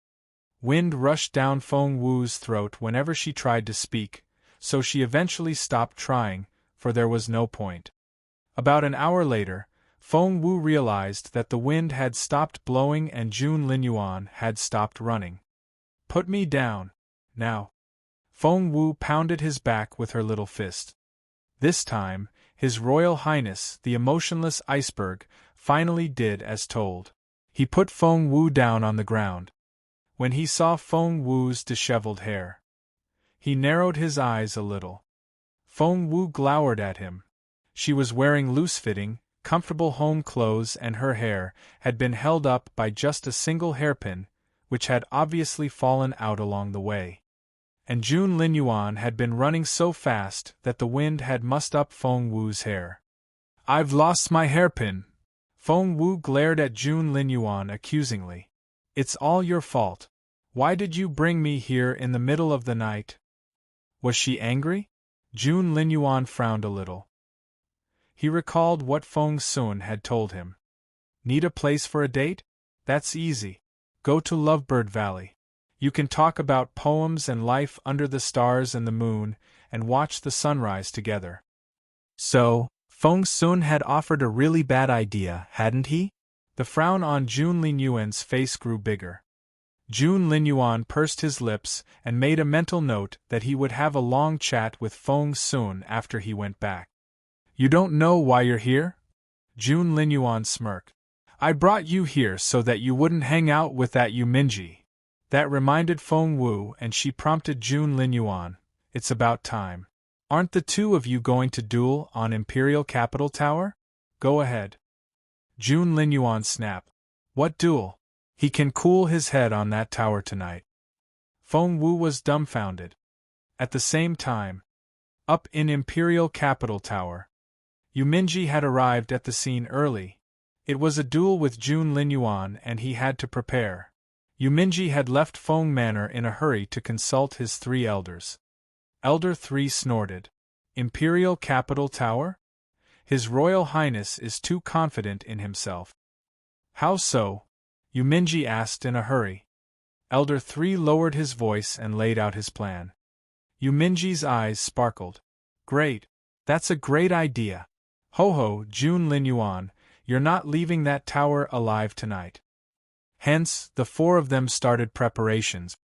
Wind rushed down Feng Wu's throat whenever she tried to speak, so she eventually stopped trying, for there was no point. About an hour later, Feng Wu realized that the wind had stopped blowing and Jun Linyuan had stopped running. Put me down, now. Feng Wu pounded his back with her little fist. This time, His Royal Highness, the emotionless iceberg, finally did as told. He put Feng Wu down on the ground. When he saw Feng Wu's disheveled hair, he narrowed his eyes a little. Feng Wu glowered at him. She was wearing loose-fitting, comfortable home clothes and her hair had been held up by just a single hairpin, which had obviously fallen out along the way. And Jun Linyuan had been running so fast that the wind had mussed up Feng Wu's hair. "I've lost my hairpin!" Feng Wu glared at Jun Linyuan accusingly. "It's all your fault. Why did you bring me here in the middle of the night?" Was she angry? Jun Linyuan frowned a little. He recalled what Feng Sun had told him. Need a place for a date? That's easy. Go to Lovebird Valley. You can talk about poems and life under the stars and the moon, and watch the sunrise together. So, Feng Sun had offered a really bad idea, hadn't he? The frown on Jun Linyuan's face grew bigger. Jun Linyuan pursed his lips and made a mental note that he would have a long chat with Feng Sun after he went back. "You don't know why you're here?" Jun Linyuan smirked. "I brought you here so that you wouldn't hang out with that Yuminji." That reminded Feng Wu, and she prompted Jun Linyuan. "It's about time. Aren't the two of you going to duel on Imperial Capital Tower? Go ahead." Jun Linyuan snapped. "What duel? He can cool his head on that tower tonight." Feng Wu was dumbfounded. At the same time, up in Imperial Capital Tower, Yuminji had arrived at the scene early. It was a duel with Jun Linyuan and he had to prepare. Yuminji had left Feng Manor in a hurry to consult his 3 elders. Elder 3 snorted. "Imperial Capital Tower? His Royal Highness is too confident in himself." "How so?" Yuminji asked in a hurry. Elder 3 lowered his voice and laid out his plan. Yuminji's eyes sparkled. "Great. That's a great idea. Ho ho, Jun Linyuan, you're not leaving that tower alive tonight. Hence, the four of them started preparations.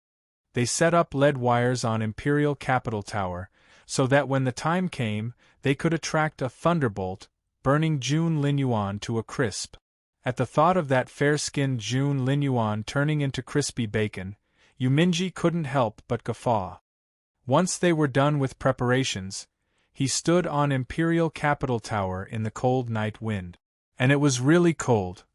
They set up lead wires on Imperial Capital Tower, so that when the time came, they could attract a thunderbolt, burning Jun Linyuan to a crisp. At the thought of that fair-skinned Jun Linyuan turning into crispy bacon, Yuminji couldn't help but guffaw. Once they were done with preparations, he stood on Imperial Capital Tower in the cold night wind. And it was really cold.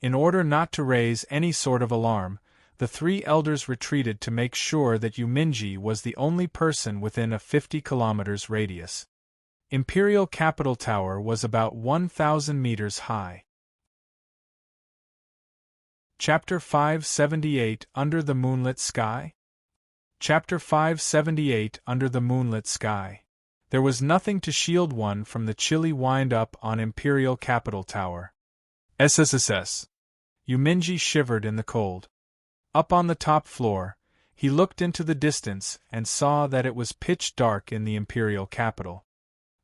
In order not to raise any sort of alarm, the three elders retreated to make sure that Yuminji was the only person within a 50 kilometers radius. Imperial Capital Tower was about 1,000 meters high. Chapter 578 Under the Moonlit Sky? Chapter 578 Under the Moonlit Sky. There was nothing to shield one from the chilly wind-up on Imperial Capital Tower. SSSS. Yuminji shivered in the cold. Up on the top floor, he looked into the distance and saw that it was pitch dark in the Imperial capital.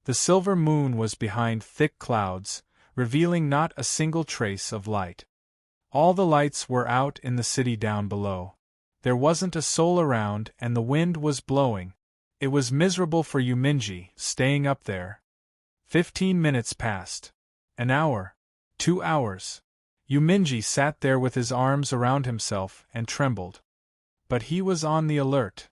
The silver moon was behind thick clouds, revealing not a single trace of light. All the lights were out in the city down below. There wasn't a soul around and the wind was blowing. It was miserable for Yuminji, staying up there. 15 minutes passed. An hour. 2 hours. Yuminji sat there with his arms around himself and trembled. But he was on the alert.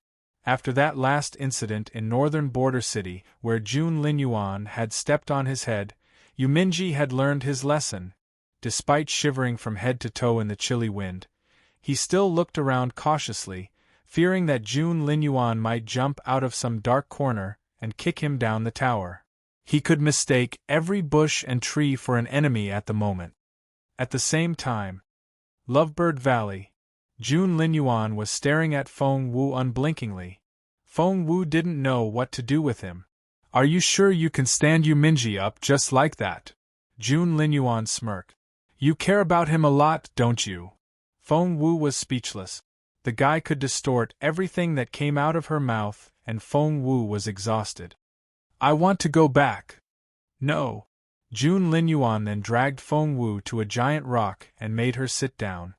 After that last incident in northern border city where Jun Linyuan had stepped on his head, Yuminji had learned his lesson. Despite shivering from head to toe in the chilly wind, he still looked around cautiously, fearing that Jun Linyuan might jump out of some dark corner and kick him down the tower. He could mistake every bush and tree for an enemy at the moment. At the same time, Lovebird Valley, Jun Linyuan was staring at Feng Wu unblinkingly. Feng Wu didn't know what to do with him. Are you sure you can stand Yuminji up just like that? Jun Linyuan smirked. You care about him a lot, don't you? Feng Wu was speechless. The guy could distort everything that came out of her mouth, and Feng Wu was exhausted. I want to go back. No. Jun Linyuan then dragged Feng Wu to a giant rock and made her sit down.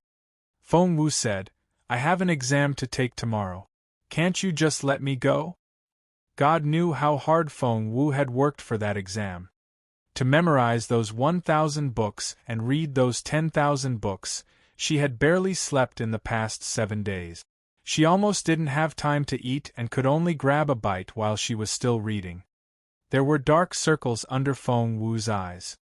Feng Wu said, I have an exam to take tomorrow. Can't you just let me go? God knew how hard Feng Wu had worked for that exam. To memorize those 1,000 books and read those 10,000 books, she had barely slept in the past 7 days. She almost didn't have time to eat and could only grab a bite while she was still reading. There were dark circles under Feng Wu's eyes.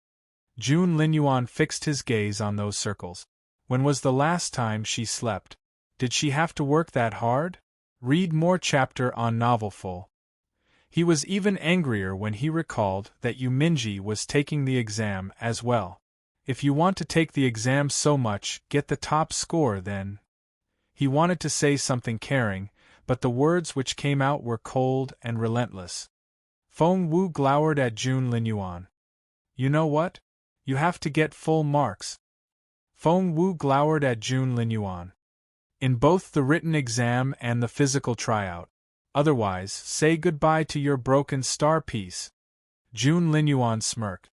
Jun Linyuan fixed his gaze on those circles. When was the last time she slept? Did she have to work that hard? Read more chapter on Novelful. He was even angrier when he recalled that Yuminji was taking the exam as well. If you want to take the exam so much, get the top score then. He wanted to say something caring, but the words which came out were cold and relentless. Feng Wu glowered at Jun Linyuan. You know what? You have to get full marks. Feng Wu glowered at Jun Linyuan. In both the written exam and the physical tryout. Otherwise, say goodbye to your broken star piece. Jun Linyuan smirked.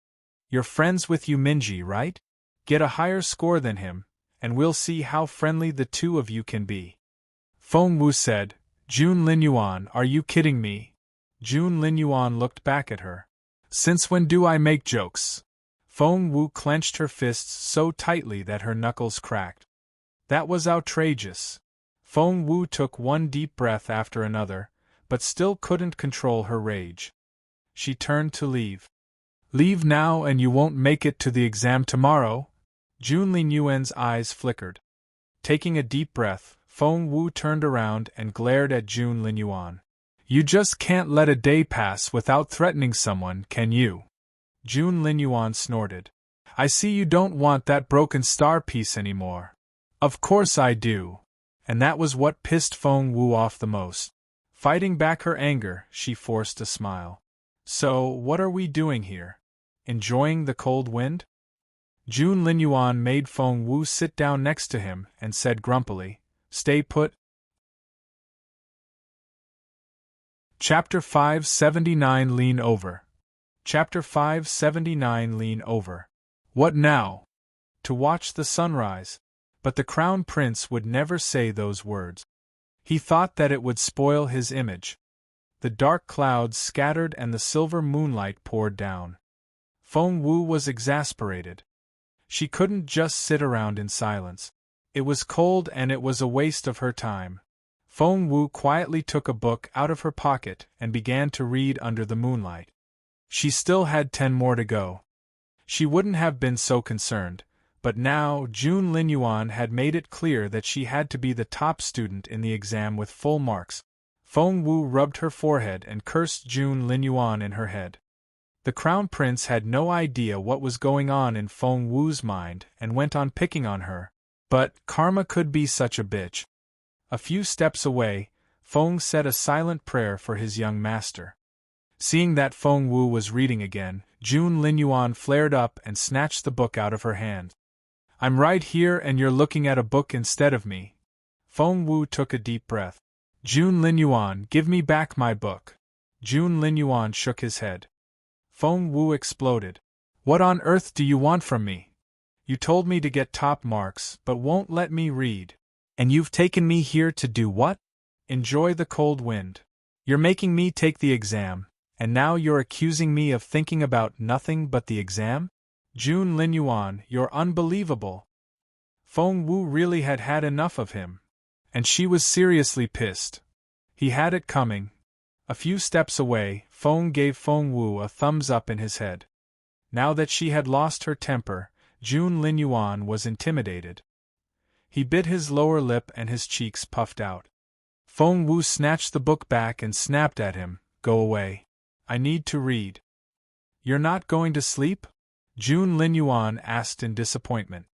You're friends with Yuminji, right? Get a higher score than him, and we'll see how friendly the two of you can be. Feng Wu said, Jun Linyuan, are you kidding me? Jun Linyuan looked back at her. Since when do I make jokes? Feng Wu clenched her fists so tightly that her knuckles cracked. That was outrageous. Feng Wu took one deep breath after another, but still couldn't control her rage. She turned to leave. Leave now and you won't make it to the exam tomorrow? Jun Linyuan's eyes flickered. Taking a deep breath, Feng Wu turned around and glared at Jun Linyuan. You just can't let a day pass without threatening someone, can you? Jun Linyuan snorted. I see you don't want that broken star piece anymore. Of course I do. And that was what pissed Feng Wu off the most. Fighting back her anger, she forced a smile. So, what are we doing here? Enjoying the cold wind? Jun Linyuan made Feng Wu sit down next to him and said grumpily, Stay put. Chapter 579 Lean Over. Chapter 579 Lean over. What now? To watch the sunrise. But the Crown Prince would never say those words. He thought that it would spoil his image. The dark clouds scattered and the silver moonlight poured down. Feng Wu was exasperated. She couldn't just sit around in silence. It was cold and it was a waste of her time. Feng Wu quietly took a book out of her pocket and began to read under the moonlight. She still had 10 more to go. She wouldn't have been so concerned, but now June Linyuan had made it clear that she had to be the top student in the exam with full marks. Feng Wu rubbed her forehead and cursed June Linyuan in her head. The Crown Prince had no idea what was going on in Feng Wu's mind and went on picking on her. But karma could be such a bitch. A few steps away, Feng said a silent prayer for his young master. Seeing that Feng Wu was reading again, June Linyuan flared up and snatched the book out of her hand. I'm right here and you're looking at a book instead of me. Feng Wu took a deep breath. June Linyuan, give me back my book. June Linyuan shook his head. Feng Wu exploded. What on earth do you want from me? You told me to get top marks, but won't let me read. And you've taken me here to do what? Enjoy the cold wind. You're making me take the exam, and now you're accusing me of thinking about nothing but the exam? June Linyuan, you're unbelievable. Feng Wu really had had enough of him. And she was seriously pissed. He had it coming. A few steps away, Feng gave Feng Wu a thumbs up in his head. Now that she had lost her temper, June Linyuan was intimidated. He bit his lower lip and his cheeks puffed out. Feng Wu snatched the book back and snapped at him, Go away. I need to read. You're not going to sleep? June Linyuan asked in disappointment.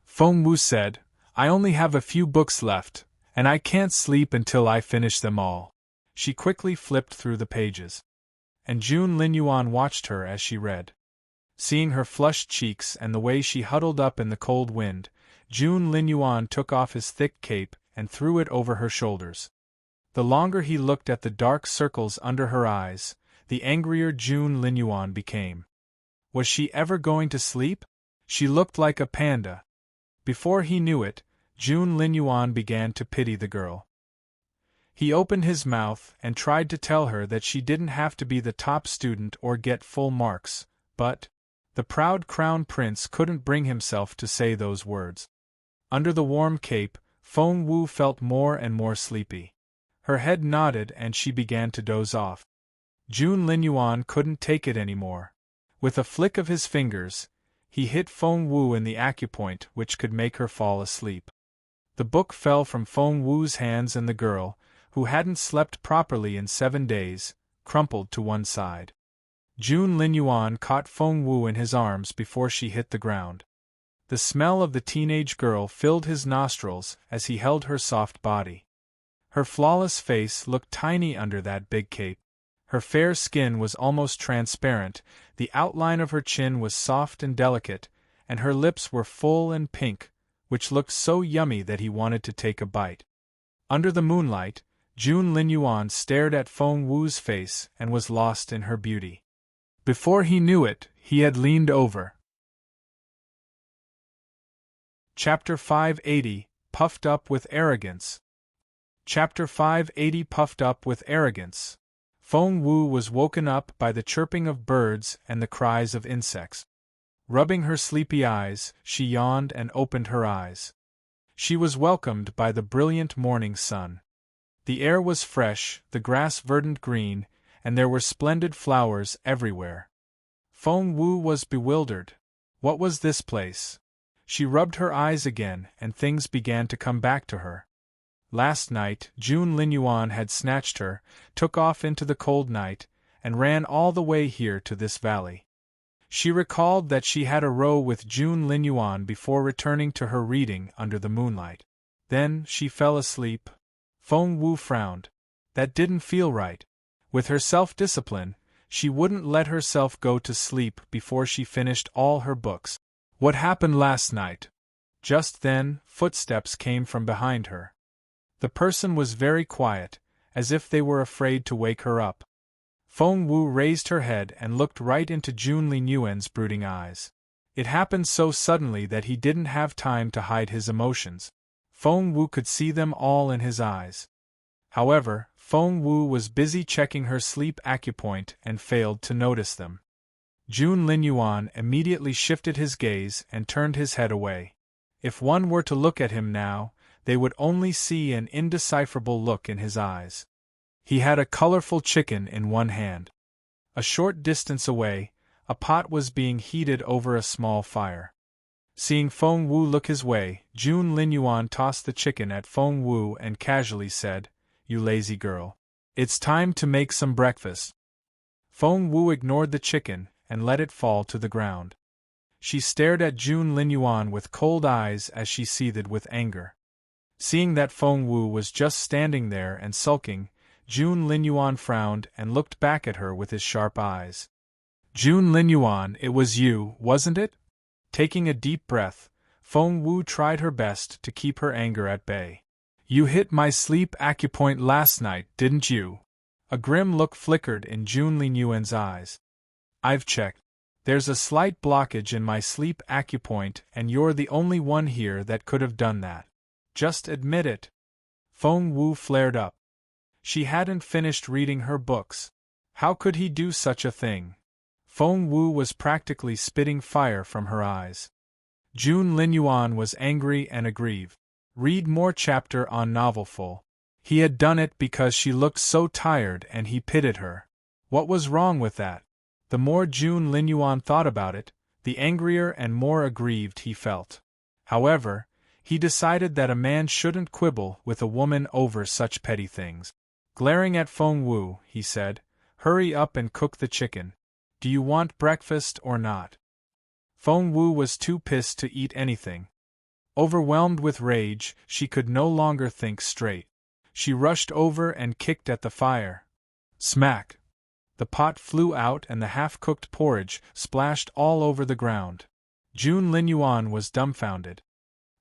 Feng Wu said, I only have a few books left, and I can't sleep until I finish them all. She quickly flipped through the pages. And June Linyuan watched her as she read. Seeing her flushed cheeks and the way she huddled up in the cold wind, June Linyuan took off his thick cape and threw it over her shoulders. The longer he looked at the dark circles under her eyes, the angrier June Linyuan became. Was she ever going to sleep? She looked like a panda. Before he knew it, June Linyuan began to pity the girl. He opened his mouth and tried to tell her that she didn't have to be the top student or get full marks, but the proud Crown Prince couldn't bring himself to say those words. Under the warm cape, Feng Wu felt more and more sleepy. Her head nodded and she began to doze off. June Linyuan couldn't take it anymore. With a flick of his fingers, he hit Feng Wu in the acupoint which could make her fall asleep. The book fell from Feng Wu's hands and the girl, who hadn't slept properly in 7 days, crumpled to one side. June Linyuan caught Feng Wu in his arms before she hit the ground. The smell of the teenage girl filled his nostrils as he held her soft body. Her flawless face looked tiny under that big cape. Her fair skin was almost transparent, the outline of her chin was soft and delicate, and her lips were full and pink, which looked so yummy that he wanted to take a bite. Under the moonlight, June Linyuan stared at Feng Wu's face and was lost in her beauty. Before he knew it, he had leaned over. Chapter 580, Puffed Up with Arrogance. Chapter 580 Puffed Up with Arrogance. Feng Wu was woken up by the chirping of birds and the cries of insects. Rubbing her sleepy eyes, she yawned and opened her eyes. She was welcomed by the brilliant morning sun. The air was fresh, the grass verdant green, and there were splendid flowers everywhere. Feng Wu was bewildered. What was this place? She rubbed her eyes again and things began to come back to her. Last night, June Linyuan had snatched her, took off into the cold night, and ran all the way here to this valley. She recalled that she had a row with June Linyuan before returning to her reading under the moonlight. Then she fell asleep. Feng Wu frowned. That didn't feel right. With her self-discipline, she wouldn't let herself go to sleep before she finished all her books. What happened last night? Just then, footsteps came from behind her. The person was very quiet, as if they were afraid to wake her up. Feng Wu raised her head and looked right into Jun Linyuan's brooding eyes. It happened so suddenly that he didn't have time to hide his emotions. Feng Wu could see them all in his eyes. However, Feng Wu was busy checking her sleep acupoint and failed to notice them. Jun Linyuan immediately shifted his gaze and turned his head away. If one were to look at him now, they would only see an indecipherable look in his eyes. He had a colorful chicken in one hand. A short distance away, a pot was being heated over a small fire. Seeing Feng Wu look his way, Jun Linyuan tossed the chicken at Feng Wu and casually said, "You lazy girl. It's time to make some breakfast." Feng Wu ignored the chicken and let it fall to the ground. She stared at Jun Linyuan with cold eyes as she seethed with anger. Seeing that Feng Wu was just standing there and sulking, Jun Linyuan frowned and looked back at her with his sharp eyes. "Jun Linyuan, it was you, wasn't it?" Taking a deep breath, Feng Wu tried her best to keep her anger at bay. "You hit my sleep acupoint last night, didn't you?" A grim look flickered in Jun Linyuan's eyes. "I've checked. There's a slight blockage in my sleep acupoint and you're the only one here that could have done that. Just admit it." Feng Wu flared up. She hadn't finished reading her books. How could he do such a thing? Feng Wu was practically spitting fire from her eyes. Jun Linyuan was angry and aggrieved. Read more chapter on novel full. He had done it because she looked so tired and he pitied her. What was wrong with that? The more Jun Linyuan thought about it, the angrier and more aggrieved he felt. However, he decided that a man shouldn't quibble with a woman over such petty things. Glaring at Feng Wu, he said, "Hurry up and cook the chicken. Do you want breakfast or not?" Feng Wu was too pissed to eat anything. Overwhelmed with rage, she could no longer think straight. She rushed over and kicked at the fire. Smack! The pot flew out and the half-cooked porridge splashed all over the ground. Jun Linyuan was dumbfounded.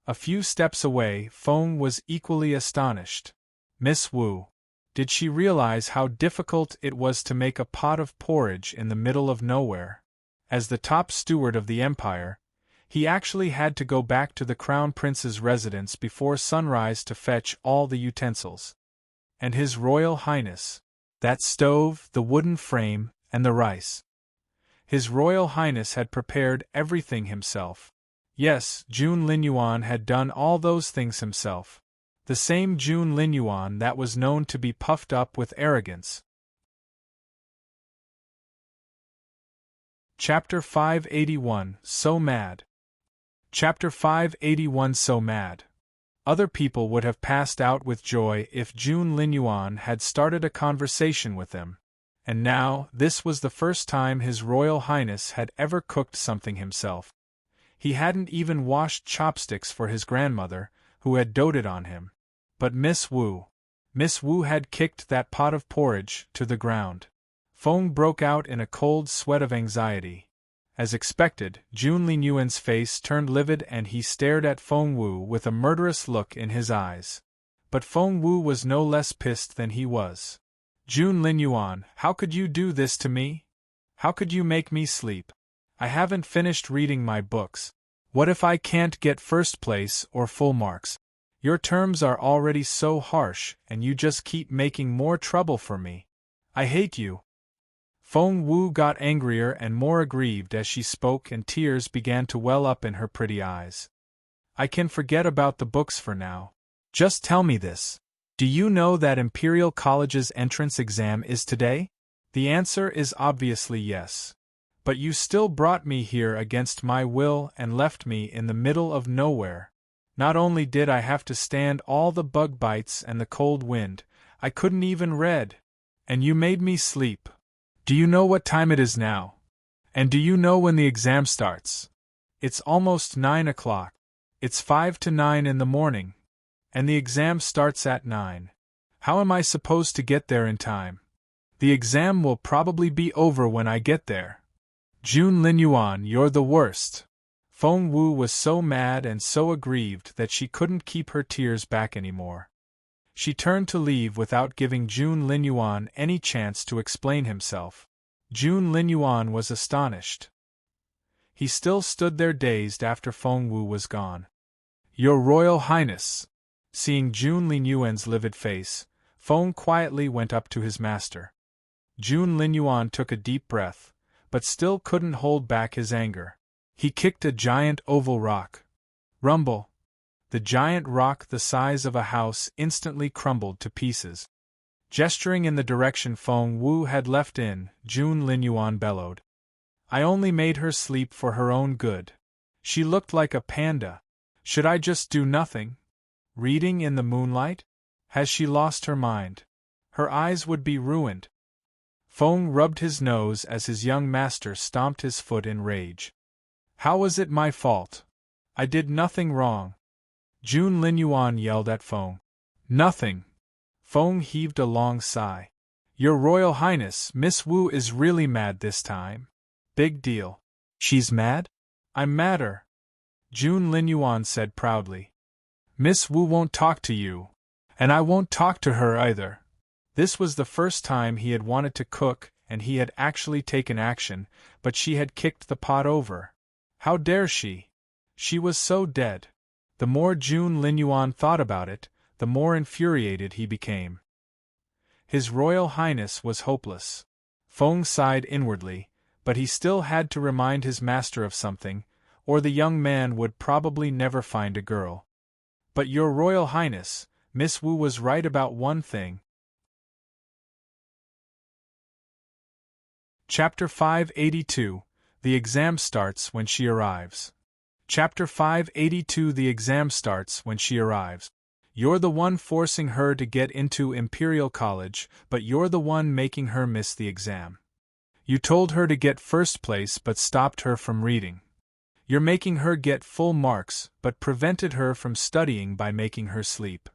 A few steps away, Feng was equally astonished. Miss Wu. Did she realize how difficult it was to make a pot of porridge in the middle of nowhere? As the top steward of the empire, he actually had to go back to the crown prince's residence before sunrise to fetch all the utensils. And His Royal Highness. That stove, the wooden frame, and the rice. His Royal Highness had prepared everything himself. Yes, Jun Linyuan had done all those things himself. The same Jun Linyuan that was known to be puffed up with arrogance. Chapter 581, So Mad. Chapter 581, So Mad. Other people would have passed out with joy if Jun Linyuan had started a conversation with them. And now, this was the first time His Royal Highness had ever cooked something himself. He hadn't even washed chopsticks for his grandmother, who had doted on him. But Miss Wu had kicked that pot of porridge to the ground. Feng broke out in a cold sweat of anxiety. As expected, Jun Linyuan's face turned livid and he stared at Feng Wu with a murderous look in his eyes. But Feng Wu was no less pissed than he was. "Jun Linyuan, how could you do this to me? How could you make me sleep? I haven't finished reading my books. What if I can't get first place or full marks? Your terms are already so harsh and you just keep making more trouble for me. I hate you." Feng Wu got angrier and more aggrieved as she spoke and tears began to well up in her pretty eyes. "I can forget about the books for now. Just tell me this. Do you know that Imperial College's entrance exam is today?" The answer is obviously yes. "But you still brought me here against my will and left me in the middle of nowhere. Not only did I have to stand all the bug bites and the cold wind, I couldn't even read. And you made me sleep. Do you know what time it is now? And do you know when the exam starts? It's almost 9 o'clock. It's 5 to 9 in the morning. And the exam starts at 9. How am I supposed to get there in time? The exam will probably be over when I get there. Jun Linyuan, you're the worst." Feng Wu was so mad and so aggrieved that she couldn't keep her tears back anymore. She turned to leave without giving Jun Linyuan any chance to explain himself. Jun Linyuan was astonished. He still stood there dazed after Feng Wu was gone. Your Royal Highness! Seeing Jun Linyuan's livid face, Feng quietly went up to his master. Jun Linyuan took a deep breath, but still couldn't hold back his anger. He kicked a giant oval rock. Rumble! The giant rock the size of a house instantly crumbled to pieces. Gesturing in the direction Feng Wu had left in, Jun Linyuan bellowed. I only made her sleep for her own good. She looked like a panda. Should I just do nothing? Reading in the moonlight? Has she lost her mind? Her eyes would be ruined. Feng rubbed his nose as his young master stomped his foot in rage. How was it my fault? I did nothing wrong. Jun Linyuan yelled at Feng. Nothing. Feng heaved a long sigh. Your Royal Highness, Miss Wu is really mad this time. Big deal. She's mad? I'm madder. Jun Linyuan said proudly. Miss Wu won't talk to you. And I won't talk to her either. This was the first time he had wanted to cook and he had actually taken action, but she had kicked the pot over. How dare she? She was so dead. The more Jun Linyuan thought about it, the more infuriated he became. His Royal Highness was hopeless. Feng sighed inwardly, but he still had to remind his master of something, or the young man would probably never find a girl. But Your Royal Highness, Miss Wu was right about one thing. Chapter 582 The Exam Starts When She Arrives. Chapter 582 The exam starts when she arrives. You're the one forcing her to get into Imperial College, but you're the one making her miss the exam. You told her to get first place but stopped her from reading. You're making her get full marks but prevented her from studying by making her sleep.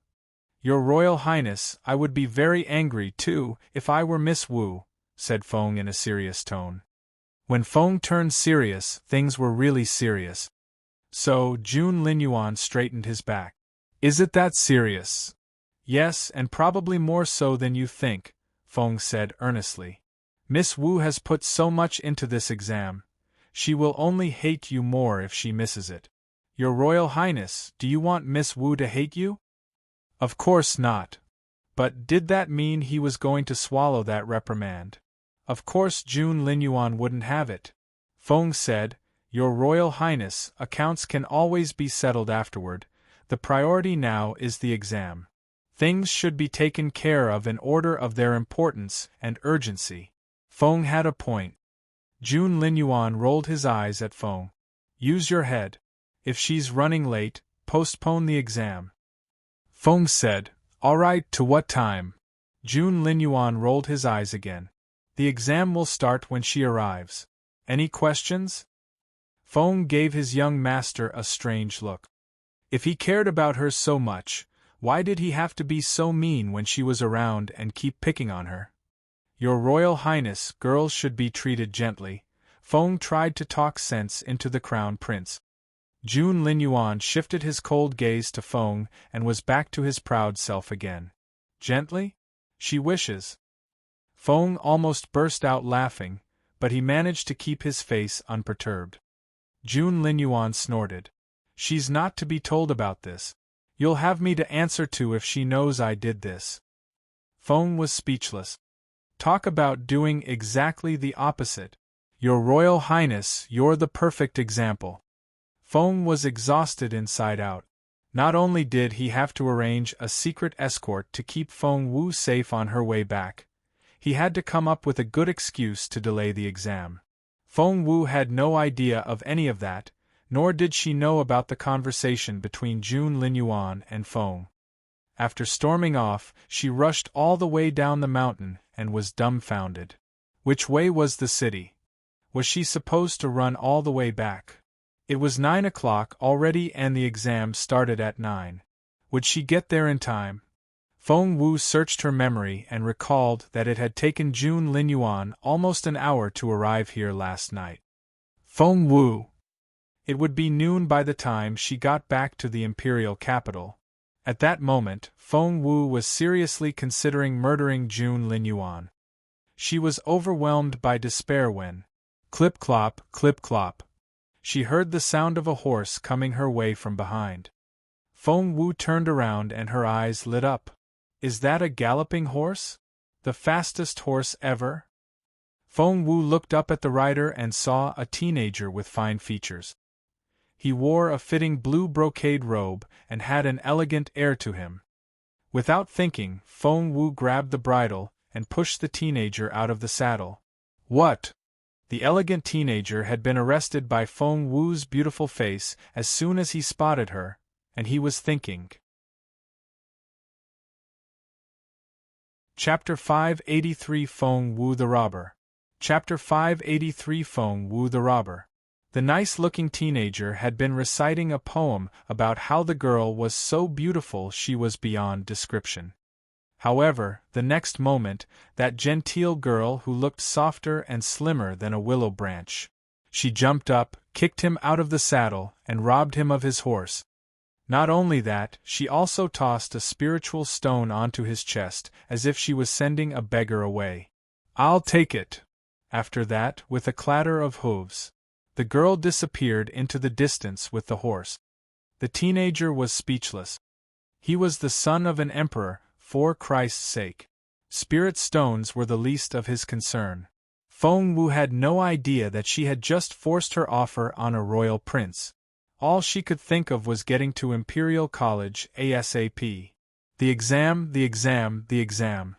Your Royal Highness, I would be very angry too if I were Miss Wu, said Feng in a serious tone. When Feng turned serious, things were really serious. So, Jun Linyuan straightened his back. Is it that serious? Yes, and probably more so than you think, Feng said earnestly. Miss Wu has put so much into this exam. She will only hate you more if she misses it. Your Royal Highness, do you want Miss Wu to hate you? Of course not. But did that mean he was going to swallow that reprimand? Of course Jun Linyuan wouldn't have it. Feng said, Your Royal Highness, accounts can always be settled afterward. The priority now is the exam. Things should be taken care of in order of their importance and urgency. Feng had a point. Jun Linyuan rolled his eyes at Feng. Use your head. If she's running late, postpone the exam. Feng said, All right, to what time? Jun Linyuan rolled his eyes again. The exam will start when she arrives. Any questions? Feng gave his young master a strange look. If he cared about her so much, why did he have to be so mean when she was around and keep picking on her? Your Royal Highness, girls should be treated gently. Feng tried to talk sense into the Crown Prince. Jun Linyuan shifted his cold gaze to Feng and was back to his proud self again. Gently? She wishes. Feng almost burst out laughing, but he managed to keep his face unperturbed. Jun Linyuan snorted. She's not to be told about this. You'll have me to answer to if she knows I did this. Feng was speechless. Talk about doing exactly the opposite. Your Royal Highness, you're the perfect example. Feng was exhausted inside out. Not only did he have to arrange a secret escort to keep Feng Wu safe on her way back, he had to come up with a good excuse to delay the exam. Feng Wu had no idea of any of that, nor did she know about the conversation between Jun Linyuan and Feng. After storming off, she rushed all the way down the mountain and was dumbfounded. Which way was the city? Was she supposed to run all the way back? It was 9 o'clock already and the exam started at 9. Would she get there in time? Feng Wu searched her memory and recalled that it had taken Jun Linyuan almost an hour to arrive here last night. Feng Wu! It would be noon by the time she got back to the imperial capital. At that moment, Feng Wu was seriously considering murdering Jun Linyuan. She was overwhelmed by despair when, clip-clop, clip-clop, she heard the sound of a horse coming her way from behind. Feng Wu turned around and her eyes lit up. Is that a galloping horse? The fastest horse ever? Feng Wu looked up at the rider and saw a teenager with fine features. He wore a fitting blue brocade robe and had an elegant air to him. Without thinking, Feng Wu grabbed the bridle and pushed the teenager out of the saddle. What? The elegant teenager had been arrested by Feng Wu's beautiful face as soon as he spotted her, and he was thinking. Chapter 583 Feng Wu the Robber. Chapter 583 Feng Wu the Robber. The nice-looking teenager had been reciting a poem about how the girl was so beautiful she was beyond description. However, the next moment, that genteel girl who looked softer and slimmer than a willow branch. She jumped up, kicked him out of the saddle, and robbed him of his horse. Not only that, she also tossed a spiritual stone onto his chest, as if she was sending a beggar away. I'll take it. After that, with a clatter of hooves, the girl disappeared into the distance with the horse. The teenager was speechless. He was the son of an emperor, for Christ's sake. Spirit stones were the least of his concern. Feng Wu had no idea that she had just forced her offer on a royal prince. All she could think of was getting to Imperial College ASAP. The exam, the exam, the exam.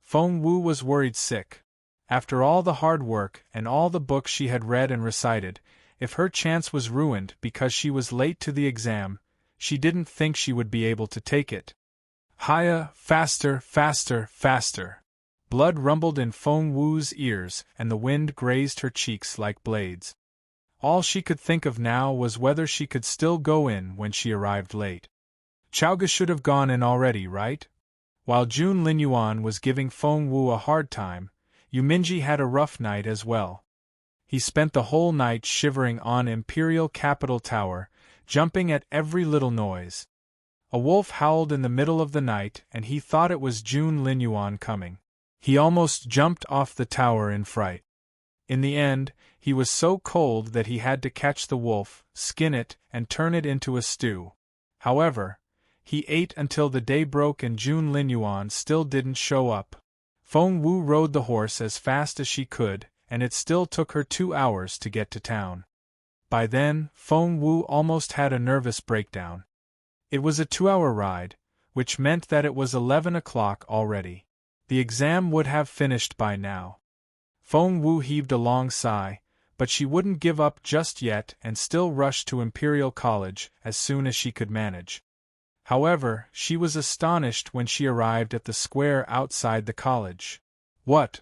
Feng Wu was worried sick. After all the hard work and all the books she had read and recited, if her chance was ruined because she was late to the exam, she didn't think she would be able to take it. Higher, faster, faster, faster. Blood rumbled in Feng Wu's ears and the wind grazed her cheeks like blades. All she could think of now was whether she could still go in when she arrived late. Chaoga should have gone in already, right? While Jun Linyuan was giving Feng Wu a hard time, Yuminji had a rough night as well. He spent the whole night shivering on Imperial Capital Tower, jumping at every little noise. A wolf howled in the middle of the night and he thought it was Jun Linyuan coming. He almost jumped off the tower in fright. In the end, he was so cold that he had to catch the wolf, skin it, and turn it into a stew. However, he ate until the day broke and Jun Linyuan still didn't show up. Feng Wu rode the horse as fast as she could, and it still took her 2 hours to get to town. By then, Feng Wu almost had a nervous breakdown. It was a 2-hour ride, which meant that it was 11 o'clock already. The exam would have finished by now. Feng Wu heaved a long sigh, but she wouldn't give up just yet and still rushed to Imperial College as soon as she could manage. However, she was astonished when she arrived at the square outside the college. What?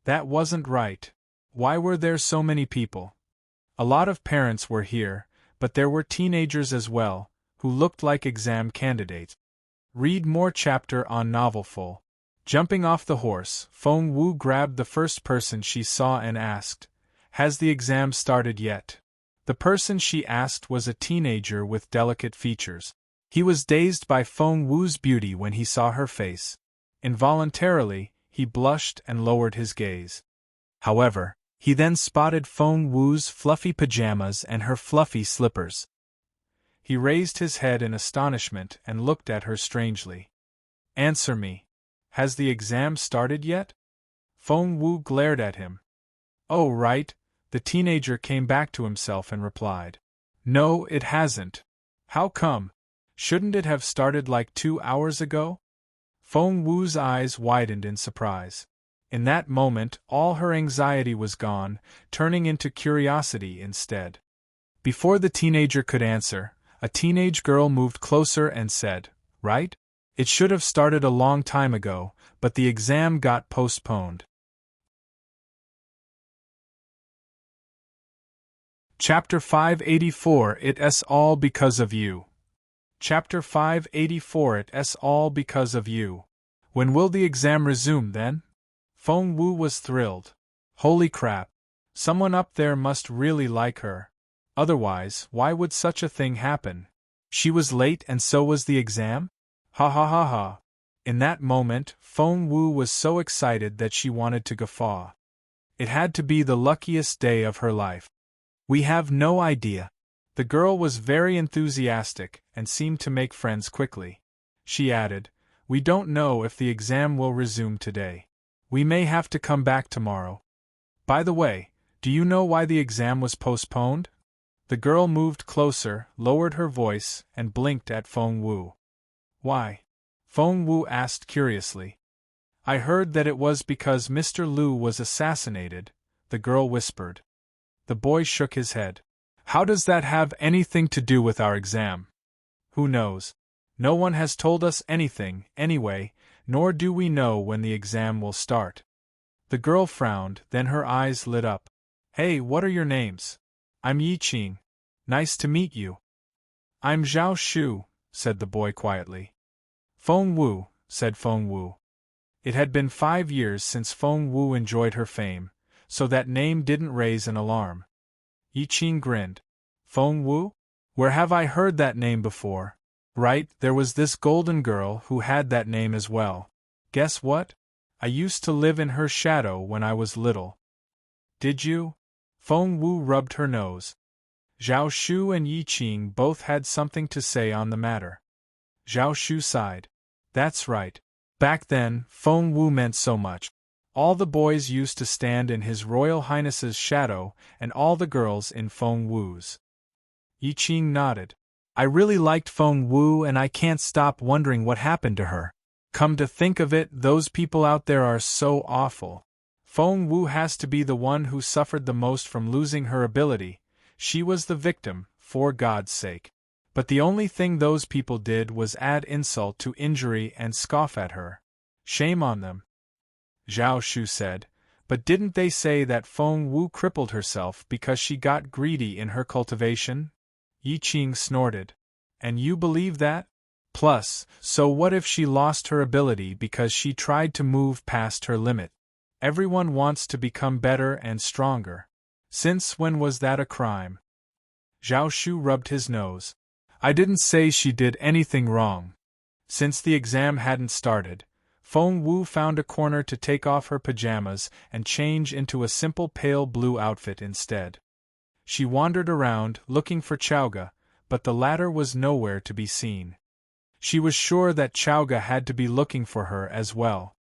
That wasn't right. Why were there so many people? A lot of parents were here, but there were teenagers as well, who looked like exam candidates. Read more chapter on Novelful. Jumping off the horse, Feng Wu grabbed the first person she saw and asked, "Has the exam started yet?" The person she asked was a teenager with delicate features. He was dazed by Feng Wu's beauty when he saw her face. Involuntarily, he blushed and lowered his gaze. However, he then spotted Feng Wu's fluffy pajamas and her fluffy slippers. He raised his head in astonishment and looked at her strangely. "Answer me. Has the exam started yet?" Feng Wu glared at him. "Oh, right," the teenager came back to himself and replied. "No, it hasn't. How come? Shouldn't it have started like 2 hours ago?" Feng Wu's eyes widened in surprise. In that moment, all her anxiety was gone, turning into curiosity instead. Before the teenager could answer, a teenage girl moved closer and said, "Right? It should have started a long time ago, but the exam got postponed." Chapter 584 It's all because of you. Chapter 584 It's all because of you. When will the exam resume then? Feng Wu was thrilled. Holy crap! Someone up there must really like her. Otherwise, why would such a thing happen? She was late and so was the exam? Ha ha ha ha. In that moment, Feng Wu was so excited that she wanted to guffaw. It had to be the luckiest day of her life. We have no idea. The girl was very enthusiastic and seemed to make friends quickly. She added, "We don't know if the exam will resume today. We may have to come back tomorrow. By the way, do you know why the exam was postponed?" The girl moved closer, lowered her voice, and blinked at Feng Wu. "Why?" Feng Wu asked curiously. "I heard that it was because Mr. Liu was assassinated," the girl whispered. The boy shook his head. "How does that have anything to do with our exam?" "Who knows? No one has told us anything, anyway, nor do we know when the exam will start." The girl frowned, then her eyes lit up. "Hey, what are your names?" "I'm Yi Qing. Nice to meet you." "I'm Zhao Shu," said the boy quietly. "Feng Wu," said Feng Wu. It had been 5 years since Feng Wu enjoyed her fame, so that name didn't raise an alarm. Yi Qing grinned. "Feng Wu? Where have I heard that name before? Right, there was this golden girl who had that name as well. Guess what? I used to live in her shadow when I was little." "Did you?" Feng Wu rubbed her nose. Zhao Shu and Yi Qing both had something to say on the matter. Zhao Shu sighed. "That's right. Back then, Feng Wu meant so much. All the boys used to stand in His Royal Highness's shadow, and all the girls in Feng Wu's." Yi Qing nodded. "I really liked Feng Wu and I can't stop wondering what happened to her. Come to think of it, those people out there are so awful. Feng Wu has to be the one who suffered the most from losing her ability. She was the victim, for God's sake. But the only thing those people did was add insult to injury and scoff at her. Shame on them." Zhao Shu said, "But didn't they say that Feng Wu crippled herself because she got greedy in her cultivation?" Yi Qing snorted. "And you believe that? Plus, so what if she lost her ability because she tried to move past her limit? Everyone wants to become better and stronger. Since when was that a crime?" Zhao Shu rubbed his nose. "I didn't say she did anything wrong." Since the exam hadn't started, Feng Wu found a corner to take off her pajamas and change into a simple pale blue outfit instead. She wandered around, looking for Chowga, but the latter was nowhere to be seen. She was sure that Chowga had to be looking for her as well.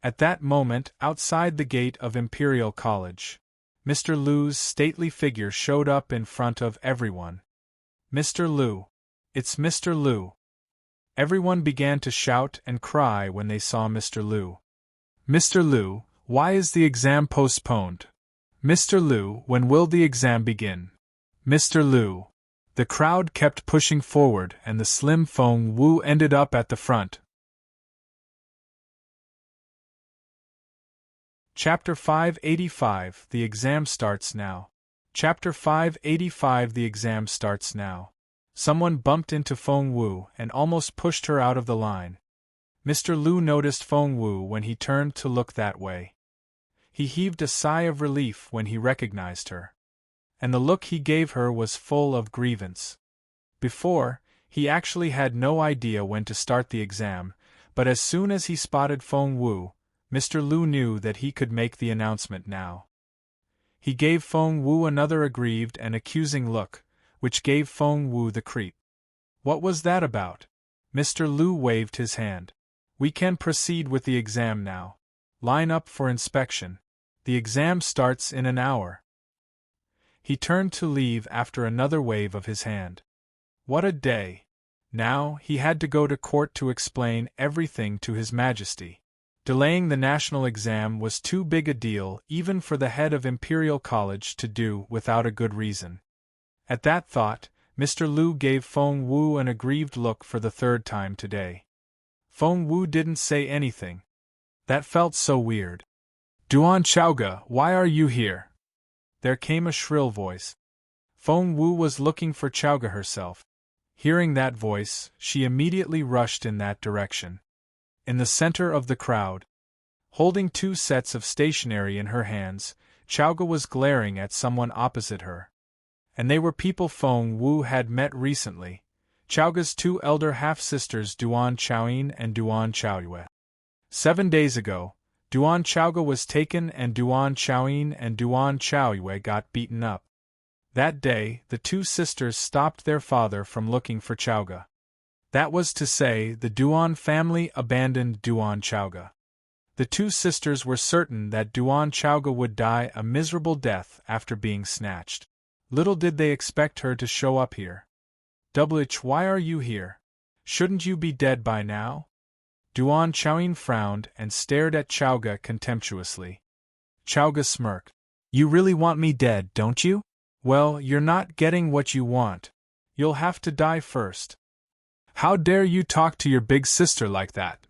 At that moment, outside the gate of Imperial College, Mr. Liu's stately figure showed up in front of everyone. "Mr. Liu! It's Mr. Liu!" Everyone began to shout and cry when they saw Mr. Liu. "Mr. Liu, why is the exam postponed? Mr. Liu, when will the exam begin? Mr. Liu!" The crowd kept pushing forward and the slim Feng Wu ended up at the front. Chapter 585 The Exam Starts Now. Chapter 585 The Exam Starts Now. Someone bumped into Feng Wu and almost pushed her out of the line. Mr. Liu noticed Feng Wu when he turned to look that way. He heaved a sigh of relief when he recognized her. And the look he gave her was full of grievance. Before, he actually had no idea when to start the exam, but as soon as he spotted Feng Wu, Mr. Liu knew that he could make the announcement now. He gave Feng Wu another aggrieved and accusing look, which gave Feng Wu the creep. "What was that about?" Mr. Liu waved his hand. "We can proceed with the exam now. Line up for inspection. The exam starts in an hour." He turned to leave after another wave of his hand. What a day! Now, he had to go to court to explain everything to His Majesty. Delaying the national exam was too big a deal even for the head of Imperial College to do without a good reason. At that thought, Mr. Liu gave Feng Wu an aggrieved look for the 3rd time today. Feng Wu didn't say anything. That felt so weird. "Duan Chowga, why are you here?" There came a shrill voice. Feng Wu was looking for Chowga herself. Hearing that voice, she immediately rushed in that direction. In the center of the crowd, holding 2 sets of stationery in her hands, Chowga was glaring at someone opposite her. And they were people Feng Wu had met recently. Chaoga's two elder half-sisters Duan Chaoyin and Duan Chaoyue. 7 days ago, Duan Chaoga was taken and Duan Chaoyin and Duan Chaoyue got beaten up. That day, the two sisters stopped their father from looking for Chaoga. That was to say, the Duan family abandoned Duan Chaoga. The two sisters were certain that Duan Chaoga would die a miserable death after being snatched. Little did they expect her to show up here. "Wh, why are you here? Shouldn't you be dead by now?" Duan Chaoyin frowned and stared at Chaoga contemptuously. Chaoga smirked. "You really want me dead, don't you? Well, you're not getting what you want. You'll have to die first." "How dare you talk to your big sister like that?"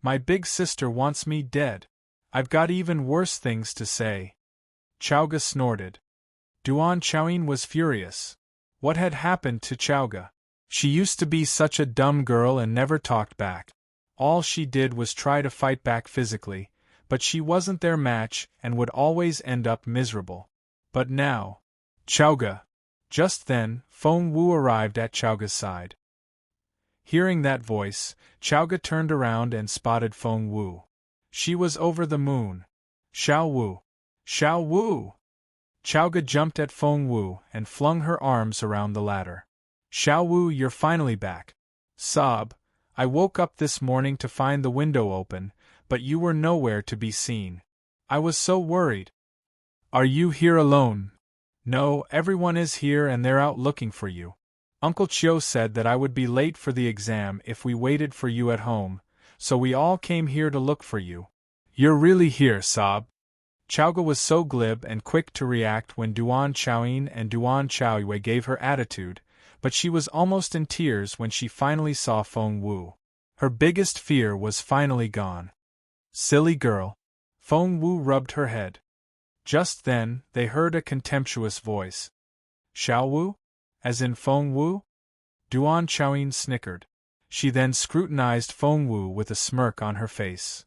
"My big sister wants me dead. I've got even worse things to say." Chaoga snorted. Duan Chaoyin was furious. What had happened to Chaoga? She used to be such a dumb girl and never talked back. All she did was try to fight back physically, but she wasn't their match and would always end up miserable. But now... Chaoga! Just then, Feng Wu arrived at Chaoga's side. Hearing that voice, Chaoga turned around and spotted Feng Wu. She was over the moon. "Xiao Wu! Xiao Wu!" Chaoga jumped at Feng Wu and flung her arms around the latter. "Xiao Wu, you're finally back." Sob. "I woke up this morning to find the window open, but you were nowhere to be seen. I was so worried." "Are you here alone?" "No, everyone is here and they're out looking for you. Uncle Chiu said that I would be late for the exam if we waited for you at home, so we all came here to look for you." "You're really here, Sob?" Chaoga was so glib and quick to react when Duan Chaoyin and Duan Chaoyue gave her attitude, but she was almost in tears when she finally saw Feng Wu. Her biggest fear was finally gone. "Silly girl." Feng Wu rubbed her head. Just then, they heard a contemptuous voice. "Xiao Wu? As in Feng Wu?" Duan Chaoyin snickered. She then scrutinized Feng Wu with a smirk on her face.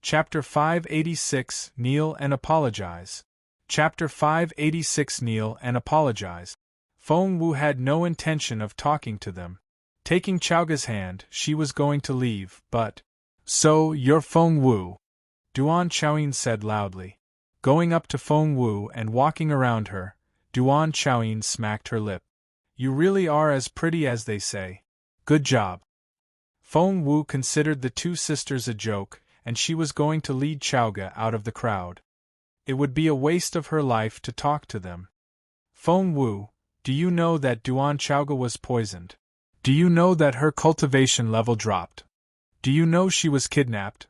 Chapter 586, Kneel and Apologize. Chapter 586, Kneel and Apologize. Feng Wu had no intention of talking to them. Taking Chaoga's hand, she was going to leave, but... "So, you're Feng Wu?" Duan Chaoyin said loudly. Going up to Feng Wu and walking around her, Duan Chaoyin smacked her lip. "You really are as pretty as they say. Good job." Feng Wu considered the two sisters a joke, and she was going to lead Chaoga out of the crowd. It would be a waste of her life to talk to them. "Feng Wu, do you know that Duan Chaoga was poisoned? Do you know that her cultivation level dropped? Do you know she was kidnapped?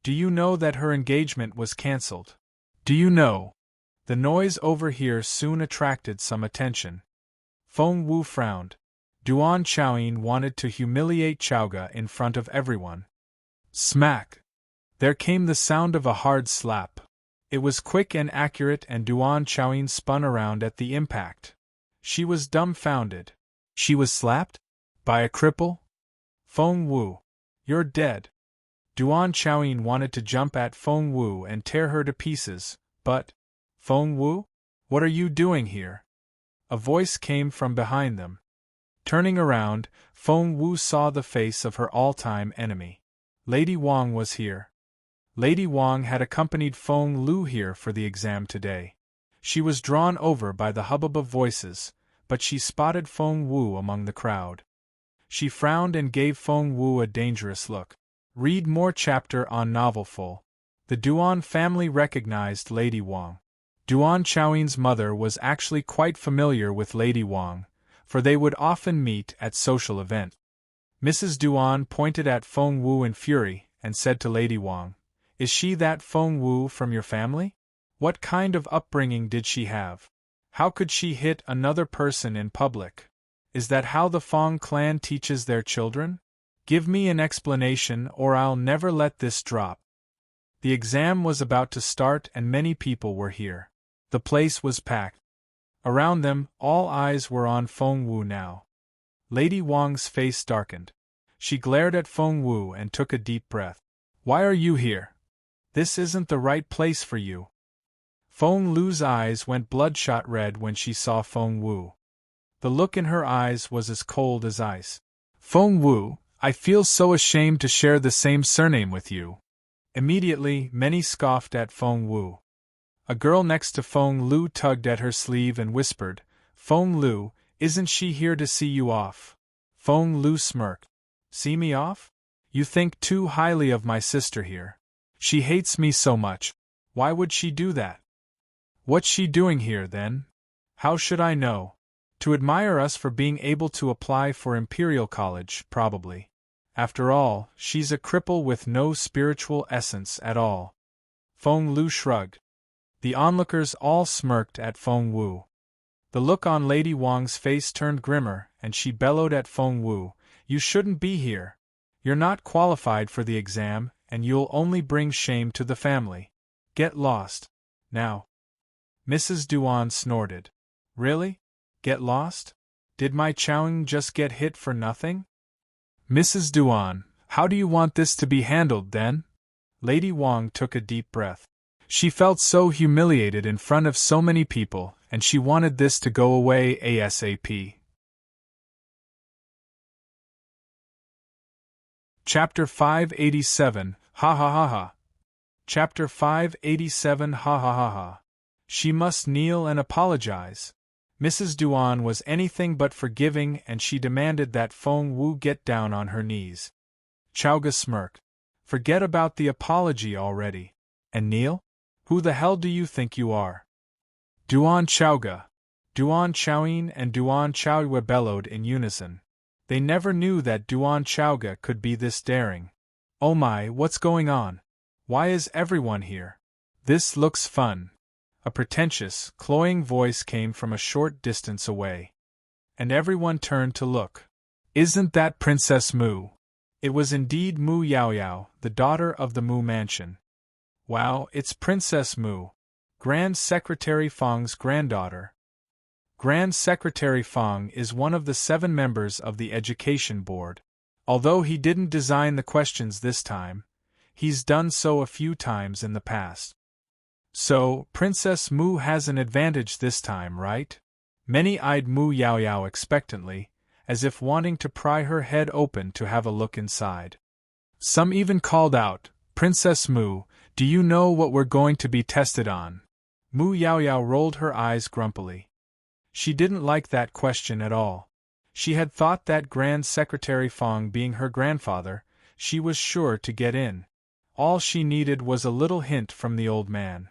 Do you know that her engagement was cancelled? Do you know?" The noise over here soon attracted some attention. Feng Wu frowned. Duan Chaoyin wanted to humiliate Chaoga in front of everyone. Smack! There came the sound of a hard slap. It was quick and accurate, and Duan Chaoyin spun around at the impact. She was dumbfounded. She was slapped? By a cripple? "Feng Wu, you're dead." Duan Chaoyin wanted to jump at Feng Wu and tear her to pieces, but... "Feng Wu? What are you doing here?" A voice came from behind them. Turning around, Feng Wu saw the face of her all-time enemy. Lady Wang was here. Lady Wang had accompanied Feng Lu here for the exam today. She was drawn over by the hubbub of voices, but she spotted Feng Wu among the crowd. She frowned and gave Feng Wu a dangerous look. Read more chapter on novel full. The Duan family recognized Lady Wang. Duan Chaoyin's mother was actually quite familiar with Lady Wang, for they would often meet at social events. Mrs. Duan pointed at Feng Wu in fury and said to Lady Wang, "Is she that Feng Wu from your family? What kind of upbringing did she have? How could she hit another person in public? Is that how the Feng clan teaches their children? Give me an explanation or I'll never let this drop." The exam was about to start and many people were here. The place was packed. Around them, all eyes were on Feng Wu now. Lady Wang's face darkened. She glared at Feng Wu and took a deep breath. "Why are you here? This isn't the right place for you." Feng Lu's eyes went bloodshot red when she saw Feng Wu. The look in her eyes was as cold as ice. Feng Wu, I feel so ashamed to share the same surname with you. Immediately, many scoffed at Feng Wu. A girl next to Feng Lu tugged at her sleeve and whispered, Feng Lu, isn't she here to see you off? Feng Lu smirked. See me off? You think too highly of my sister here. She hates me so much. Why would she do that? What's she doing here, then? How should I know? To admire us for being able to apply for Imperial College, probably. After all, she's a cripple with no spiritual essence at all. Feng Lu shrugged. The onlookers all smirked at Feng Wu. The look on Lady Wang's face turned grimmer, and she bellowed at Feng Wu, You shouldn't be here. You're not qualified for the exam, and you'll only bring shame to the family. Get lost. Now. Mrs. Duan snorted. Really? Get lost? Did my Chowing just get hit for nothing? Mrs. Duan, how do you want this to be handled, then? Lady Wang took a deep breath. She felt so humiliated in front of so many people, and she wanted this to go away ASAP. Chapter 587, Ha ha ha ha. Chapter 587, Ha ha ha ha. She must kneel and apologize. Mrs. Duan was anything but forgiving, and she demanded that Feng Wu get down on her knees. Chowga smirked. Forget about the apology already. And kneel? Who the hell do you think you are? Duan Chowga. Duan Chowin and Duan Chowga bellowed in unison. They never knew that Duan Chowga could be this daring. Oh my, what's going on? Why is everyone here? This looks fun. A pretentious, cloying voice came from a short distance away. And everyone turned to look. Isn't that Princess Mu? It was indeed Mu Yaoyao, the daughter of the Mu mansion. Wow, it's Princess Mu. Grand Secretary Feng's granddaughter. Grand Secretary Feng is one of the 7 members of the Education Board. Although he didn't design the questions this time, he's done so a few times in the past. So, Princess Mu has an advantage this time, right? Many eyed Mu Yaoyao expectantly, as if wanting to pry her head open to have a look inside. Some even called out, Princess Mu, do you know what we're going to be tested on? Mu Yaoyao rolled her eyes grumpily. She didn't like that question at all. She had thought that Grand Secretary Feng being her grandfather, she was sure to get in. All she needed was a little hint from the old man.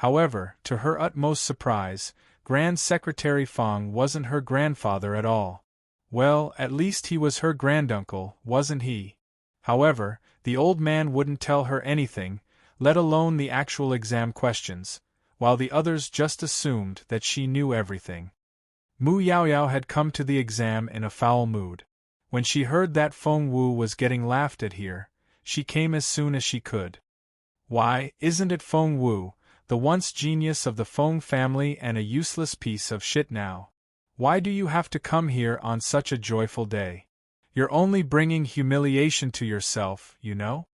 However, to her utmost surprise, Grand Secretary Feng wasn't her grandfather at all. Well, at least he was her granduncle, wasn't he? However, the old man wouldn't tell her anything, let alone the actual exam questions, while the others just assumed that she knew everything. Mu Yaoyao had come to the exam in a foul mood. When she heard that Feng Wu was getting laughed at here, she came as soon as she could. Why, isn't it Feng Wu, the once genius of the Feng family and a useless piece of shit now? Why do you have to come here on such a joyful day? You're only bringing humiliation to yourself, you know?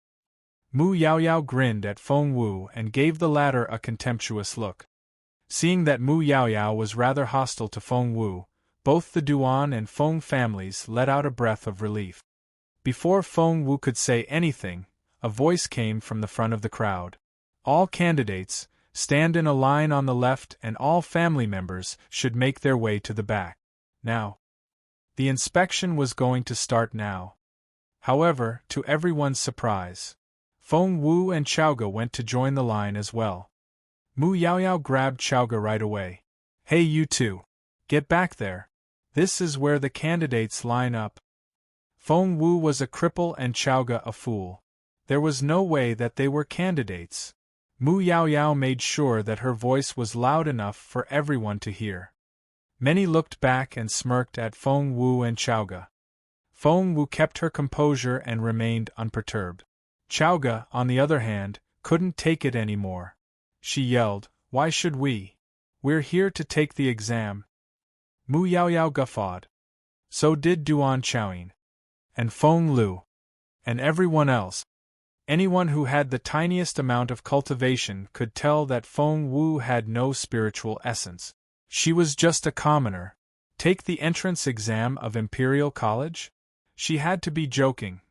Mu Yaoyao grinned at Feng Wu and gave the latter a contemptuous look. Seeing that Mu Yaoyao was rather hostile to Feng Wu, both the Duan and Feng families let out a breath of relief. Before Feng Wu could say anything, a voice came from the front of the crowd. All candidates, stand in a line on the left, and all family members should make their way to the back. Now. The inspection was going to start now. However, to everyone's surprise, Feng Wu and Chowga went to join the line as well. Mu Yaoyao grabbed Chowga right away. Hey, you two. Get back there. This is where the candidates line up. Feng Wu was a cripple and Chowga a fool. There was no way that they were candidates. Mu Yaoyao made sure that her voice was loud enough for everyone to hear. Many looked back and smirked at Feng Wu and Chowga. Feng Wu kept her composure and remained unperturbed. Chowga, on the other hand, couldn't take it anymore. She yelled, Why should we? We're here to take the exam. Mu Yaoyao guffawed. So did Duan Chowin. And Feng Lu. And everyone else. Anyone who had the tiniest amount of cultivation could tell that Feng Wu had no spiritual essence. She was just a commoner. Take the entrance exam of Imperial College? She had to be joking.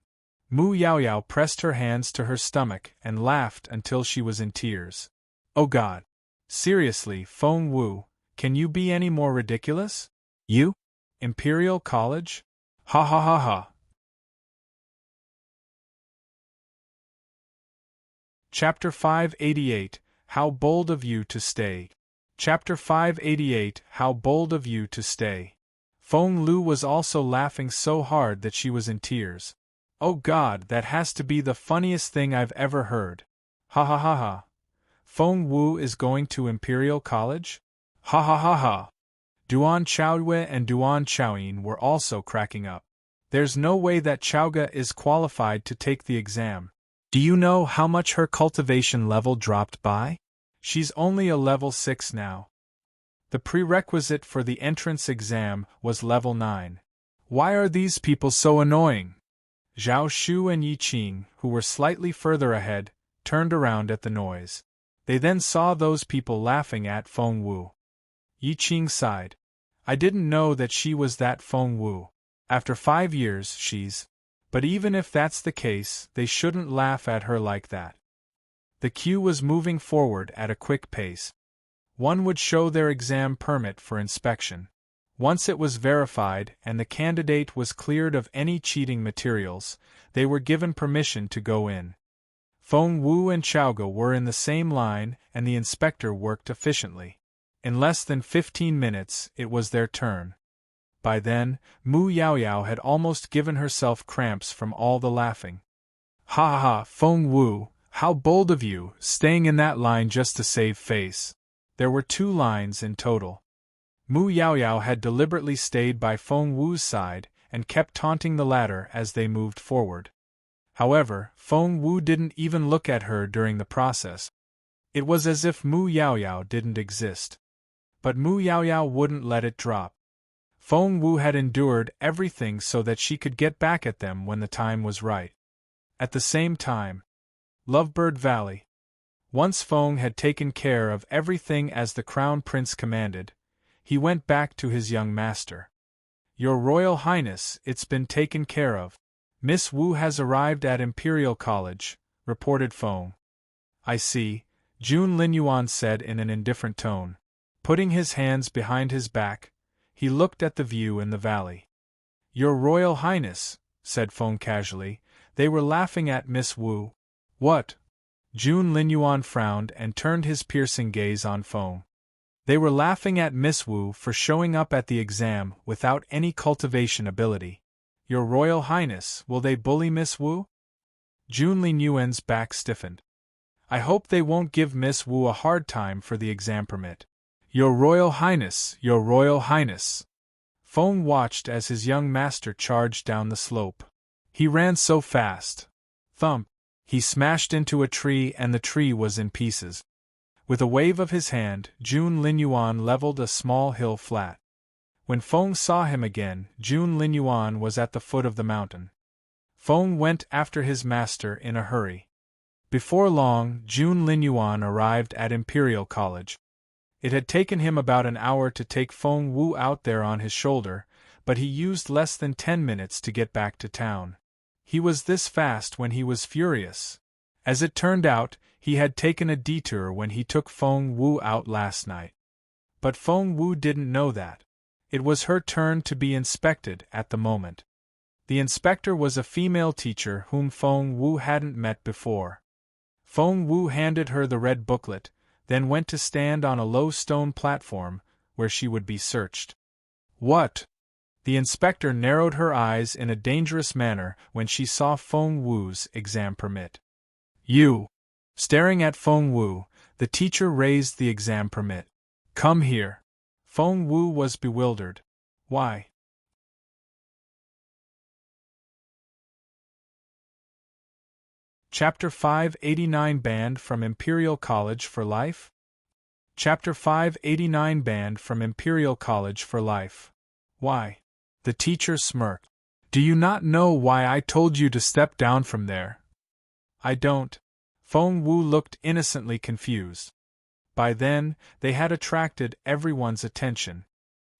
Mu Yaoyao pressed her hands to her stomach and laughed until she was in tears. Oh God! Seriously, Feng Wu, can you be any more ridiculous? You? Imperial College? Ha ha ha ha. Chapter 588, How Bold of You to Stay. Chapter 588, How Bold of You to Stay. Feng Lu was also laughing so hard that she was in tears. Oh God, that has to be the funniest thing I've ever heard. Ha ha ha ha. Feng Wu is going to Imperial College? Ha ha ha ha. Duan Chaoyue and Duan Chaoyin were also cracking up. There's no way that Chaoga is qualified to take the exam. Do you know how much her cultivation level dropped by? She's only a level 6 now. The prerequisite for the entrance exam was level 9. Why are these people so annoying? Zhao Shu and Yi Qing, who were slightly further ahead, turned around at the noise. They then saw those people laughing at Feng Wu. Yi Qing sighed. I didn't know that she was that Feng Wu. After 5 years, she's... But even if that's the case, they shouldn't laugh at her like that. The queue was moving forward at a quick pace. One would show their exam permit for inspection. Once it was verified and the candidate was cleared of any cheating materials, they were given permission to go in. Feng Wu and Chaoga were in the same line and the inspector worked efficiently. In less than 15 minutes, it was their turn. By then, Mu Yaoyao had almost given herself cramps from all the laughing. Ha ha ha, Feng Wu, how bold of you, staying in that line just to save face. There were 2 lines in total. Mu Yaoyao had deliberately stayed by Feng Wu's side and kept taunting the latter as they moved forward. However, Feng Wu didn't even look at her during the process. It was as if Mu Yaoyao didn't exist. But Mu Yaoyao wouldn't let it drop. Feng Wu had endured everything so that she could get back at them when the time was right. At the same time, Lovebird Valley. Once Feng had taken care of everything as the Crown Prince commanded, he went back to his young master. Your Royal Highness, it's been taken care of. Miss Wu has arrived at Imperial College, reported Feng. I see, Jun Linyuan said in an indifferent tone. Putting his hands behind his back, he looked at the view in the valley. Your Royal Highness, said Feng casually, they were laughing at Miss Wu. What? Jun Linyuan frowned and turned his piercing gaze on Feng. They were laughing at Miss Wu for showing up at the exam without any cultivation ability. Your Royal Highness, will they bully Miss Wu? Jun Linyuan's back stiffened. I hope they won't give Miss Wu a hard time for the exam permit. Your Royal Highness, Your Royal Highness. Feng watched as his young master charged down the slope. He ran so fast. Thump! He smashed into a tree and the tree was in pieces. With a wave of his hand, Jun Linyuan leveled a small hill flat. When Feng saw him again, Jun Linyuan was at the foot of the mountain. Feng went after his master in a hurry. Before long, Jun Linyuan arrived at Imperial College. It had taken him about an hour to take Feng Wu out there on his shoulder, but he used less than 10 minutes to get back to town. He was this fast when he was furious. As it turned out, he had taken a detour when he took Feng Wu out last night. But Feng Wu didn't know that. It was her turn to be inspected at the moment. The inspector was a female teacher whom Feng Wu hadn't met before. Feng Wu handed her the red booklet, then went to stand on a low stone platform, where she would be searched. What? The inspector narrowed her eyes in a dangerous manner when she saw Feng Wu's exam permit. You! Staring at Feng Wu, the teacher raised the exam permit. Come here. Feng Wu was bewildered. Why? Chapter 589 Banned from Imperial College for Life? Chapter 589 Banned from Imperial College for Life. Why? The teacher smirked. Do you not know why I told you to step down from there? I don't. Feng Wu looked innocently confused. By then, they had attracted everyone's attention.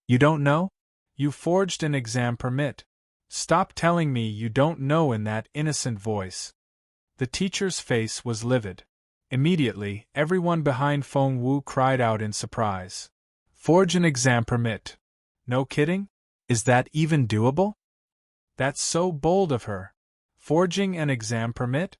You don't know? You forged an exam permit. Stop telling me you don't know in that innocent voice. The teacher's face was livid. Immediately, everyone behind Feng Wu cried out in surprise. Forge an exam permit. No kidding? Is that even doable? That's so bold of her. Forging an exam permit?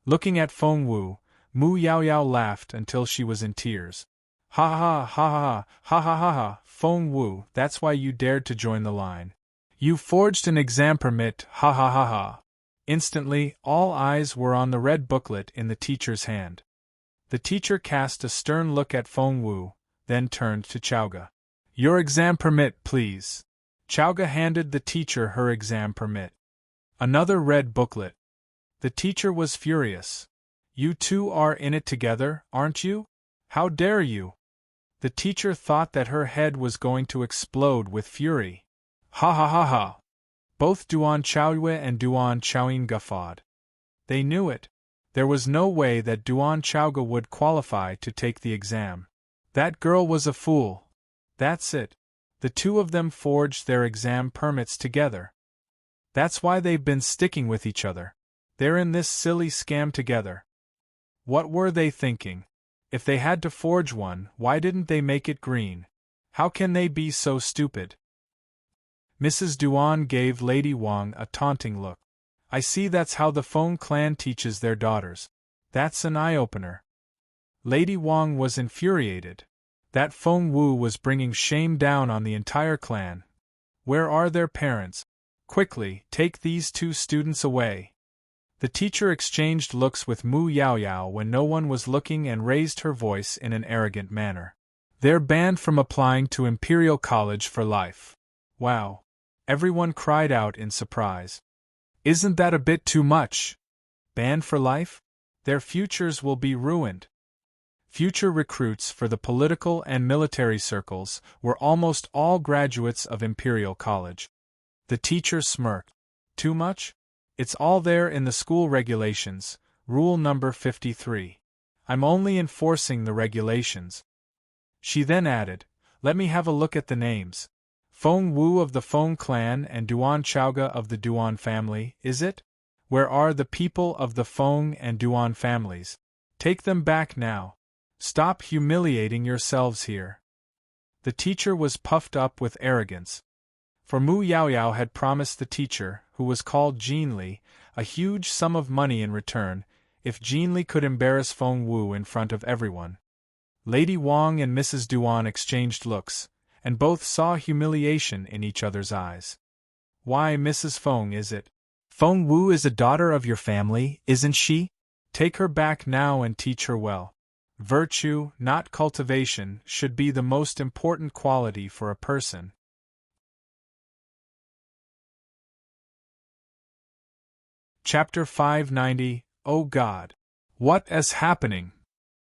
Looking at Feng Wu, Mu Yaoyao laughed until she was in tears. Ha ha ha ha ha ha ha ha, Feng Wu, that's why you dared to join the line. You forged an exam permit, ha ha ha ha. Instantly, all eyes were on the red booklet in the teacher's hand. The teacher cast a stern look at Feng Wu, then turned to Chaoga. Your exam permit, please. Chaoga handed the teacher her exam permit. Another red booklet. The teacher was furious. You two are in it together, aren't you? How dare you? The teacher thought that her head was going to explode with fury. Ha ha ha ha. Both Duan Chaoyue and Duan Chaoyin guffawed. They knew it. There was no way that Duan Chaoga would qualify to take the exam. That girl was a fool. That's it. The two of them forged their exam permits together. That's why they've been sticking with each other. They're in this silly scam together. What were they thinking? If they had to forge one, why didn't they make it green? How can they be so stupid? Mrs. Duan gave Lady Wang a taunting look. I see that's how the Feng clan teaches their daughters. That's an eye-opener. Lady Wang was infuriated. That Feng Wu was bringing shame down on the entire clan. Where are their parents? Quickly, take these two students away. The teacher exchanged looks with Mu Yaoyao when no one was looking and raised her voice in an arrogant manner. They're banned from applying to Imperial College for life. Wow! Everyone cried out in surprise. Isn't that a bit too much? Banned for life? Their futures will be ruined. Future recruits for the political and military circles were almost all graduates of Imperial College. The teacher smirked. Too much? It's all there in the school regulations, rule number 53. I'm only enforcing the regulations. She then added, let me have a look at the names. Feng Wu of the Feng clan and Duan Chaoga of the Duan family, is it? Where are the people of the Feng and Duan families? Take them back now. Stop humiliating yourselves here. The teacher was puffed up with arrogance. For Mu Yaoyao had promised the teacher, who was called Jin Li, a huge sum of money in return, if Jin Li could embarrass Feng Wu in front of everyone. Lady Wang and Mrs. Duan exchanged looks, and both saw humiliation in each other's eyes. Why, Mrs. Feng, is it? Feng Wu is a daughter of your family, isn't she? Take her back now and teach her well. Virtue, not cultivation, should be the most important quality for a person. Chapter 590, Oh God! What is happening?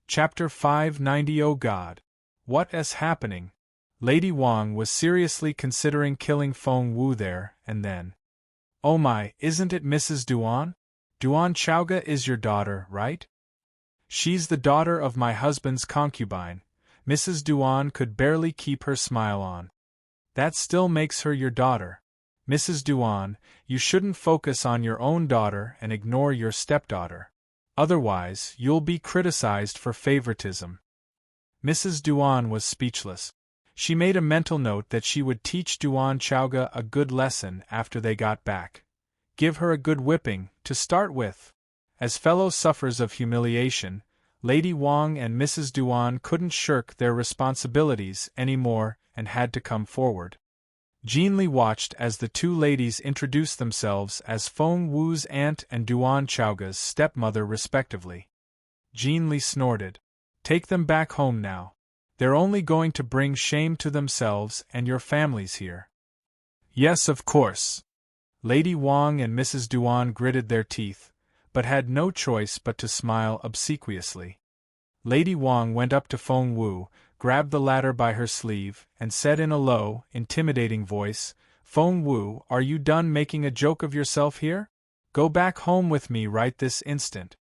Chapter 590 Oh God! What is happening? Lady Wang was seriously considering killing Feng Wu there and then. Oh my, isn't it Mrs. Duan? Duan Chaoga is your daughter, right? She's the daughter of my husband's concubine. Mrs. Duan could barely keep her smile on. That still makes her your daughter. Mrs. Duan, you shouldn't focus on your own daughter and ignore your stepdaughter. Otherwise, you'll be criticized for favoritism. Mrs. Duan was speechless. She made a mental note that she would teach Duan Chaoga a good lesson after they got back. Give her a good whipping, to start with. As fellow sufferers of humiliation, Lady Wang and Mrs. Duan couldn't shirk their responsibilities anymore and had to come forward. Jin Li watched as the two ladies introduced themselves as Feng Wu's aunt and Duan Chaoga's stepmother respectively. Jin Li snorted. Take them back home now. They're only going to bring shame to themselves and your families here. Yes, of course. Lady Wang and Mrs. Duan gritted their teeth, but had no choice but to smile obsequiously. Lady Wang went up to Feng Wu, grabbed the latter by her sleeve, and said in a low, intimidating voice, Feng Wu, are you done making a joke of yourself here? Go back home with me right this instant.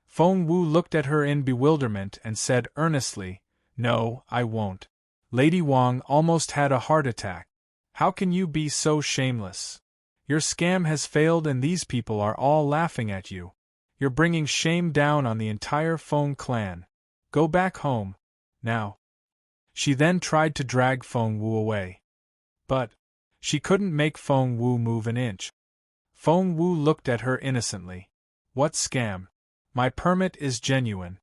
Feng Wu looked at her in bewilderment and said earnestly, No, I won't. Lady Wang almost had a heart attack. How can you be so shameless? Your scam has failed and these people are all laughing at you. You're bringing shame down on the entire Feng clan. Go back home, now. She then tried to drag Feng Wu away. But she couldn't make Feng Wu move an inch. Feng Wu looked at her innocently. What scam? My permit is genuine.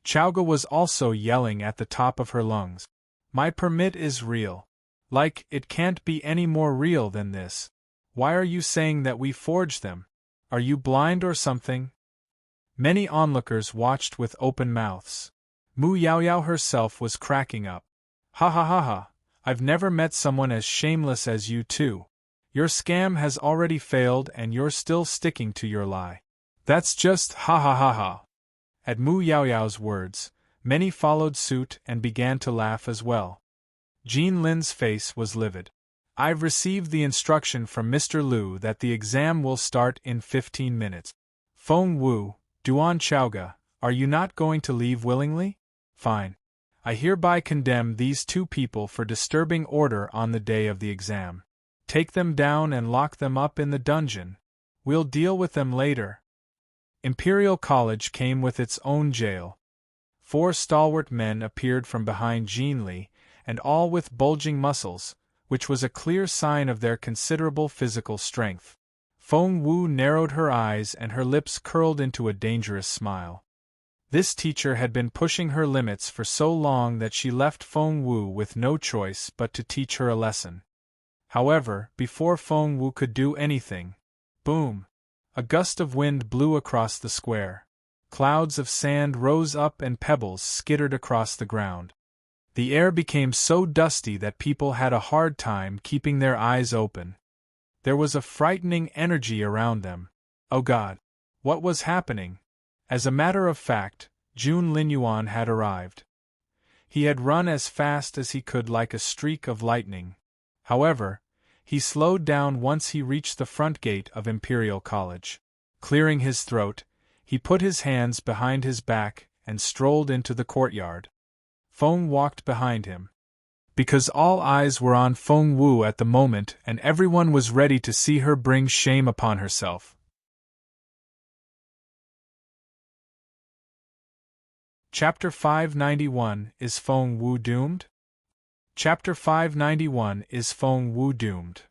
Chowga was also yelling at the top of her lungs. My permit is real. Like, it can't be any more real than this. Why are you saying that we forged them? Are you blind or something? Many onlookers watched with open mouths. Mu Yaoyao herself was cracking up. Ha ha ha ha, I've never met someone as shameless as you two. Your scam has already failed and you're still sticking to your lie. That's just ha ha ha ha. At Mu Yaoyao's words, many followed suit and began to laugh as well. Jean Lin's face was livid. I've received the instruction from Mr. Liu that the exam will start in 15 minutes. Feng Wu, Duan Chowga, are you not going to leave willingly? Fine. I hereby condemn these two people for disturbing order on the day of the exam. Take them down and lock them up in the dungeon. We'll deal with them later. Imperial College came with its own jail. 4 stalwart men appeared from behind Jean Li, and all with bulging muscles, which was a clear sign of their considerable physical strength. Feng Wu narrowed her eyes and her lips curled into a dangerous smile. This teacher had been pushing her limits for so long that she left Feng Wu with no choice but to teach her a lesson. However, before Feng Wu could do anything, boom! A gust of wind blew across the square. Clouds of sand rose up and pebbles skittered across the ground. The air became so dusty that people had a hard time keeping their eyes open. There was a frightening energy around them. Oh God! What was happening? As a matter of fact, Jun Linyuan had arrived. He had run as fast as he could like a streak of lightning. However, he slowed down once he reached the front gate of Imperial College. Clearing his throat, he put his hands behind his back and strolled into the courtyard. Feng walked behind him. Because all eyes were on Feng Wu at the moment and everyone was ready to see her bring shame upon herself. Chapter 591 Is Feng Wu Doomed? Chapter 591 Is Feng Wu Doomed?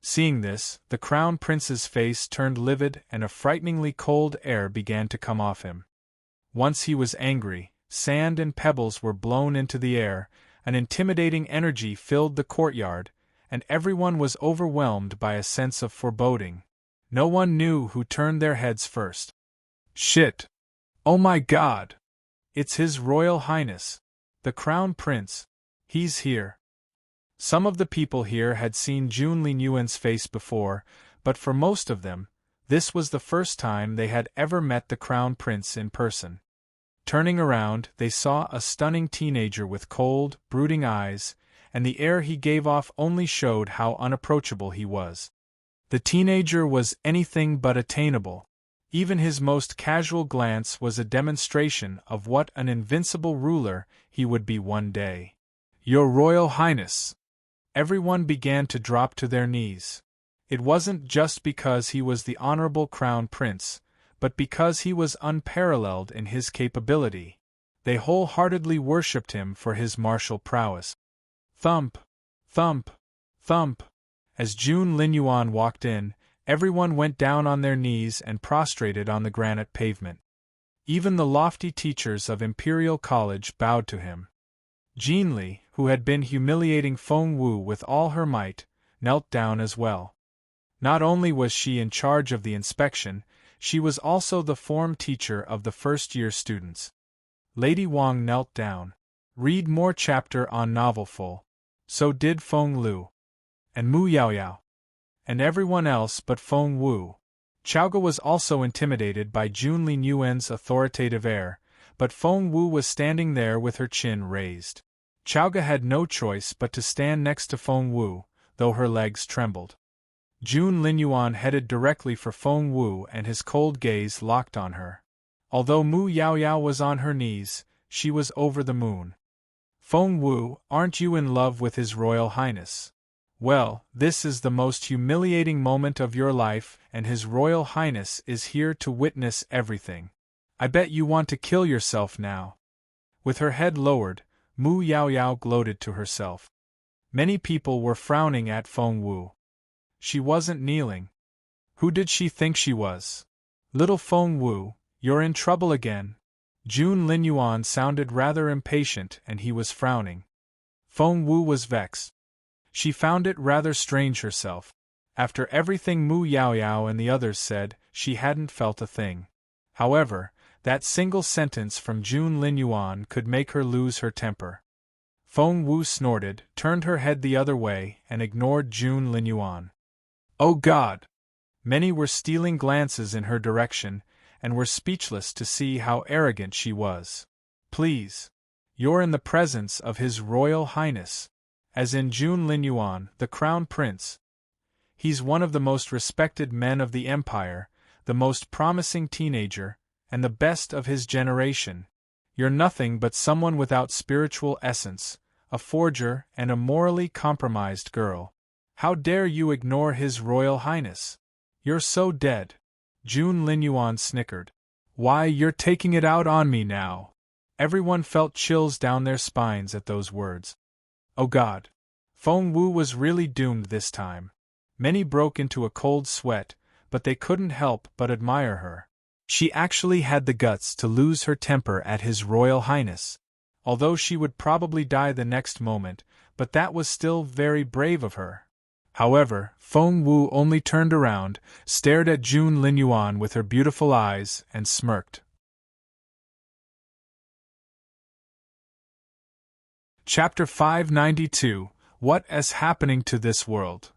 Seeing this, the Crown Prince's face turned livid and a frighteningly cold air began to come off him. Once he was angry, sand and pebbles were blown into the air, an intimidating energy filled the courtyard, and everyone was overwhelmed by a sense of foreboding. No one knew who turned their heads first. Shit! Oh my God! It's His Royal Highness, the Crown Prince. He's here. Some of the people here had seen Jun Linyuan's face before, but for most of them, this was the first time they had ever met the Crown Prince in person. Turning around, they saw a stunning teenager with cold, brooding eyes, and the air he gave off only showed how unapproachable he was. The teenager was anything but attainable. Even his most casual glance was a demonstration of what an invincible ruler he would be one day. Your Royal Highness! Everyone began to drop to their knees. It wasn't just because he was the honorable Crown Prince, but because he was unparalleled in his capability. They wholeheartedly worshipped him for his martial prowess. Thump! Thump! Thump! As Jun Linyuan walked in, everyone went down on their knees and prostrated on the granite pavement. Even the lofty teachers of Imperial College bowed to him. Jean Li, who had been humiliating Feng Wu with all her might, knelt down as well. Not only was she in charge of the inspection, she was also the form teacher of the first-year students. Lady Wang knelt down. Read more chapter on novel full. So did Feng Liu. And Mu Yaoyao. And everyone else but Feng Wu. Chowga was also intimidated by Jun Linyuan's authoritative air, but Feng Wu was standing there with her chin raised. Chowga had no choice but to stand next to Feng Wu, though her legs trembled. Jun Linyuan headed directly for Feng Wu and his cold gaze locked on her. Although Mu Yaoyao was on her knees, she was over the moon. Feng Wu, aren't you in love with His Royal Highness? Well, this is the most humiliating moment of your life, and His Royal Highness is here to witness everything. I bet you want to kill yourself now. With her head lowered, Mu Yaoyao gloated to herself. Many people were frowning at Feng Wu. She wasn't kneeling. Who did she think she was? Little Feng Wu, you're in trouble again. Jun Linyuan sounded rather impatient and he was frowning. Feng Wu was vexed. She found it rather strange herself. After everything Mu Yaoyao and the others said, she hadn't felt a thing. However, that single sentence from Jun Linyuan could make her lose her temper. Feng Wu snorted, turned her head the other way, and ignored Jun Linyuan. Oh God! Many were stealing glances in her direction, and were speechless to see how arrogant she was. Please. You're in the presence of His Royal Highness. As in Jun Linyuan, the Crown Prince. He's one of the most respected men of the Empire, the most promising teenager, and the best of his generation. You're nothing but someone without spiritual essence, a forger and a morally compromised girl. How dare you ignore His Royal Highness? You're so dead. Jun Linyuan snickered. Why, you're taking it out on me now. Everyone felt chills down their spines at those words. Oh God! Feng Wu was really doomed this time. Many broke into a cold sweat, but they couldn't help but admire her. She actually had the guts to lose her temper at His Royal Highness. Although she would probably die the next moment, but that was still very brave of her. However, Feng Wu only turned around, stared at Jun Linyuan with her beautiful eyes, and smirked. Chapter 592 – What is happening to this world?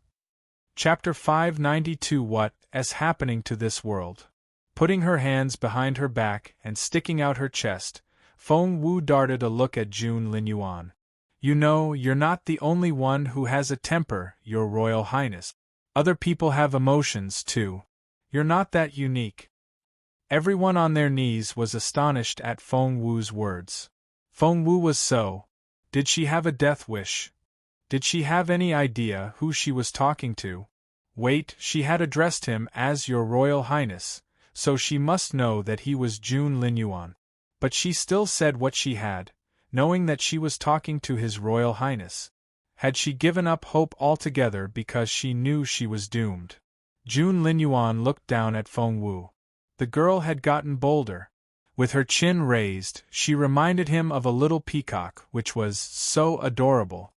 Chapter 592 – What is happening to this world? Putting her hands behind her back and sticking out her chest, Feng Wu darted a look at Jun Linyuan. You know, you're not the only one who has a temper, Your Royal Highness. Other people have emotions, too. You're not that unique. Everyone on their knees was astonished at Feng Wu's words. Feng Wu was so. Did she have a death wish? Did she have any idea who she was talking to? Wait, she had addressed him as Your Royal Highness, so she must know that he was Jun Linyuan. But she still said what she had, knowing that she was talking to His Royal Highness. Had she given up hope altogether because she knew she was doomed? Jun Linyuan looked down at Feng Wu. The girl had gotten bolder. With her chin raised, she reminded him of a little peacock, which was so adorable.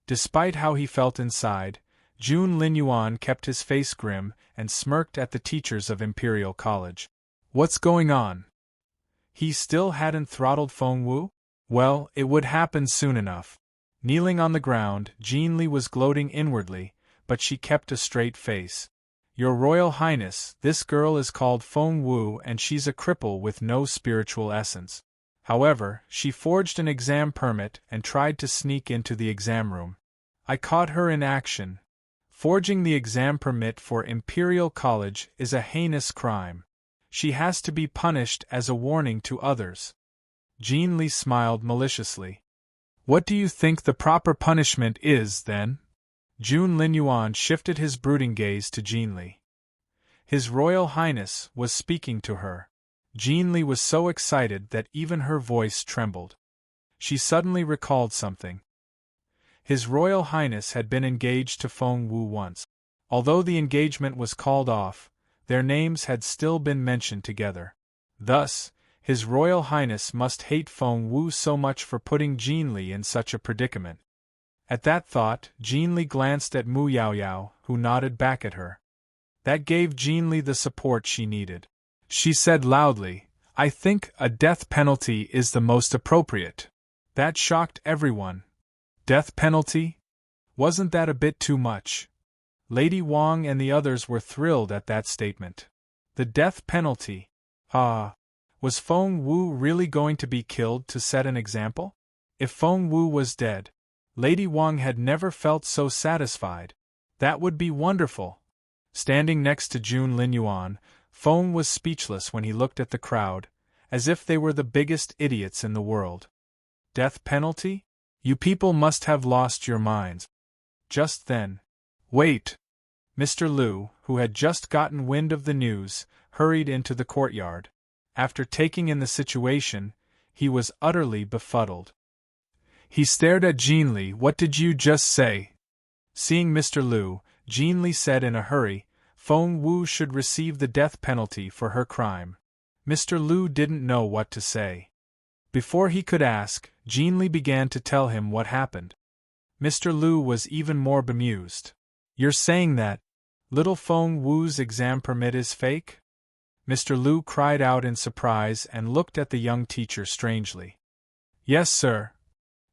Despite how he felt inside, Jun Linyuan kept his face grim and smirked at the teachers of Imperial College. What's going on? He still hadn't throttled Feng Wu? Well, it would happen soon enough. Kneeling on the ground, Jean Li was gloating inwardly, but she kept a straight face. Your Royal Highness, this girl is called Feng Wu and she's a cripple with no spiritual essence. However, she forged an exam permit and tried to sneak into the exam room. I caught her in action. Forging the exam permit for Imperial College is a heinous crime. She has to be punished as a warning to others. Jean Li smiled maliciously. What do you think the proper punishment is, then? Jun Linyuan shifted his brooding gaze to Jean Li. His Royal Highness was speaking to her. Jean Li was so excited that even her voice trembled. She suddenly recalled something. His Royal Highness had been engaged to Feng Wu once. Although the engagement was called off, their names had still been mentioned together. Thus, His Royal Highness must hate Feng Wu so much for putting Jean Li in such a predicament. At that thought, Jean Li glanced at Mu Yaoyao, who nodded back at her. That gave Jean Li the support she needed. She said loudly, I think a death penalty is the most appropriate. That shocked everyone. Death penalty? Wasn't that a bit too much? Lady Wang and the others were thrilled at that statement. The death penalty? Ah. Was Feng Wu really going to be killed to set an example? If Feng Wu was dead, Lady Wang had never felt so satisfied. That would be wonderful. Standing next to Jun Linyuan, Feng was speechless when he looked at the crowd, as if they were the biggest idiots in the world. Death penalty? You people must have lost your minds. Just then. Wait! Mr. Liu, who had just gotten wind of the news, hurried into the courtyard. After taking in the situation, he was utterly befuddled. He stared at Jean Li. What did you just say? Seeing Mr. Liu, Jean Li said in a hurry, Feng Wu should receive the death penalty for her crime. Mr. Liu didn't know what to say. Before he could ask, Jean Li began to tell him what happened. Mr. Liu was even more bemused. You're saying that little Feng Wu's exam permit is fake? Mr. Liu cried out in surprise and looked at the young teacher strangely. Yes, sir.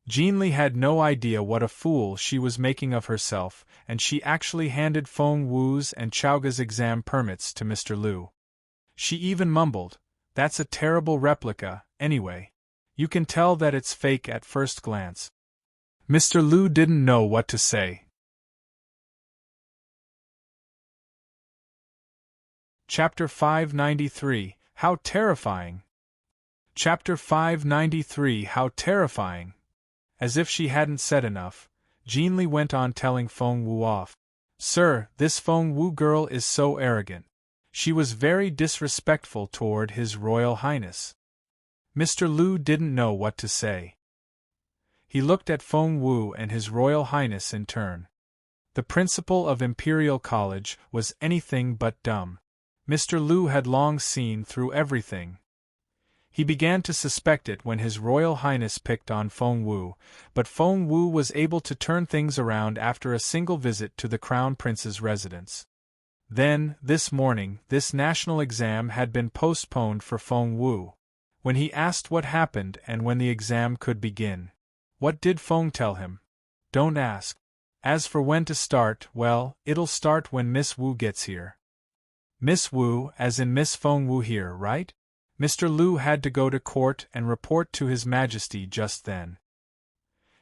Jean Li had no idea what a fool she was making of herself, and she actually handed Feng Wu's and Chaoga's exam permits to Mr. Liu. She even mumbled, "That's a terrible replica, anyway. You can tell that it's fake at first glance." Mr. Liu didn't know what to say. Chapter 593, How Terrifying! Chapter 593, How Terrifying! As if she hadn't said enough, Jean Li went on telling Feng Wu off. Sir, this Feng Wu girl is so arrogant. She was very disrespectful toward His Royal Highness. Mr. Liu didn't know what to say. He looked at Feng Wu and His Royal Highness in turn. The principal of Imperial College was anything but dumb. Mr. Liu had long seen through everything. He began to suspect it when His Royal Highness picked on Feng Wu, but Feng Wu was able to turn things around after a single visit to the Crown Prince's residence. Then, this morning, this national exam had been postponed for Feng Wu. When he asked what happened and when the exam could begin, what did Feng tell him? Don't ask. As for when to start, well, it'll start when Miss Wu gets here. Miss Wu, as in Miss Feng Wu here, right? Mr. Liu had to go to court and report to His Majesty just then.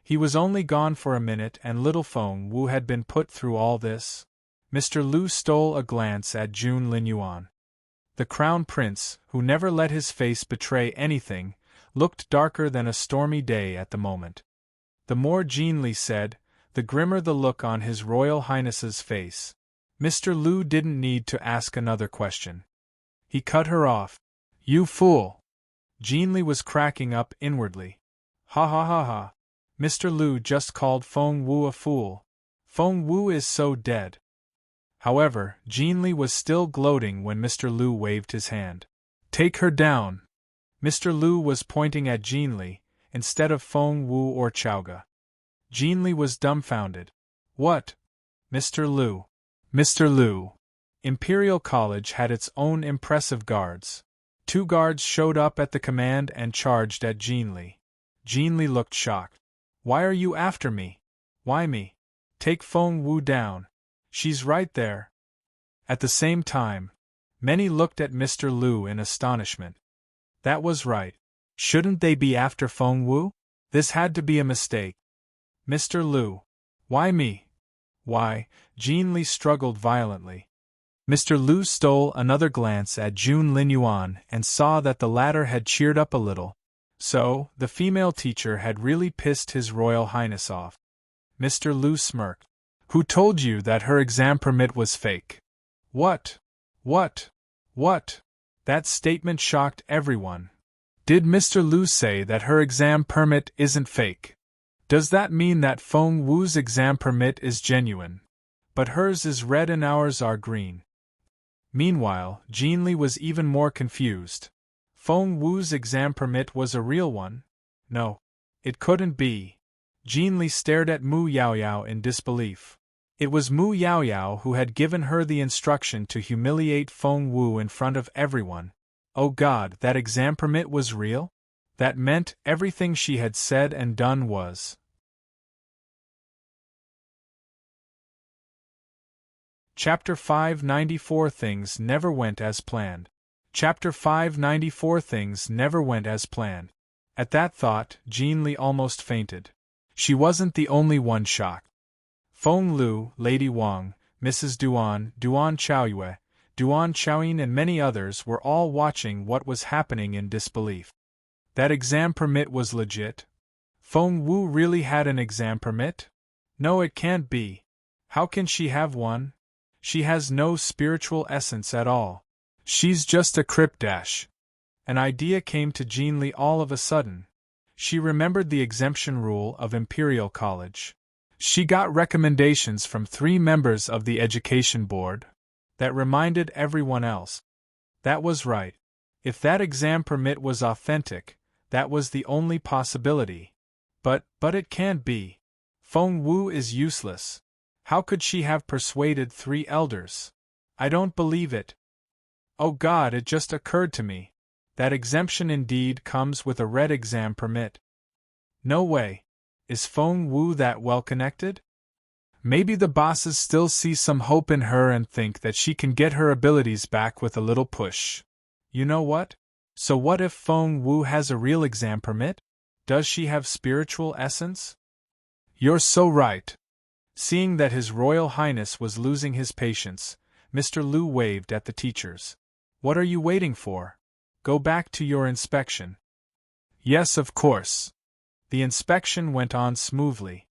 He was only gone for a minute and little Feng Wu had been put through all this. Mr. Liu stole a glance at Jun Linyuan. The Crown Prince, who never let his face betray anything, looked darker than a stormy day at the moment. The more Jean Li said, the grimmer the look on His Royal Highness's face. Mr. Liu didn't need to ask another question. He cut her off. You fool! Jean Li was cracking up inwardly. Ha ha ha ha. Mr. Liu just called Feng Wu a fool. Feng Wu is so dead. However, Jean Li was still gloating when Mr. Liu waved his hand. Take her down. Mr. Liu was pointing at Jean Li, instead of Feng Wu or Chaoga. Jean Li was dumbfounded. What? Mr. Liu. Mr. Liu. Imperial College had its own impressive guards. 2 guards showed up at the command and charged at Jean Li. Jean Li looked shocked. Why are you after me? Why me? Take Feng Wu down. She's right there. At the same time, many looked at Mr. Liu in astonishment. That was right. Shouldn't they be after Feng Wu? This had to be a mistake. Mr. Liu. Why me? Why? Jean Li struggled violently. Mr. Liu stole another glance at Jun Linyuan and saw that the latter had cheered up a little. So, the female teacher had really pissed His Royal Highness off. Mr. Liu smirked. Who told you that her exam permit was fake? What? What? What? That statement shocked everyone. Did Mr. Liu say that her exam permit isn't fake? Does that mean that Feng Wu's exam permit is genuine? But hers is red and ours are green. Meanwhile, Jean Li was even more confused. Feng Wu's exam permit was a real one? No. It couldn't be. Jean Li stared at Mu Yaoyao in disbelief. It was Mu Yaoyao who had given her the instruction to humiliate Feng Wu in front of everyone. Oh God, that exam permit was real? That meant everything she had said and done was. Chapter 594 Things Never Went as Planned. Chapter 594 Things Never Went as Planned. At that thought, Jean Li almost fainted. She wasn't the only one shocked. Feng Liu, Lady Wang, Mrs. Duan Chaoyue, Duan Chaoyin and many others were all watching what was happening in disbelief. That exam permit was legit? Feng Wu really had an exam permit? No, it can't be. How can she have one? She has no spiritual essence at all. She's just a cryptash. An idea came to Jean Li all of a sudden. She remembered the exemption rule of Imperial College. She got recommendations from 3 members of the Education Board. That reminded everyone else. That was right. If that exam permit was authentic, that was the only possibility. But it can't be. Feng Wu is useless. How could she have persuaded 3 elders? I don't believe it. Oh God, it just occurred to me. That exemption indeed comes with a red exam permit. No way. Is Feng Wu that well connected? Maybe the bosses still see some hope in her and think that she can get her abilities back with a little push. You know what? So what if Feng Wu has a real exam permit? Does she have spiritual essence? You're so right. Seeing that His Royal Highness was losing his patience, Mr. Liu waved at the teachers. What are you waiting for? Go back to your inspection. Yes, of course. The inspection went on smoothly.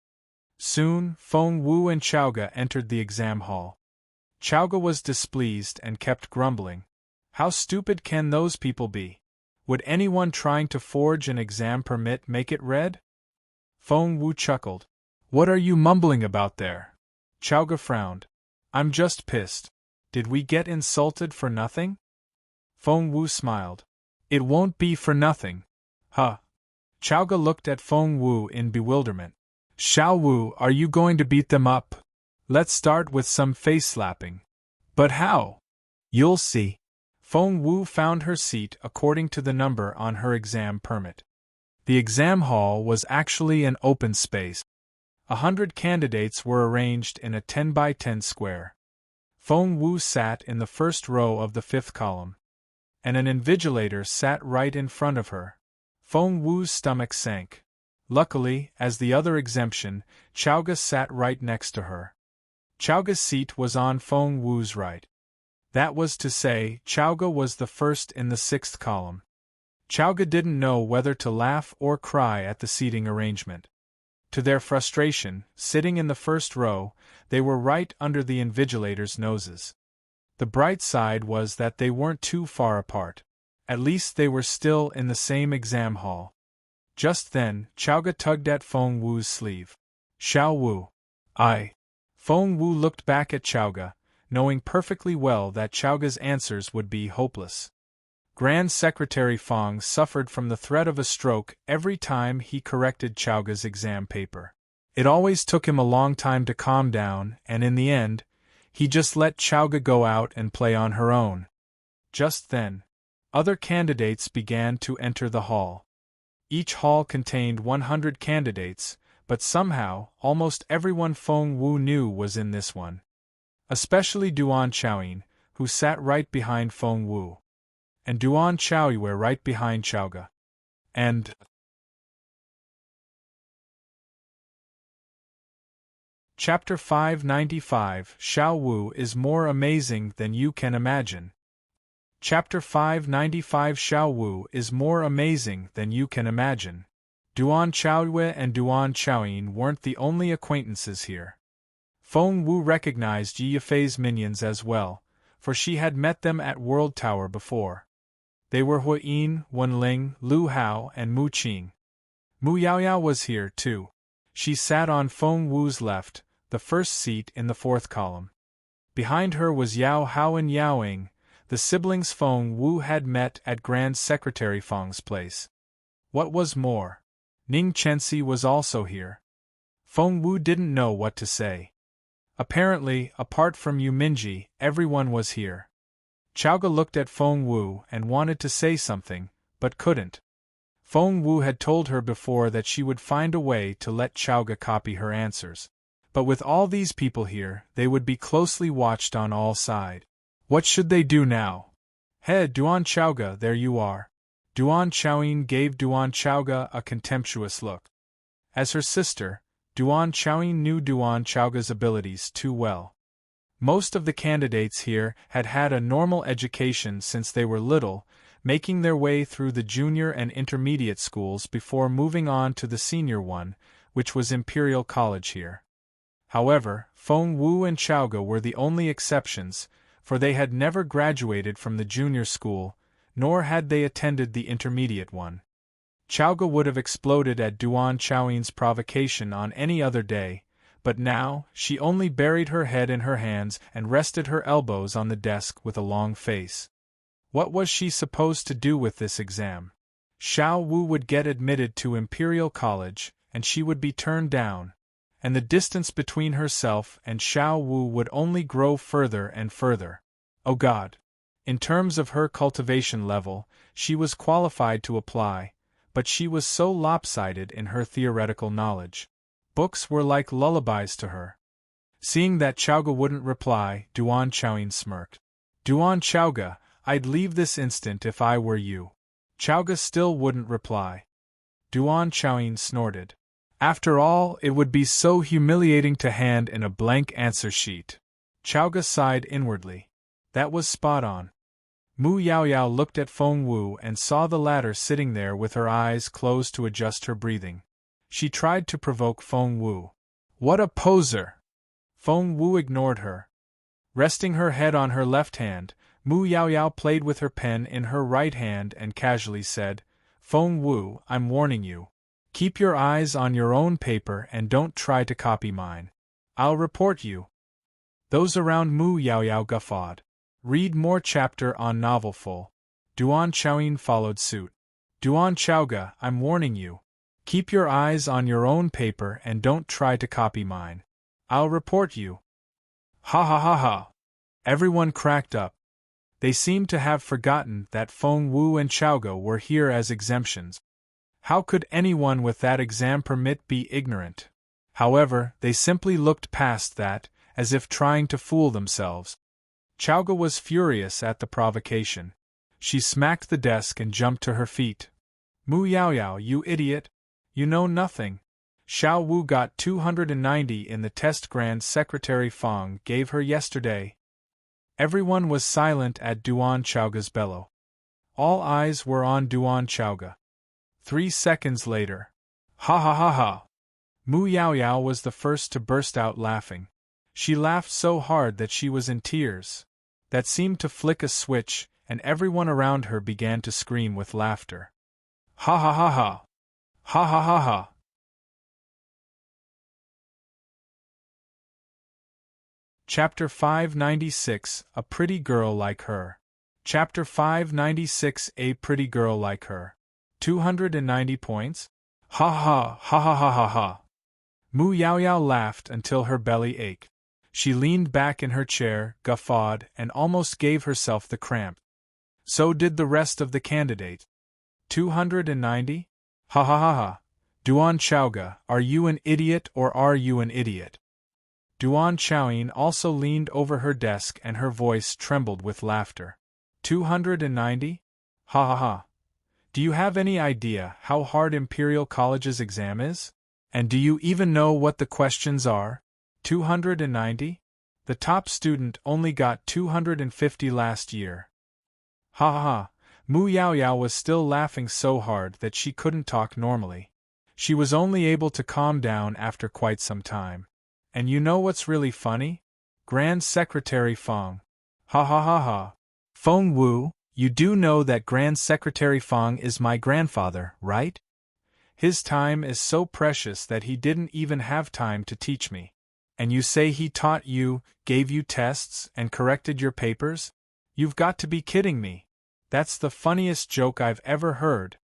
Soon, Feng Wu and Chaoga entered the exam hall. Chaoga was displeased and kept grumbling. How stupid can those people be? Would anyone trying to forge an exam permit make it red? Feng Wu chuckled. What are you mumbling about there? Chaoga frowned. I'm just pissed. Did we get insulted for nothing? Feng Wu smiled. It won't be for nothing. Huh. Chaoga looked at Feng Wu in bewilderment. Xiao Wu, are you going to beat them up? Let's start with some face slapping. But how? You'll see. Feng Wu found her seat according to the number on her exam permit. The exam hall was actually an open space. 100 candidates were arranged in a 10 by 10 square. Feng Wu sat in the first row of the 5th column. And an invigilator sat right in front of her. Feng Wu's stomach sank. Luckily, as the other exemption, Chaoga sat right next to her. Chaoga's seat was on Feng Wu's right. That was to say, Chaoga was the first in the 6th column. Chaoga didn't know whether to laugh or cry at the seating arrangement. To their frustration, sitting in the first row, they were right under the invigilators' noses. The bright side was that they weren't too far apart. At least they were still in the same exam hall. Just then, Chaoga tugged at Feng Wu's sleeve. Xiao Wu. Feng Wu looked back at Chaoga, knowing perfectly well that Chaoga's answers would be hopeless. Grand Secretary Feng suffered from the threat of a stroke every time he corrected Chaoga's exam paper. It always took him a long time to calm down, and in the end, he just let Chaoga go out and play on her own. Just then, other candidates began to enter the hall. Each hall contained 100 candidates, but somehow, almost everyone Feng Wu knew was in this one. Especially Duan Chaoyin, who sat right behind Feng Wu. And Duan Chaoyue right behind Chaoga. And Chapter 595 Xiao Wu is more amazing than you can imagine. Chapter 595 Xiao Wu is more amazing than you can imagine. Duan Chaoyue and Duan Chaoyin weren't the only acquaintances here. Feng Wu recognized Yi Yifei's minions as well, for she had met them at World Tower before. They were Hui Yin, Wen Ling, Lu Hao, and Mu Qing. Mu Yaoyao was here too. She sat on Feng Wu's left, the first seat in the 4th column. Behind her was Yao Hao and Yao Ying, the siblings Feng Wu had met at Grand Secretary Feng's place. What was more, Ning Chenxi was also here. Feng Wu didn't know what to say. Apparently, apart from Yu Minji, everyone was here. Chaoga looked at Feng Wu and wanted to say something, but couldn't. Feng Wu had told her before that she would find a way to let Chaoga copy her answers. But with all these people here, they would be closely watched on all sides. What should they do now? He, Duan Chaoga, there you are. Duan Chaoyin gave Duan Chaoga a contemptuous look. As her sister, Duan Chaoyin knew Duan Chaoga's abilities too well. Most of the candidates here had had a normal education since they were little, making their way through the junior and intermediate schools before moving on to the senior one, which was Imperial College here. However, Feng Wu and Chaoga were the only exceptions, for they had never graduated from the junior school, nor had they attended the intermediate one. Chaoga would have exploded at Duan Chaoyin's provocation on any other day, but now she only buried her head in her hands and rested her elbows on the desk with a long face. What was she supposed to do with this exam? Xiao Wu would get admitted to Imperial College, and she would be turned down, and the distance between herself and Xiao Wu would only grow further and further. Oh God! In terms of her cultivation level, she was qualified to apply, but she was so lopsided in her theoretical knowledge. Books were like lullabies to her. Seeing that Chaoga wouldn't reply, Duan Chaoyin smirked. Duan Chaoga, I'd leave this instant if I were you. Chaoga still wouldn't reply. Duan Chaoyin snorted. After all, it would be so humiliating to hand in a blank answer sheet. Chaoga sighed inwardly. That was spot on. Mu Yaoyao looked at Feng Wu and saw the latter sitting there with her eyes closed to adjust her breathing. She tried to provoke Feng Wu. What a poser! Feng Wu ignored her. Resting her head on her left hand, Mu Yaoyao played with her pen in her right hand and casually said, Feng Wu, I'm warning you. Keep your eyes on your own paper and don't try to copy mine. I'll report you. Those around Mu Yaoyao guffawed. Read more chapter on novel full. Duan Chaoyin followed suit. Duan Chaoga, I'm warning you. Keep your eyes on your own paper and don't try to copy mine. I'll report you. Ha ha ha ha. Everyone cracked up. They seemed to have forgotten that Feng Wu and Chaoga were here as exemptions. How could anyone with that exam permit be ignorant? However, they simply looked past that, as if trying to fool themselves. Chaoga was furious at the provocation. She smacked the desk and jumped to her feet. Mu Yaoyao, you idiot! You know nothing. Xiao Wu got 290 in the test Grand Secretary Fong gave her yesterday. Everyone was silent at Duan Chaoga's bellow. All eyes were on Duan Chaoga. 3 seconds later. Ha ha ha ha! Mu Yaoyao was the first to burst out laughing. She laughed so hard that she was in tears. That seemed to flick a switch, and everyone around her began to scream with laughter. Ha ha ha ha! Ha ha ha ha! Chapter 596, A Pretty Girl Like Her. Chapter 596, A Pretty Girl Like Her. 290 points? Ha ha ha ha ha ha ha! Mu Yaoyao laughed until her belly ached. She leaned back in her chair, guffawed, and almost gave herself the cramp. So did the rest of the candidates. 290? Ha ha ha ha! Duan Chaoga, are you an idiot or are you an idiot? Duan Chaoyin also leaned over her desk and her voice trembled with laughter. 290? Ha ha ha! Do you have any idea how hard Imperial College's exam is? And do you even know what the questions are? 290? The top student only got 250 last year. Ha ha ha! Mu Yaoyao was still laughing so hard that she couldn't talk normally. She was only able to calm down after quite some time. And you know what's really funny? Grand Secretary Fong. Ha ha ha ha! Feng Wu, you do know that Grand Secretary Fong is my grandfather, right? His time is so precious that he didn't even have time to teach me. And you say he taught you, gave you tests, and corrected your papers? You've got to be kidding me. That's the funniest joke I've ever heard.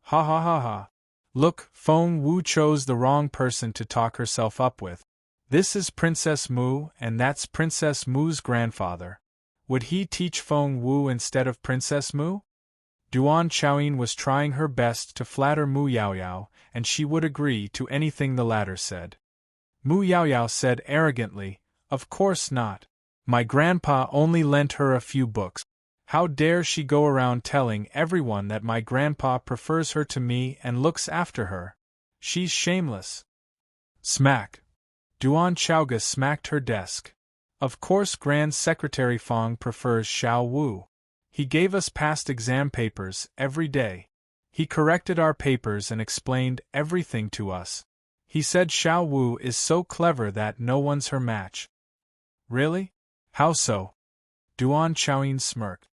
Ha ha ha ha. Look, Feng Wu chose the wrong person to talk herself up with. This is Princess Mu, and that's Princess Mu's grandfather. Would he teach Feng Wu instead of Princess Mu? Duan Chaoyin was trying her best to flatter Mu Yaoyao, and she would agree to anything the latter said. Mu Yaoyao said arrogantly, Of course not. My grandpa only lent her a few books. How dare she go around telling everyone that my grandpa prefers her to me and looks after her? She's shameless. Smack! Duan Chaoga smacked her desk. Of course Grand Secretary Fong prefers Xiao Wu. He gave us past exam papers every day. He corrected our papers and explained everything to us. He said Xiao Wu is so clever that no one's her match. Really? How so? Duan Xiaoyin smirked.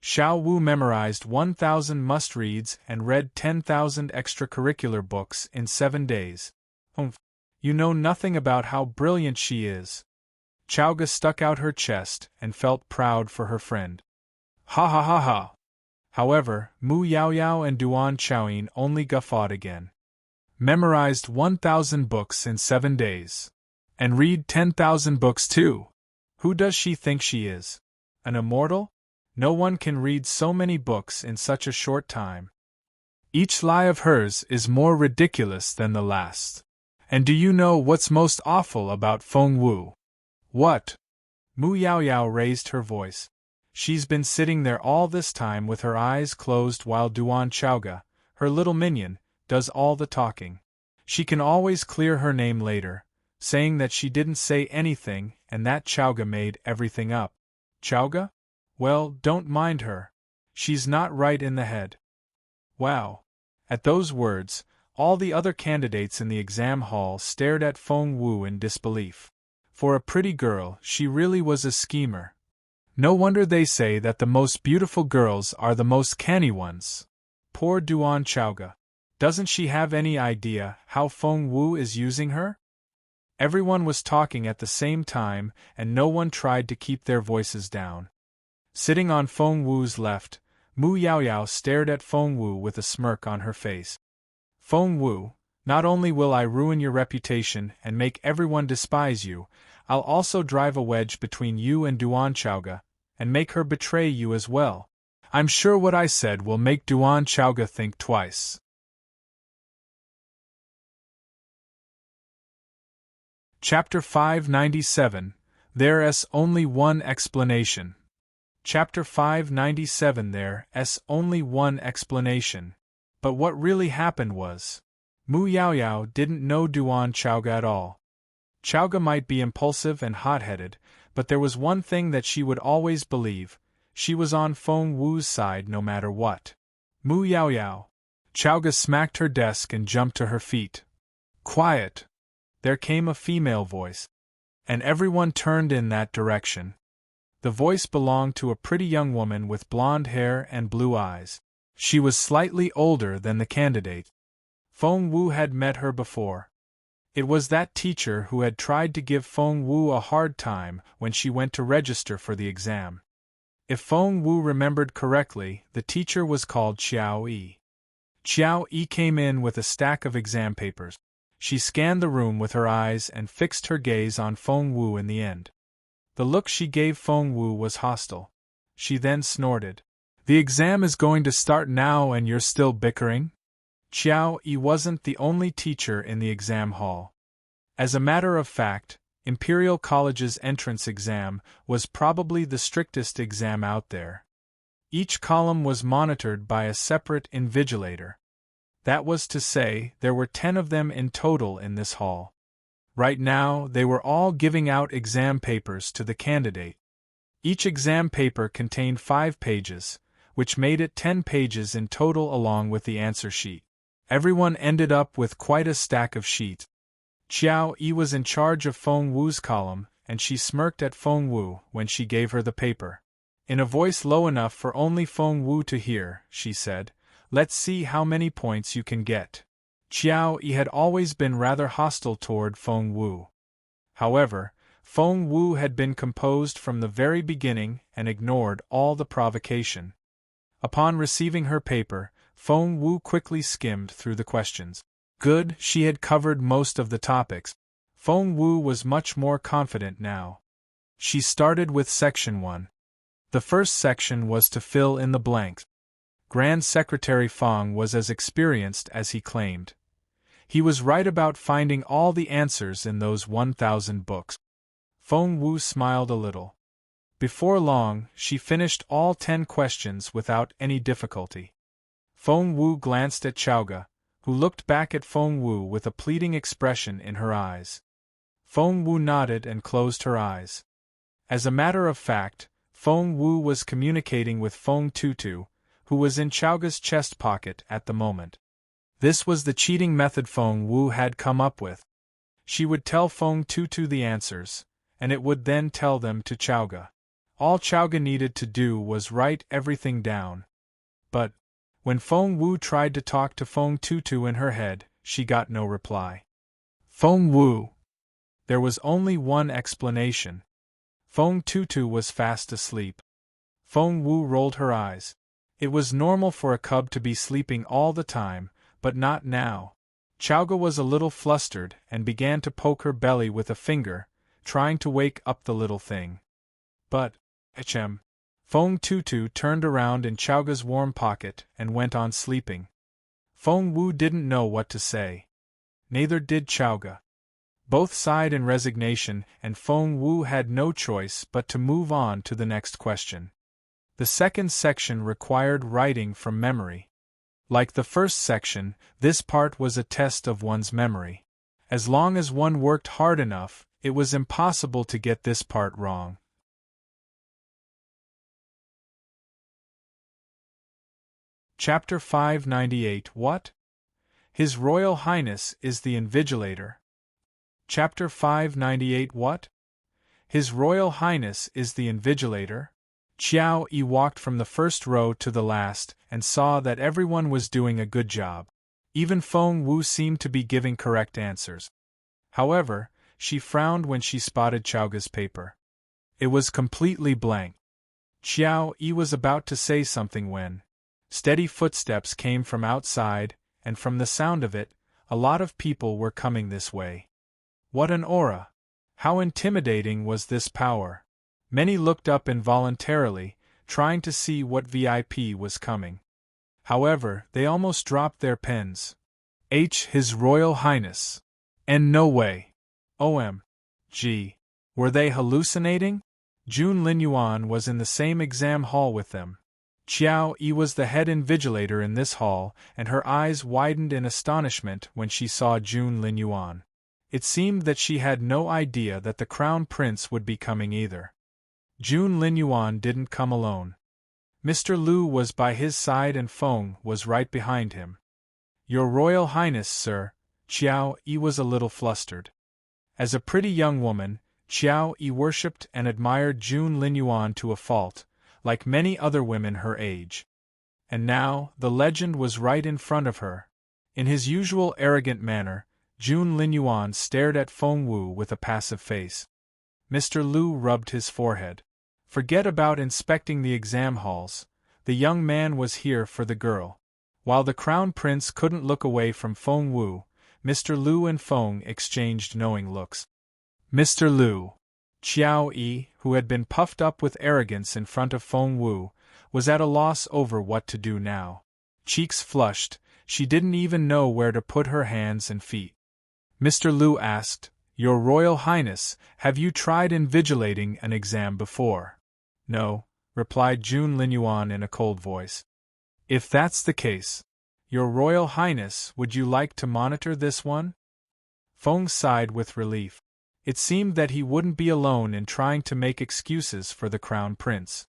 Xiao Wu memorized 1,000 must-reads and read 10,000 extracurricular books in 7 days. Humph. You know nothing about how brilliant she is. Chowga stuck out her chest and felt proud for her friend. Ha ha ha ha. However, Mu Yaoyao and Duan Xiaoyin only guffawed again. Memorized 1,000 books in 7 days. And read 10,000 books too. Who does she think she is? An immortal? No one can read so many books in such a short time. Each lie of hers is more ridiculous than the last. And do you know what's most awful about Feng Wu? What? Mu Yaoyao raised her voice. She's been sitting there all this time with her eyes closed while Duan Chowga, her little minion, does all the talking. She can always clear her name later, saying that she didn't say anything and that Chowga made everything up. Chowga? Well, don't mind her. She's not right in the head. Wow. At those words, all the other candidates in the exam hall stared at Feng Wu in disbelief. For a pretty girl, she really was a schemer. No wonder they say that the most beautiful girls are the most canny ones. Poor Duan Chowga. Doesn't she have any idea how Feng Wu is using her? Everyone was talking at the same time, and no one tried to keep their voices down. Sitting on Feng Wu's left, Mu Yaoyao stared at Feng Wu with a smirk on her face. Feng Wu, not only will I ruin your reputation and make everyone despise you, I'll also drive a wedge between you and Duan Chowga, and make her betray you as well. I'm sure what I said will make Duan Chowga think twice. Chapter 597. There's only one explanation. Chapter 597. There's only one explanation. But what really happened was, Mu Yaoyao didn't know Duan Chowga at all. Chowga might be impulsive and hot-headed, but there was one thing that she would always believe: she was on Feng Wu's side no matter what. Mu Yaoyao. Chowga smacked her desk and jumped to her feet. Quiet! There came a female voice. And everyone turned in that direction. The voice belonged to a pretty young woman with blonde hair and blue eyes. She was slightly older than the candidate. Feng Wu had met her before. It was that teacher who had tried to give Feng Wu a hard time when she went to register for the exam. If Feng Wu remembered correctly, the teacher was called Xiao Yi. Xiao Yi came in with a stack of exam papers. She scanned the room with her eyes and fixed her gaze on Feng Wu in the end. The look she gave Feng Wu was hostile. She then snorted. The exam is going to start now and you're still bickering? Xiao Yi wasn't the only teacher in the exam hall. As a matter of fact, Imperial College's entrance exam was probably the strictest exam out there. Each column was monitored by a separate invigilator. That was to say, there were 10 of them in total in this hall. Right now, they were all giving out exam papers to the candidate. Each exam paper contained 5 pages, which made it 10 pages in total along with the answer sheet. Everyone ended up with quite a stack of sheets. Xiao Yi was in charge of Feng Wu's column, and she smirked at Feng Wu when she gave her the paper. In a voice low enough for only Feng Wu to hear, she said, "Let's see how many points you can get." Xiao Yi had always been rather hostile toward Feng Wu. However, Feng Wu had been composed from the very beginning and ignored all the provocation. Upon receiving her paper, Feng Wu quickly skimmed through the questions. Good, she had covered most of the topics. Feng Wu was much more confident now. She started with Section 1. The first section was to fill in the blanks. Grand Secretary Fong was as experienced as he claimed. He was right about finding all the answers in those 1,000 books. Feng Wu smiled a little. Before long, she finished all 10 questions without any difficulty. Feng Wu glanced at Chowga, who looked back at Feng Wu with a pleading expression in her eyes. Feng Wu nodded and closed her eyes. As a matter of fact, Feng Wu was communicating with Feng Tutu, who was in Chowga's chest pocket at the moment. This was the cheating method Feng Wu had come up with. She would tell Feng Tutu the answers, and it would then tell them to Chowga. All Chowga needed to do was write everything down. But, when Feng Wu tried to talk to Feng Tutu in her head, she got no reply. Feng Wu. There was only one explanation. Feng Tutu was fast asleep. Feng Wu rolled her eyes. It was normal for a cub to be sleeping all the time, but not now. Chowga was a little flustered and began to poke her belly with a finger, trying to wake up the little thing. But, Hm. Feng Tutu turned around in Chowga's warm pocket and went on sleeping. Feng Wu didn't know what to say. Neither did Chowga. Both sighed in resignation, and Feng Wu had no choice but to move on to the next question. The second section required writing from memory. Like the first section, this part was a test of one's memory. As long as one worked hard enough, it was impossible to get this part wrong. Chapter 598 What? His Royal Highness is the Invigilator. Chapter 598 What? His Royal Highness is the Invigilator. Qiao Yi walked from the first row to the last and saw that everyone was doing a good job. Even Feng Wu seemed to be giving correct answers. However, she frowned when she spotted Chowga's paper. It was completely blank. Qiao Yi was about to say something when steady footsteps came from outside, and from the sound of it, a lot of people were coming this way. What an aura! How intimidating was this power! Many looked up involuntarily, trying to see what VIP was coming. However, they almost dropped their pens. His Royal Highness. And no way. OMG. Were they hallucinating? Jun Linyuan was in the same exam hall with them. Qiao Yi was the head invigilator in this hall, and her eyes widened in astonishment when she saw Jun Linyuan. It seemed that she had no idea that the Crown Prince would be coming either. Jun Linyuan didn't come alone. Mr. Lu was by his side and Feng was right behind him. Your Royal Highness, sir. Qiao Yi was a little flustered. As a pretty young woman, Qiao Yi worshipped and admired Jun Linyuan to a fault, like many other women her age. And now, the legend was right in front of her. In his usual arrogant manner, Jun Linyuan stared at Feng Wu with a passive face. Mr. Lu rubbed his forehead. Forget about inspecting the exam halls. The young man was here for the girl. While the Crown Prince couldn't look away from Feng Wu, Mr. Lu and Feng exchanged knowing looks. Mr. Lu. Qiao Yi, who had been puffed up with arrogance in front of Feng Wu, was at a loss over what to do now. Cheeks flushed, she didn't even know where to put her hands and feet. Mr. Lu asked, Your Royal Highness, have you tried invigilating an exam before? No, replied Jun Linyuan in a cold voice. If that's the case, Your Royal Highness, would you like to monitor this one? Feng sighed with relief. It seemed that he wouldn't be alone in trying to make excuses for the Crown Prince.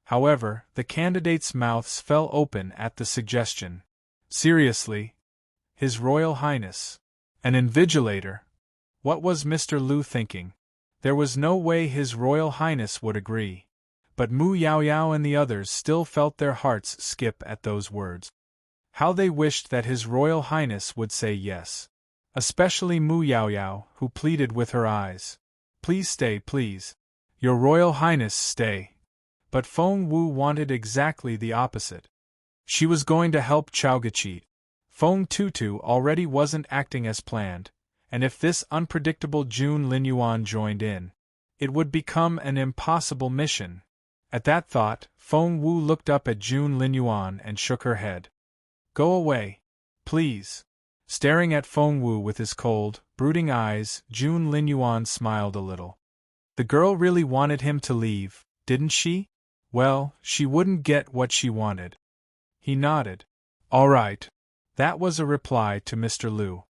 However, the candidates' mouths fell open at the suggestion. Seriously? His Royal Highness. An invigilator? What was Mr. Lu thinking? There was no way His Royal Highness would agree. But Mu Yaoyao and the others still felt their hearts skip at those words. How they wished that His Royal Highness would say yes. Especially Mu Yaoyao, who pleaded with her eyes. Please stay, please. Your Royal Highness, stay. But Feng Wu wanted exactly the opposite. She was going to help Chowga cheat. Feng Tutu already wasn't acting as planned, and if this unpredictable Jun Linyuan joined in, it would become an impossible mission. At that thought, Feng Wu looked up at Jun Linyuan and shook her head. Go away. Please. Staring at Feng Wu with his cold, brooding eyes, Jun Linyuan smiled a little. The girl really wanted him to leave, didn't she? Well, she wouldn't get what she wanted. He nodded. All right. That was a reply to Mr. Lu.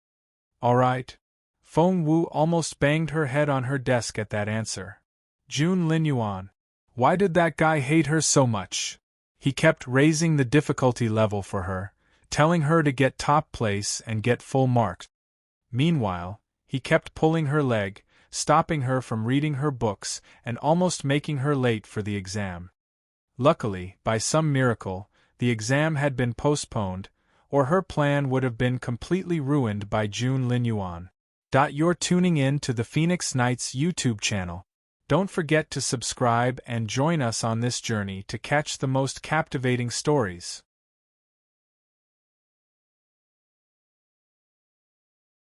All right. Feng Wu almost banged her head on her desk at that answer. June Linyuan. Why did that guy hate her so much? He kept raising the difficulty level for her, telling her to get top place and get full marks. Meanwhile, he kept pulling her leg, stopping her from reading her books, and almost making her late for the exam. Luckily, by some miracle, the exam had been postponed, or her plan would have been completely ruined by June Linyuan. You're tuning in to the Phoenix Knights YouTube channel. Don't forget to subscribe and join us on this journey to catch the most captivating stories.